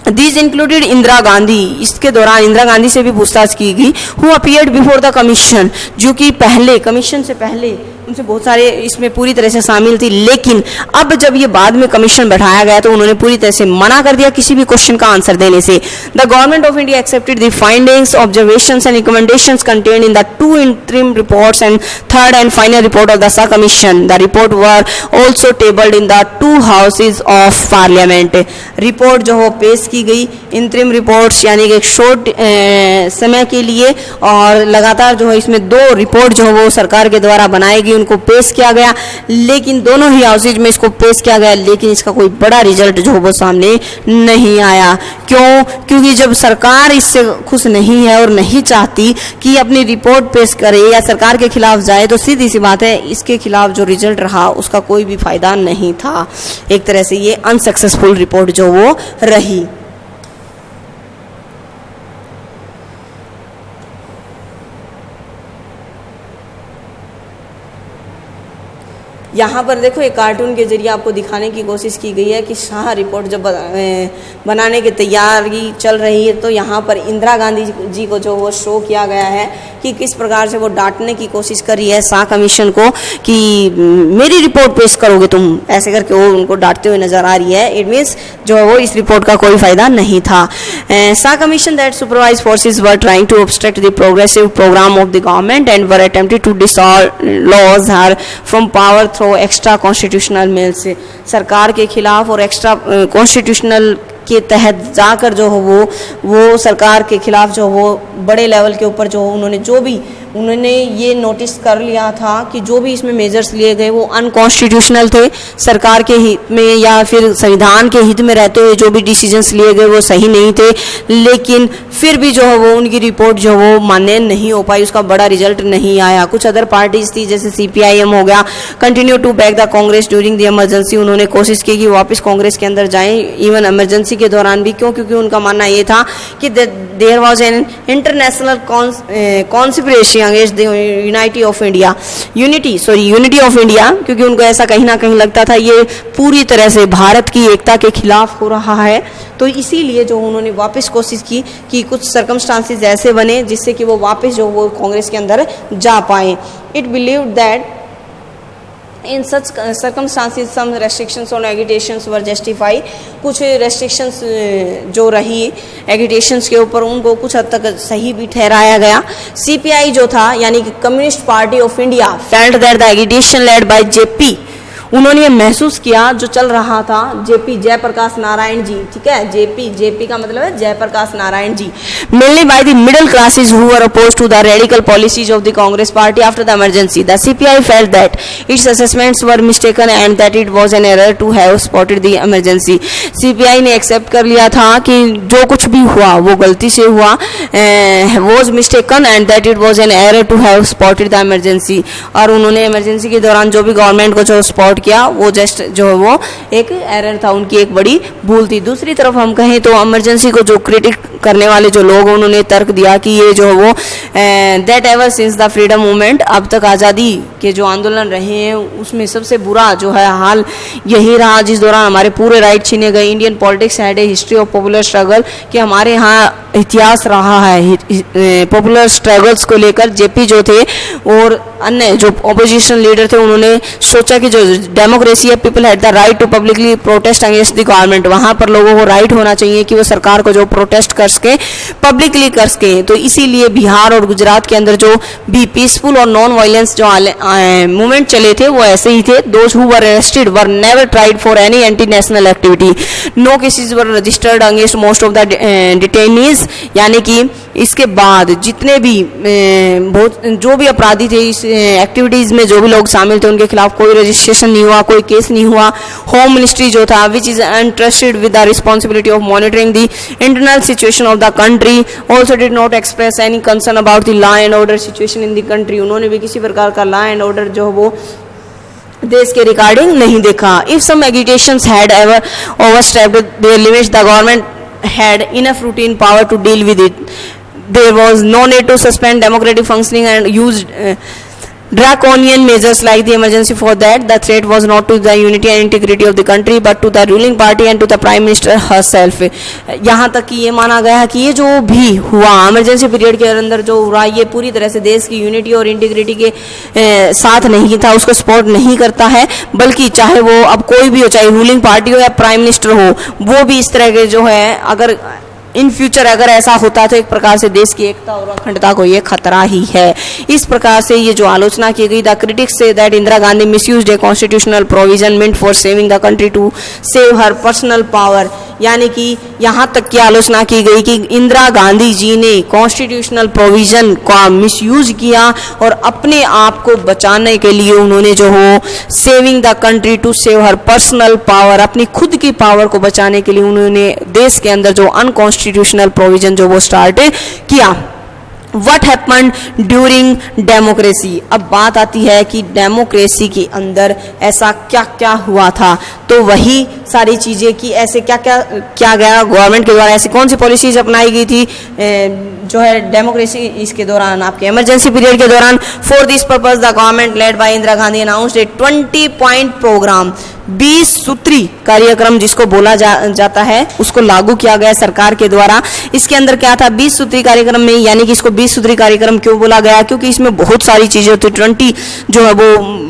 दीज इंक्लूडेड इंदिरा गांधी, इसके दौरान इंदिरा गांधी से भी पूछताछ की गई, who appeared before the commission, जो कि पहले कमीशन से पहले उनसे बहुत सारे इसमें पूरी तरह से शामिल थी, लेकिन अब जब ये बाद में कमीशन बैठाया गया तो उन्होंने पूरी तरह से मना कर दिया किसी भी क्वेश्चन का आंसर देने से। The government of India accepted the findings, observations and recommendations contained in the 2 interim reports and third and final report of the Shah Commission. The report were also tabled in the 2 houses of parliament. Report जो हो पेश की गई, इंतरिम रिपोर्ट्स यानी कि एक शॉर्ट समय के लिए, और लगातार जो है इसमें 2 रिपोर्ट जो वो सरकार के द्वारा बनाई गई उनको पेश किया गया, लेकिन दोनों ही हाउसेज में इसको पेश किया गया, लेकिन इसका कोई बड़ा रिजल्ट जो वो सामने नहीं आया। क्यों? क्योंकि जब सरकार इससे खुश नहीं है और नहीं चाहती कि अपनी रिपोर्ट पेश करे या सरकार के खिलाफ जाए, तो सीधी सी बात है इसके खिलाफ जो रिजल्ट रहा उसका कोई भी फायदा नहीं था। एक तरह से ये अनसक्सेसफुल रिपोर्ट जो वो रही। यहाँ पर देखो एक कार्टून के जरिए आपको दिखाने की कोशिश की गई है कि शाह रिपोर्ट जब बनाने की तैयारी चल रही है, तो यहाँ पर इंदिरा गांधी जी को जो वो शो किया गया है कि किस प्रकार से वो डांटने की कोशिश कर रही है शाह कमीशन को कि मेरी रिपोर्ट पेश करोगे तुम, ऐसे करके वो उनको डांटते हुए नजर आ रही है। इट मीन्स जो है वो इस रिपोर्ट का कोई फायदा नहीं था। Shah commission that supervise forces were trying to obstruct the progressive programme of the government and were attempted to dissolve laws her from power through extra constitutional mails. सरकार के खिलाफ और एक्स्ट्रा कॉन्स्टिट्यूशनल के तहत जाकर जो हो वो सरकार के खिलाफ जो वो बड़े लेवल के ऊपर जो उन्होंने ये नोटिस कर लिया था कि जो भी इसमें मेजर्स लिए गए वो अनकॉन्स्टिट्यूशनल थे, सरकार के हित में या फिर संविधान के हित में रहते हुए जो भी डिसीजंस लिए गए वो सही नहीं थे, लेकिन फिर भी जो है वो उनकी रिपोर्ट जो वो मान्य नहीं हो पाई, उसका बड़ा रिजल्ट नहीं आया। कुछ अदर पार्टीज थी जैसे CPIM हो गया, continue to back the Congress during the emergency, उन्होंने कोशिश की कि वापस कांग्रेस के अंदर जाएं इवन इमरजेंसी के दौरान भी। क्यों? क्योंकि उनका मानना ये था कि there was an international conspiracy against the unity of India, unity of India, क्योंकि उनको ऐसा कहीं ना कहीं लगता था ये पूरी तरह से भारत की एकता के खिलाफ हो रहा है। तो इसीलिए जो उन्होंने वापस कोशिश की कि कुछ सर्कमस्टांसेस ऐसे बने जिससे कि वो वापस जो वो कांग्रेस के अंदर जा पाए। It believed that in such circumstances some restrictions on agitations were justified। कुछ restrictions जो रही agitations के ऊपर उनको कुछ हद तक सही भी ठहराया गया। CPI जो था यानी कि communist party of India felt that the agitation led by JP, उन्होंने ये महसूस किया जो चल रहा था JP जयप्रकाश नारायण जी, ठीक है, JP का मतलब है जयप्रकाश नारायण जी, mainly by the middle classes who were opposed to the radical policies of the Congress party after the emergency. The CPI felt that its assessments were mistaken and that it was an error to have spotted the emergency। CPI ने एक्सेप्ट कर लिया था कि जो कुछ भी हुआ वो गलती से हुआ, was mistaken and that it was an error to have spotted the emergency, और उन्होंने इमरजेंसी के दौरान जो भी गवर्नमेंट को जो स्पॉट किया वो जस्ट जो है वो एक एरर था, उनकी एक बड़ी भूल थी। दूसरी तरफ हम कहें तो इमरजेंसी को जो क्रिटिक करने वाले जो लोग उन्होंने तर्क दिया कि ये जो है वो that ever since the freedom movement, अब तक आज़ादी के जो आंदोलन रहे हैं उसमें सबसे बुरा जो है हाल यही रहा जिस दौरान हमारे पूरे राइट छीने गए। Indian politics had a history of popular struggle, कि हमारे यहाँ इतिहास रहा है पॉपुलर स्ट्रगल्स को लेकर। JP जो थे और अन्य जो ऑपोजिशन लीडर थे उन्होंने सोचा कि जो डेमोक्रेसी है, people had the right to publicly protest against the government, वहाँ पर लोगों को राइट होना चाहिए कि वो सरकार को जो प्रोटेस्ट कर सके, पब्लिकली कर सके। तो इसीलिए बिहार और गुजरात के अंदर जो भी पीसफुल और नॉन वायलेंस जो मूवमेंट चले थे वो ऐसे ही थे। Those who were arrested were never tried for any anti national activity, no cases were registered against most of the detainees, यानी कि इसके बाद जितने भी बहुत जो भी अपराधी थे इस एक्टिविटीज़ में जो भी लोग शामिल थे उनके खिलाफ कोई रजिस्ट्रेशन नहीं हुआ, कोई केस नहीं हुआ। होम मिनिस्ट्री जो था which is entrusted with the responsibility of monitoring the internal situation of the country also did not express any concern about the law and order situation in the country, उन्होंने भी किसी प्रकार का लॉ एंड ऑर्डर जो वो देश के रिगार्डिंग नहीं देखा। If some agitations had ever overstepped their limits, the government had enough routine power to deal with it. There was no need to suspend democratic functioning and used draconian measures like the emergency. For that the threat was not to the unity and integrity of the country but to the ruling party and to the prime minister herself. यहाँ तक कि ये माना गया है कि ये जो भी हुआ इमरजेंसी पीरियड के अंदर जो हुआ ये पूरी तरह से देश की यूनिटी और इंटीग्रिटी के साथ नहीं था, उसको सपोर्ट नहीं करता है, बल्कि चाहे वो अब कोई भी हो, चाहे रूलिंग पार्टी हो या प्राइम मिनिस्टर हो, वो भी इस तरह के जो है अगर इन फ्यूचर अगर ऐसा होता तो एक प्रकार से देश की एकता और अखंडता को ये खतरा ही है। इस प्रकार से ये जो आलोचना की गई, द क्रिटिक्स से that Indira Gandhi misused a constitutional provision meant for saving the country to save her personal power, यानी कि यहाँ तक की आलोचना की गई कि इंदिरा गांधी जी ने कॉन्स्टिट्यूशनल प्रोविजन का मिसयूज किया और अपने आप को बचाने के लिए उन्होंने जो हो saving the country to save her personal power, अपनी खुद की पावर को बचाने के लिए उन्होंने देश के अंदर जो अनकॉन्स्टिट्यूशनल प्रोविजन जो वो स्टार्ट किया। What happened during democracy? अब बात आती है कि डेमोक्रेसी के अंदर ऐसा क्या क्या हुआ था, तो वही सारी चीज़ें कि ऐसे क्या क्या किया गया गवर्नमेंट के द्वारा, ऐसी कौन सी पॉलिसीज अपनाई गई थी जो है डेमोक्रेसी इसके दौरान, आपके इमरजेंसी पीरियड के दौरान। For this purpose the government led by Indira Gandhi announced a 20 point programme, 20 सूत्री कार्यक्रम जिसको बोला जाता है, उसको लागू किया गया सरकार के द्वारा। इसके अंदर क्या था 20 सूत्री कार्यक्रम में, यानी कि इसको 20 सूत्री कार्यक्रम क्यों बोला गया, क्योंकि इसमें बहुत सारी चीजें होती, 20 जो है वो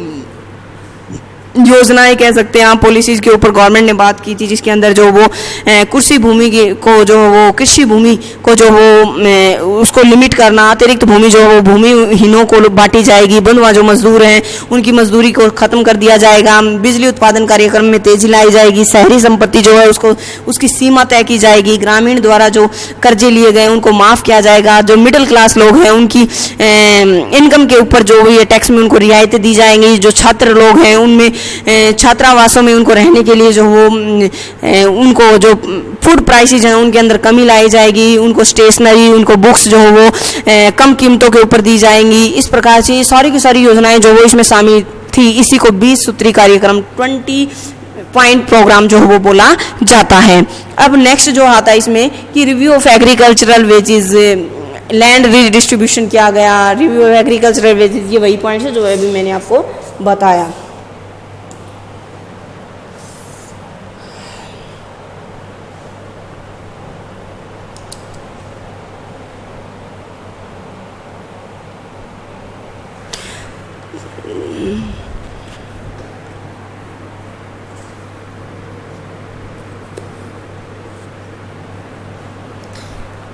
योजनाएं कह सकते हैं आप, पॉलिसीज के ऊपर गवर्नमेंट ने बात की थी, जिसके अंदर जो वो कृषि भूमि को जो वो कृषि भूमि को जो वो उसको लिमिट करना, अतिरिक्त भूमि जो वो भूमिहीनों को बांटी जाएगी, बंधुआ जो मजदूर हैं उनकी मजदूरी को खत्म कर दिया जाएगा, बिजली उत्पादन कार्यक्रम में तेजी लाई जाएगी, शहरी संपत्ति जो है उसको उसकी सीमा तय की जाएगी, ग्रामीण द्वारा जो कर्जे लिए गए उनको माफ किया जाएगा, जो मिडिल क्लास लोग हैं उनकी इनकम के ऊपर जो ये टैक्स में उनको रियायतें दी जाएंगी, जो छात्र लोग हैं उनमें छात्रावासों में उनको रहने के लिए जो वो उनको जो फूड प्राइसेज हैं उनके अंदर कमी लाई जाएगी, उनको स्टेशनरी उनको बुक्स जो हो वो कम कीमतों के ऊपर दी जाएंगी। इस प्रकार से सारी की सारी योजनाएं जो वो इसमें शामिल थी, इसी को 20 सूत्री कार्यक्रम 20 पॉइंट प्रोग्राम जो है वो बोला जाता है। अब नेक्स्ट जो आता है इसमें कि review of agricultural wages, land redistribution किया गया, रिव्यू ऑफ एग्रीकल्चरल वेजेस, ये वही पॉइंट्स है जो अभी मैंने आपको बताया।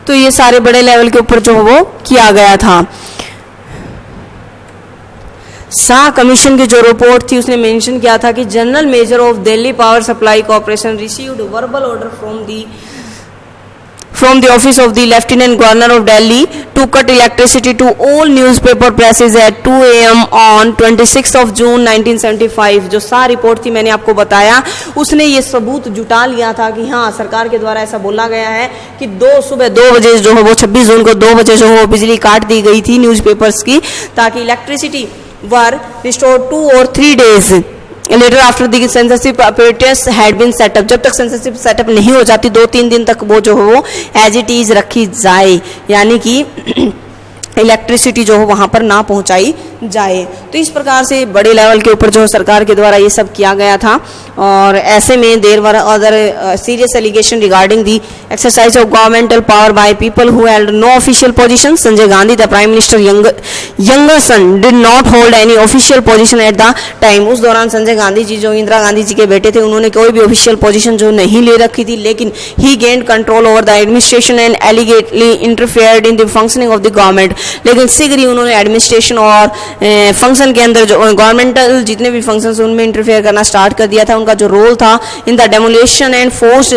तो ये सारे बड़े लेवल के ऊपर जो वो किया गया था। शाह कमीशन की जो रिपोर्ट थी उसने मेंशन किया था कि general measure of Delhi power supply corporation received verbal order from the office of the Lieutenant Governor of Delhi to cut electricity to all newspaper presses at 2 AM on 26 of June 1975। जो शाह रिपोर्ट थी मैंने आपको बताया, उसने ये सबूत जुटा लिया था कि हाँ सरकार के द्वारा ऐसा बोला गया है कि सुबह 2 बजे जो है वो 26 जून को 2 बजे जो है वो बिजली काट दी गई थी न्यूज़पेपर्स की, ताकि electricity were restore 2 or 3 days later after the censorship apparatus had been set up। जब तक सेंसरशिप सेटअप नहीं हो जाती 2-3 दिन तक वो जो है वो एज इट इज रखी जाए, यानी कि इलेक्ट्रिसिटी जो हो वहाँ पर ना पहुँचाई जाए। तो इस प्रकार से बड़े लेवल के ऊपर जो सरकार के द्वारा ये सब किया गया था। और ऐसे में there were other serious allegation regarding the exercise of governmental power by people who held no official position. Sanjay Gandhi the prime minister younger son did not hold any official position at the time. उस दौरान संजय गांधी जी जो इंदिरा गांधी जी के बेटे थे उन्होंने कोई भी ऑफिशियल पोजीशन जो नहीं ले रखी थी, लेकिन he gained control over the administration and allegedly interfered in the functioning of the government. लेकिन शीघ्र ही उन्होंने एडमिनिस्ट्रेशन और फंक्शन के अंदर जो गवर्नमेंटल जितने भी फंक्शंस उनमें इंटरफेयर करना स्टार्ट कर दिया था। उनका जो रोल था in the demolition and forced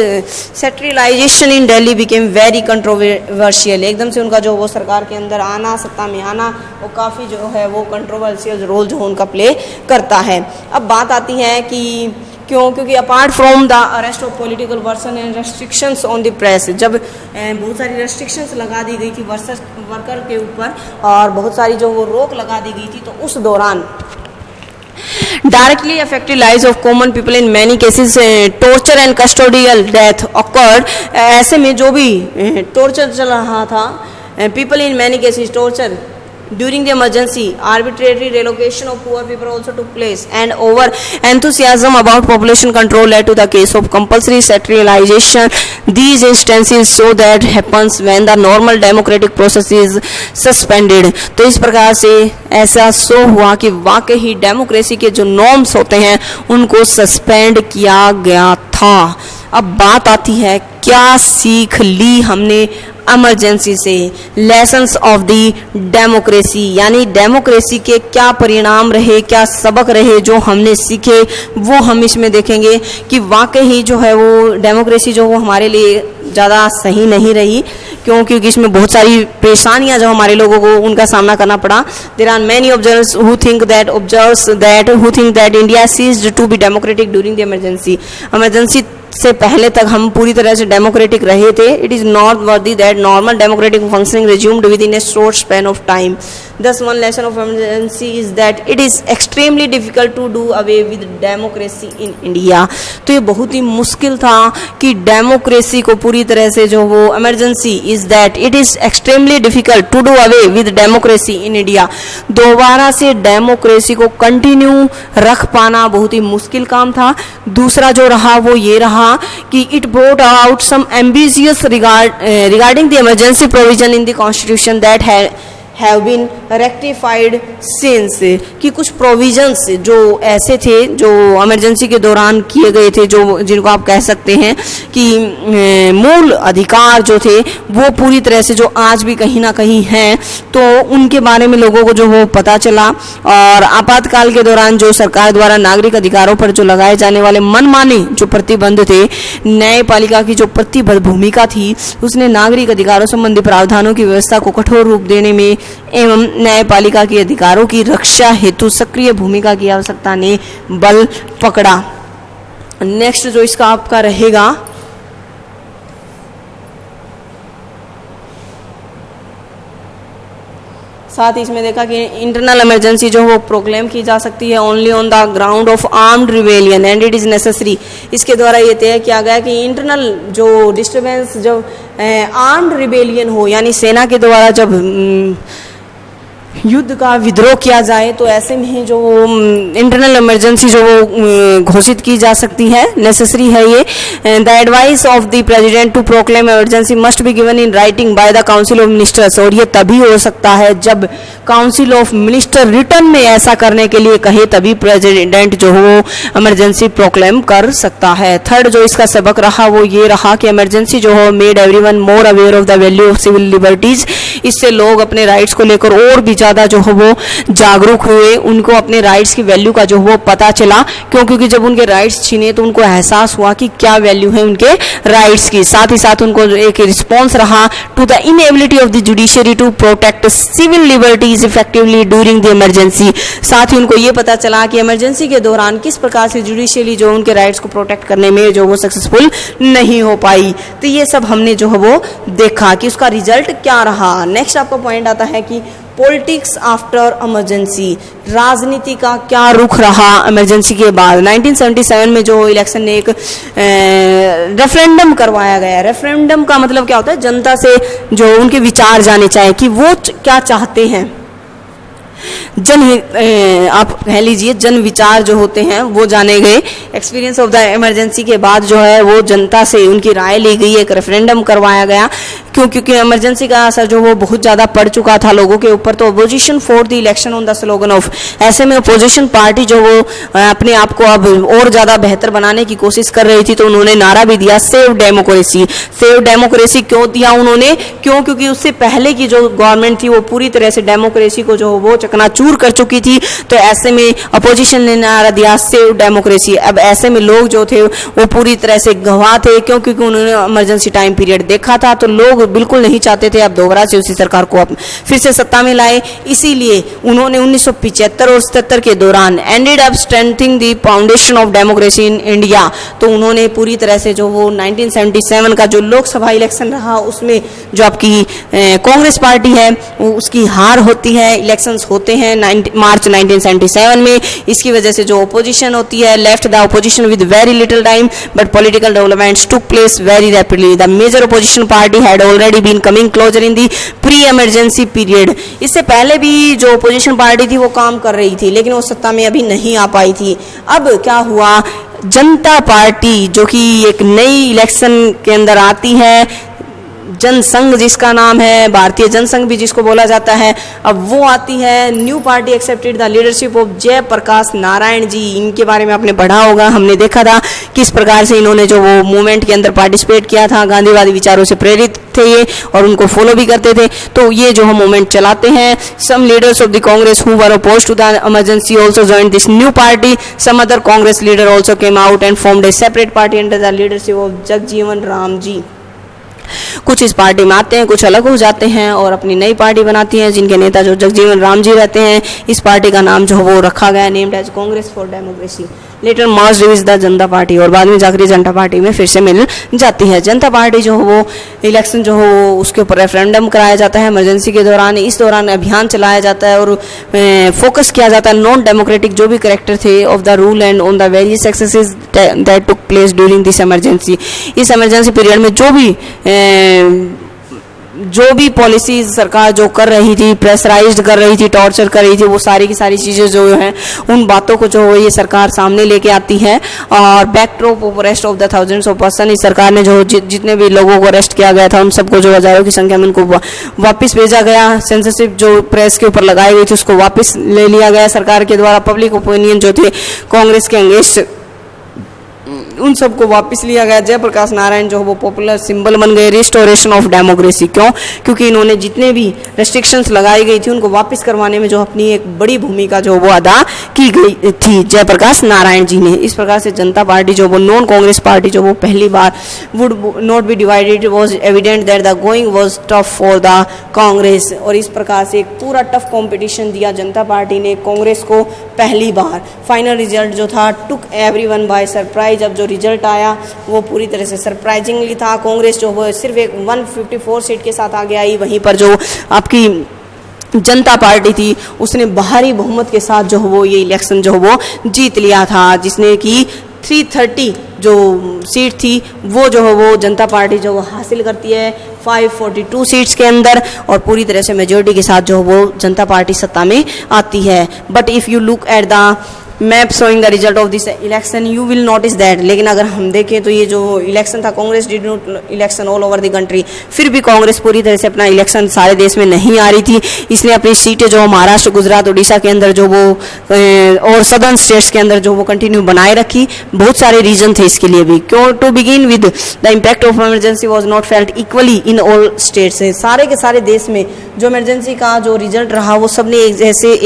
centralisation in Delhi became very controversial. एकदम से उनका जो वो सरकार के अंदर आना, सत्ता में आना, वो काफ़ी जो है वो कंट्रोवर्शियल रोल जो उनका प्ले करता है। अब बात आती है कि क्योंकि apart from the arrest of political person and restrictions on the press, जब बहुत सारी रेस्ट्रिक्शंस लगा दी गई थी वर्कर के ऊपर और बहुत सारी जो वो रोक लगा दी गई थी, तो उस दौरान directly affected lives of common people in many cases torture and custodial death occurred। ऐसे में जो भी टॉर्चर चल रहा था, people in many cases torture during the emergency. Arbitrary relocation of poor people also took place, and over enthusiasm about population control led to the case of compulsory sterilization. These instances show that happens when the normal democratic process is suspended. तो इस प्रकार से ऐसा शो हुआ कि वाकई ही डेमोक्रेसी के जो नॉर्म्स होते हैं उनको सस्पेंड किया गया था। अब बात आती है क्या सीख ली हमने इमरजेंसी से, लेसन्स ऑफ द डेमोक्रेसी, यानी डेमोक्रेसी के क्या परिणाम रहे, क्या सबक रहे जो हमने सीखे, वो हम इसमें देखेंगे कि वाकई ही जो है वो डेमोक्रेसी जो वो हमारे लिए ज़्यादा सही नहीं रही, क्योंकि इसमें बहुत सारी परेशानियां जो हमारे लोगों को उनका सामना करना पड़ा। There are many observers who think that India ceased to be democratic during the emergency. Emergency से पहले तक हम पूरी तरह से डेमोक्रेटिक रहे थे। It is not worthy that normal democratic functioning resumed within a short span of time. Thus one lesson of emergency is that it is extremely difficult to do away with democracy in India. तो ये बहुत ही मुश्किल था कि डेमोक्रेसी को पूरी तरह से जो वो emergency is that it is extremely difficult to do away with democracy in India. दोबारा से डेमोक्रेसी को कंटिन्यू रख पाना बहुत ही मुश्किल काम था। दूसरा जो रहा वो ये रहा कि it brought out some ambitious regarding the emergency provision in the constitution that have been rectified since, कि कुछ प्रोविजंस जो ऐसे थे जो इमरजेंसी के दौरान किए गए थे, जो जिनको आप कह सकते हैं कि मूल अधिकार जो थे वो पूरी तरह से जो आज भी कहीं ना कहीं हैं, तो उनके बारे में लोगों को जो वो पता चला। और आपातकाल के दौरान जो सरकार द्वारा नागरिक अधिकारों पर जो लगाए जाने वाले मनमाने जो प्रतिबंध थे, न्यायपालिका की जो प्रतिबद्ध भूमिका थी उसने नागरिक अधिकारों संबंधी प्रावधानों की व्यवस्था को कठोर रूप देने में एवं न्यायपालिका के अधिकारों की रक्षा हेतु सक्रिय भूमिका की आवश्यकता ने बल पकड़ा। नेक्स्ट जो इसका आपका रहेगा, साथ ही इसमें देखा कि इंटरनल इमरजेंसी जो वो प्रोक्लेम की जा सकती है only on the ground of armed rebellion and it is necessary. इसके द्वारा ये तय किया गया कि इंटरनल जो डिस्टर्बेंस जो आर्म्ड रिवेलियन हो, यानी सेना के द्वारा जब युद्ध का विद्रोह किया जाए तो ऐसे में जो इंटरनल इमरजेंसी जो वो घोषित की जा सकती है, नेसेसरी है ये। The advice of the president to proclaim emergency must be given in writing by the council of ministers, और ये तभी हो सकता है जब काउंसिल ऑफ मिनिस्टर रिटर्न में ऐसा करने के लिए कहे, तभी प्रेसिडेंट जो हो इमरजेंसी प्रोक्लेम कर सकता है। थर्ड जो इसका सबक रहा वो ये रहा कि इमरजेंसी जो हो made everyone more aware of the value of civil liberties. इससे लोग अपने राइट्स को लेकर और भी ज़्यादा जो हो वो जागरूक हुए, उनको अपने राइट्स की वैल्यू का जो वो पता चला, क्योंकि जब उनके राइट्स छीने तो उनको एहसास हुआ कि क्या वैल्यू है उनके राइट्स की। साथ ही साथ उनको एक रिस्पॉन्स रहा to the inability of the judiciary to protect civil liberties effectively during the emergency. साथ ही उनको ये पता चला कि इमरजेंसी के दौरान किस प्रकार से जुडिशरी जो उनके राइट्स को प्रोटेक्ट करने में जो वो सक्सेसफुल नहीं हो पाई। तो ये सब हमने जो है वो देखा कि उसका रिजल्ट क्या रहा। नेक्स्ट आपका पॉइंट आता है कि पॉलिटिक्स आफ्टर इमरजेंसी, राजनीति का क्या रुख रहा इमरजेंसी के बाद। 1977 में जो इलेक्शन ने एक रेफरेंडम करवाया गया। रेफरेंडम का मतलब क्या होता है, जनता से जो उनके विचार जाने चाहे कि वो क्या चाहते हैं। आप कह लीजिए जन विचार जो होते हैं वो जाने गए। एक्सपीरियंस ऑफ द इमरजेंसी के बाद जो है वो जनता से उनकी राय ली गई, एक रेफरेंडम करवाया गया, क्योंकि इमरजेंसी का असर जो वो बहुत ज़्यादा पड़ चुका था लोगों के ऊपर। तो opposition for the election on the slogan of, ऐसे में अपोजिशन पार्टी जो वो अपने आप को अब और ज़्यादा बेहतर बनाने की कोशिश कर रही थी, तो उन्होंने नारा भी दिया सेव डेमोक्रेसी। सेव डेमोक्रेसी क्यों दिया उन्होंने, क्योंकि उससे पहले की जो गवर्नमेंट थी वो पूरी तरह से डेमोक्रेसी को जो वो चकनाचूर कर चुकी थी। तो ऐसे में अपोजिशन ने नारा दिया सेव डेमोक्रेसी। अब ऐसे में लोग जो थे वो पूरी तरह से गवाह थे, क्योंकि उन्होंने इमरजेंसी टाइम पीरियड देखा था। तो लोग बिल्कुल नहीं चाहते थे अब दोबारा से उसी सरकार को फिर से सत्ता में लाए। इसीलिए उन्होंने 1975 और 77 के दौरान ended up strengthening the foundation of democracy in India. तो उन्होंने पूरी तरह से जो वो 1977 का जो लोकसभा इलेक्शन रहा उसमें जो आपकी कांग्रेस पार्टी है उसकी हार होती है, इलेक्शंस होते हैं मार्च 1977 में। इसकी वजह से जो ओपोजिशन होती है, left the opposition with very little time but political developments took place very rapidly. The major opposition party had already been coming closer in the pre emergency period. इससे पहले भी जो ओपोजिशन पार्टी थी वो काम कर रही थी, लेकिन वो सत्ता में अभी नहीं आ पाई थी। अब क्या हुआ, जनता पार्टी जो कि एक नई इलेक्शन के अंदर आती है, जनसंघ जिसका नाम है, भारतीय जनसंघ भी जिसको बोला जाता है, अब वो आती है। New party accepted the leadership of Jayaprakash Narayan ji. इनके बारे में आपने पढ़ा होगा, हमने देखा था किस प्रकार से इन्होंने जो वो मूवमेंट के अंदर पार्टिसिपेट किया था, गांधीवादी विचारों से प्रेरित थे ये और उनको फॉलो भी करते थे। तो ये जो हम मूवमेंट चलाते हैं, some leaders of the Congress who were opposed to the emergency also joined this new party. Some other Congress leader also came out and formed a separate party under the leadership of Jagjivan Ram ji. कुछ इस पार्टी में आते हैं, कुछ अलग हो जाते हैं और अपनी नई पार्टी बनाती हैं, जिनके नेता जो जगजीवन राम जी रहते हैं। इस पार्टी का नाम जो वो रखा गया, named as Congress for democracy. Later merged with the Janata party, और बाद में जाकर जनता पार्टी में फिर से मिल जाती है। जनता पार्टी जो वो इलेक्शन जो हो उसके ऊपर रेफरेंडम कराया जाता है इमरजेंसी के दौरान। इस दौरान अभियान चलाया जाता है और फोकस किया जाता है नॉन डेमोक्रेटिक जो भी करेक्टर थे of the rule and on the various axes that took place during this emergency. इस इमरजेंसी पीरियड में जो भी पॉलिसीज सरकार जो कर रही थी, प्रेशराइज्ड कर रही थी, टॉर्चर कर रही थी, वो सारी की सारी चीज़ें जो हैं उन बातों को जो ये सरकार सामने लेके आती है। और backdrop of arrest of the thousands of person, इस सरकार ने जो जितने भी लोगों को अरेस्ट किया गया था उन सबको जो हजारों की संख्या में उनको वापस भेजा गया। सेंसरशिप जो प्रेस के ऊपर लगाई गई थी उसको वापस ले लिया गया सरकार के द्वारा। पब्लिक ओपिनियन जो थे कांग्रेस के अगेंस्ट उन सबको वापस लिया गया। जयप्रकाश नारायण जो वो पॉपुलर सिंबल बन गए रिस्टोरेशन ऑफ डेमोक्रेसी। क्यों? क्योंकि इन्होंने जितने भी रेस्ट्रिक्शंस लगाई गई थी उनको वापस करवाने में जो अपनी एक बड़ी भूमिका जो वो अदा की गई थी जयप्रकाश नारायण जी ने। इस प्रकार से जनता पार्टी जो वो नॉन कांग्रेस पार्टी जो वो पहली बार would not be divided, was evident that the going was tough for the Congress. और इस प्रकार से एक पूरा टफ कॉम्पिटिशन दिया जनता पार्टी ने कांग्रेस को पहली बार। फाइनल रिजल्ट जो था टुक एवरीवन बाय सरप्राइज। अब जो रिजल्ट आया वो पूरी तरह से सरप्राइजिंगली था। कांग्रेस जो वो सिर्फ एक 154 सीट के साथ आगे आई, वहीं पर जो आपकी जनता पार्टी थी उसने भारी बहुमत के साथ जो वो ये इलेक्शन जो वो जीत लिया था, जिसने कि 330 जो सीट थी वो जो है वो जनता पार्टी जो वो हासिल करती है 542 सीट्स के अंदर, और पूरी तरह से मेजोरिटी के साथ जो वो जनता पार्टी सत्ता में आती है। But if you look at the map showing the result of this election you will notice that, लेकिन अगर हम देखें तो ये जो इलेक्शन था Congress did not election all over the country. फिर भी कांग्रेस पूरी तरह से अपना इलेक्शन सारे देश में नहीं आ रही थी। इसने अपनी सीटें जो महाराष्ट्र, गुजरात, उड़ीसा के अंदर जो वो और सदर्न स्टेट्स के अंदर जो वो कंटिन्यू बनाए रखी। बहुत सारे रीजन थे इसके लिए भी। क्यों? To begin with the impact of emergency was not felt equally in all states. सारे के सारे देश में जो इमरजेंसी का जो रिजल्ट रहा वो सबने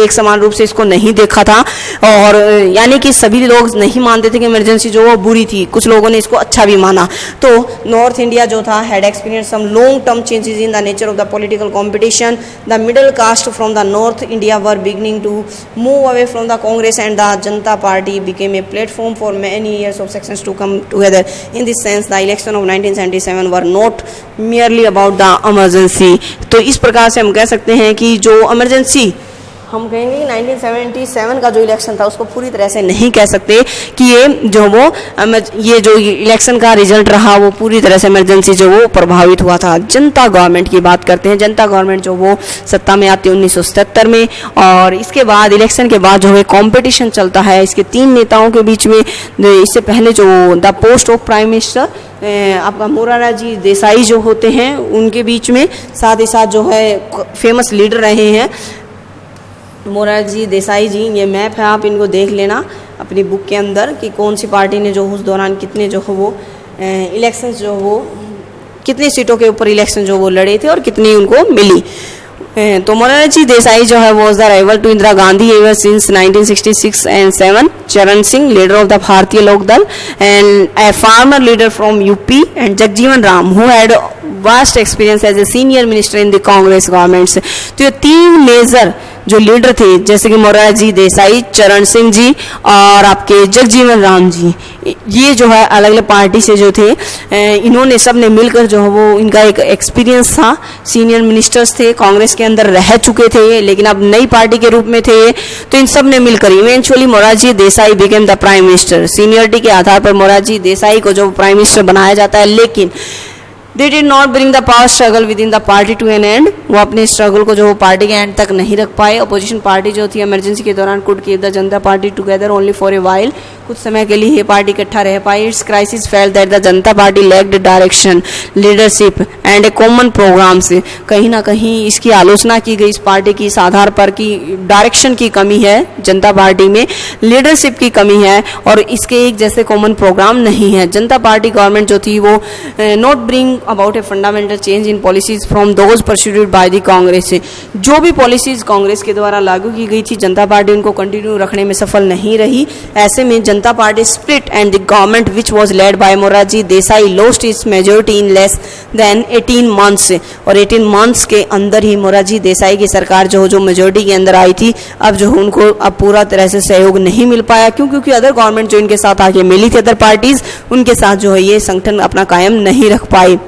एक समान रूप से इसको नहीं देखा था, और यानी कि सभी लोग नहीं मानते थे कि इमरजेंसी जो वो बुरी थी, कुछ लोगों ने इसको अच्छा भी माना। तो नॉर्थ इंडिया जो था had experience some long term changes in the nature of the political competition. The middle caste from the north India were beginning to move away from the Congress and the Janata party became a platform for many years of sections to come together. In this sense the election of 1977 were not merely about the emergency. तो इस प्रकार से हम कह सकते हैं कि जो इमरजेंसी हम कहेंगे कि 1977 का जो इलेक्शन था उसको पूरी तरह से नहीं कह सकते कि ये जो इलेक्शन का रिजल्ट रहा वो पूरी तरह से इमरजेंसी जो वो प्रभावित हुआ था। जनता गवर्नमेंट की बात करते हैं। जनता गवर्नमेंट जो वो सत्ता में आती है 1977 में, और इसके बाद इलेक्शन के बाद जो है कॉम्पिटिशन चलता है इसके तीन नेताओं के बीच में। इससे पहले जो the post of prime minister आपका मोरारजी देसाई जो होते हैं उनके बीच में, साथ ही साथ जो है फेमस लीडर रहे हैं मोरारजी देसाई जी। ये मैप है, आप इनको देख लेना अपनी बुक के अंदर कि कौन सी पार्टी ने जो उस दौरान कितने जो है वो इलेक्शंस जो वो कितनी सीटों के ऊपर इलेक्शन जो वो लड़े थे और कितनी उनको मिली। तो मोरारजी देसाई जो है was the rival to Indira Gandhi ever since 1966 and 7. Charan Singh leader of the Bharatiya Lok Dal and a farmer leader from UP, and Jagjivan Ram who had vast experience as a senior minister in the Congress governments. तो ये तीन मेजर जो लीडर थे जैसे कि मोरारजी देसाई, चरण सिंह जी और आपके जगजीवन राम जी, ये जो है अलग अलग पार्टी से जो थे, इन्होंने सब ने मिलकर जो है वो, इनका एक एक्सपीरियंस था, सीनियर मिनिस्टर्स थे, कांग्रेस के अंदर रह चुके थे लेकिन अब नई पार्टी के रूप में थे, तो इन सब ने मिलकर eventually Morarji Desai became the prime minister. Seniority के आधार पर मोरारजी देसाई को जो प्राइम मिनिस्टर बनाया जाता है, लेकिन they did not bring the power struggle within the party to an end, वो अपने स्ट्रगल को जो वो पार्टी के एंड तक नहीं रख पाए। अपोजिशन पार्टी जो थी इमरजेंसी के दौरान could keep the Janata party together only for a while, कुछ समय के लिए ये पार्टी इकट्ठा रह पाई। Its crisis felt that the Janata party lacked direction, leadership and a common programme से, कहीं ना कहीं इसकी आलोचना की गई इस पार्टी की इस आधार पर कि डायरेक्शन की कमी है जनता पार्टी में, लीडरशिप की कमी है और इसके एक जैसे कॉमन प्रोग्राम नहीं है। जनता पार्टी गवर्नमेंट जो थी वो not bring about a fundamental change in policies from those pursued by the Congress, जो भी पॉलिसीज कांग्रेस के द्वारा लागू की गई थी जनता पार्टी उनको कंटिन्यू रखने में सफल नहीं रही। ऐसे में जनता party split and the government which was led by Morarji Desai lost its majority in less than 18 months, और 18 मंथ्स के अंदर ही मोरारजी देसाई की सरकार जो मेजॉरिटी के अंदर आई थी, अब जो उनको अब पूरा तरह से सहयोग नहीं मिल पाया, क्योंकि अदर गवर्नमेंट जो इनके साथ आगे मिली थी, अदर पार्टीज, उनके साथ जो है ये संगठन अपना कायम नहीं रख पाई।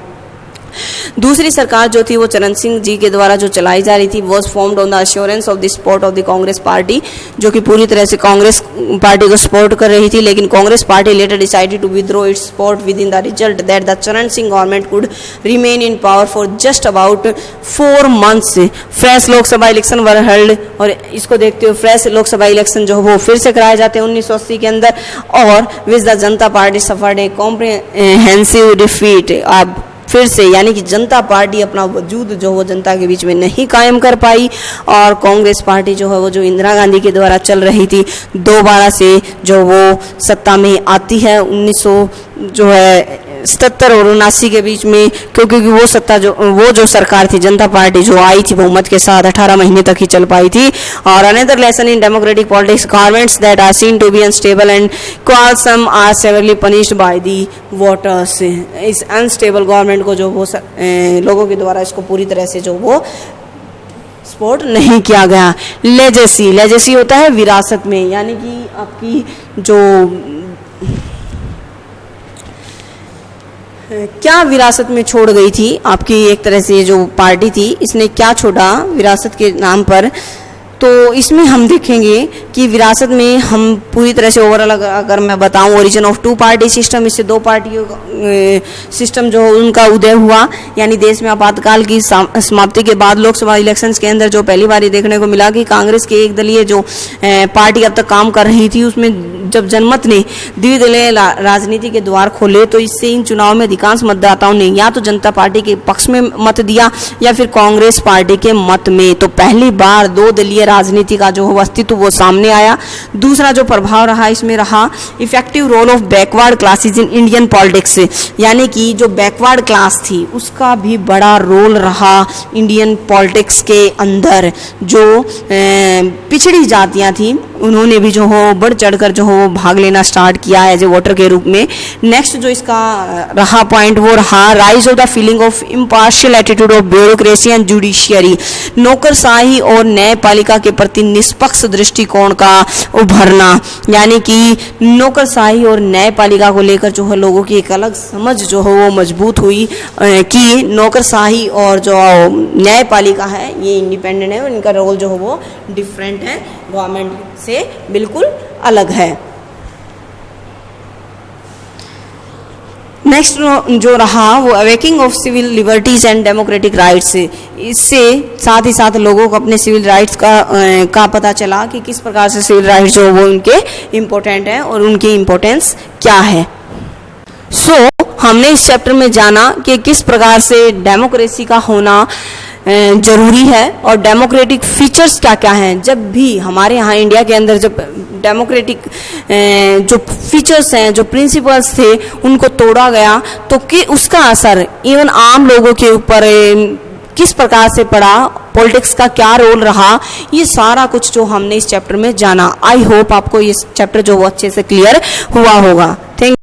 दूसरी सरकार जो थी वो चरण सिंह जी के द्वारा जो चलाई जा रही थी, was formed on the assurance of the support of the Congress party, जो कि पूरी तरह से कांग्रेस पार्टी को सपोर्ट कर रही थी, लेकिन Congress party later decided to withdraw its support within the result that the Charan Singh government could remain in power for just about 4 months. Fresh Lok Sabha election were held, और इसको देखते हुए फ्रेश लोकसभा इलेक्शन जो वो फिर से कराए जाते हैं 1980 के अंदर, और which the Janata party suffered A comprehensive defeat. अब फिर से यानी कि जनता पार्टी अपना वजूद जो वो जनता के बीच में नहीं कायम कर पाई, और कांग्रेस पार्टी जो है वो जो इंदिरा गांधी के द्वारा चल रही थी, दोबारा से जो वो सत्ता में आती है 1977 और 79 के बीच में, क्योंकि वो सत्ता जो सरकार थी जनता पार्टी जो आई थी बहुमत के साथ 18 महीने तक ही चल पाई थी। और another lesson in democratic politics, governments that are seen to be unstable and quarrelsome are severely punished by the voters. इस अनस्टेबल गवर्नमेंट को जो वो लोगों के द्वारा इसको पूरी तरह से जो वो सपोर्ट नहीं किया गया। लेजेसी होता है विरासत में, यानी कि आपकी जो क्या विरासत में छोड़ गई थी आपकी एक तरह से जो पार्टी थी, इसने क्या छोड़ा विरासत के नाम पर, तो इसमें हम देखेंगे कि विरासत में हम पूरी तरह से ओवरऑल अगर मैं बताऊं, ओरिजिन ऑफ 2 पार्टी सिस्टम, इससे 2 पार्टियों सिस्टम जो उनका उदय हुआ, यानी देश में आपातकाल की समाप्ति के बाद लोकसभा इलेक्शंस के अंदर जो पहली बार देखने को मिला कि कांग्रेस के एक दलीय जो पार्टी अब तक काम कर रही थी, उसमें जब जनमत ने द्विदलीय राजनीति के द्वार खोले, तो इससे इन चुनाव में अधिकांश मतदाताओं ने या तो जनता पार्टी के पक्ष में मत दिया या फिर कांग्रेस पार्टी के मत में। तो पहली बार 2 दलीय राजनीति का जो अस्तित्व वो सामने आया। दूसरा जो प्रभाव रहा इसमें रहा effective role of backward classes in Indian politics, यानी कि जो बैकवर्ड क्लास थी उसका भी बड़ा रोल रहा इंडियन पॉलिटिक्स के अंदर। जो पिछड़ी जातियां थी उन्होंने भी जो हो बढ़ चढ़कर जो हो भाग लेना स्टार्ट किया एज ए वोटर के रूप में। नेक्स्ट जो इसका रहा पॉइंट वो रहा rise of the feeling of impartial attitude of bureaucracy and judiciary, नौकरशाही और न्यायपालिका के प्रति निष्पक्ष दृष्टिकोण का उभरना, यानी कि नौकरशाही और न्यायपालिका को लेकर जो है लोगों की एक अलग समझ जो है वो मजबूत हुई कि नौकरशाही और जो न्यायपालिका है ये इंडिपेंडेंट है और इनका रोल जो है वो डिफरेंट है, गवर्नमेंट से बिल्कुल अलग है। नेक्स्ट जो रहा वो awakening of civil liberties and democratic rights, इससे साथ ही साथ लोगों को अपने सिविल राइट्स का पता चला कि किस प्रकार से सिविल राइट्स जो वो उनके इम्पोर्टेंट है और उनकी इम्पोर्टेंस क्या है। हमने इस चैप्टर में जाना कि किस प्रकार से डेमोक्रेसी का होना जरूरी है और डेमोक्रेटिक फीचर्स क्या क्या हैं। जब भी हमारे यहाँ इंडिया के अंदर जब डेमोक्रेटिक जो फीचर्स हैं, जो प्रिंसिपल्स थे, उनको तोड़ा गया तो कि उसका असर इवन आम लोगों के ऊपर किस प्रकार से पड़ा, पॉलिटिक्स का क्या रोल रहा, ये सारा कुछ जो हमने इस चैप्टर में जाना। आई होप आपको ये चैप्टर जो वो अच्छे से क्लियर हुआ होगा। थैंक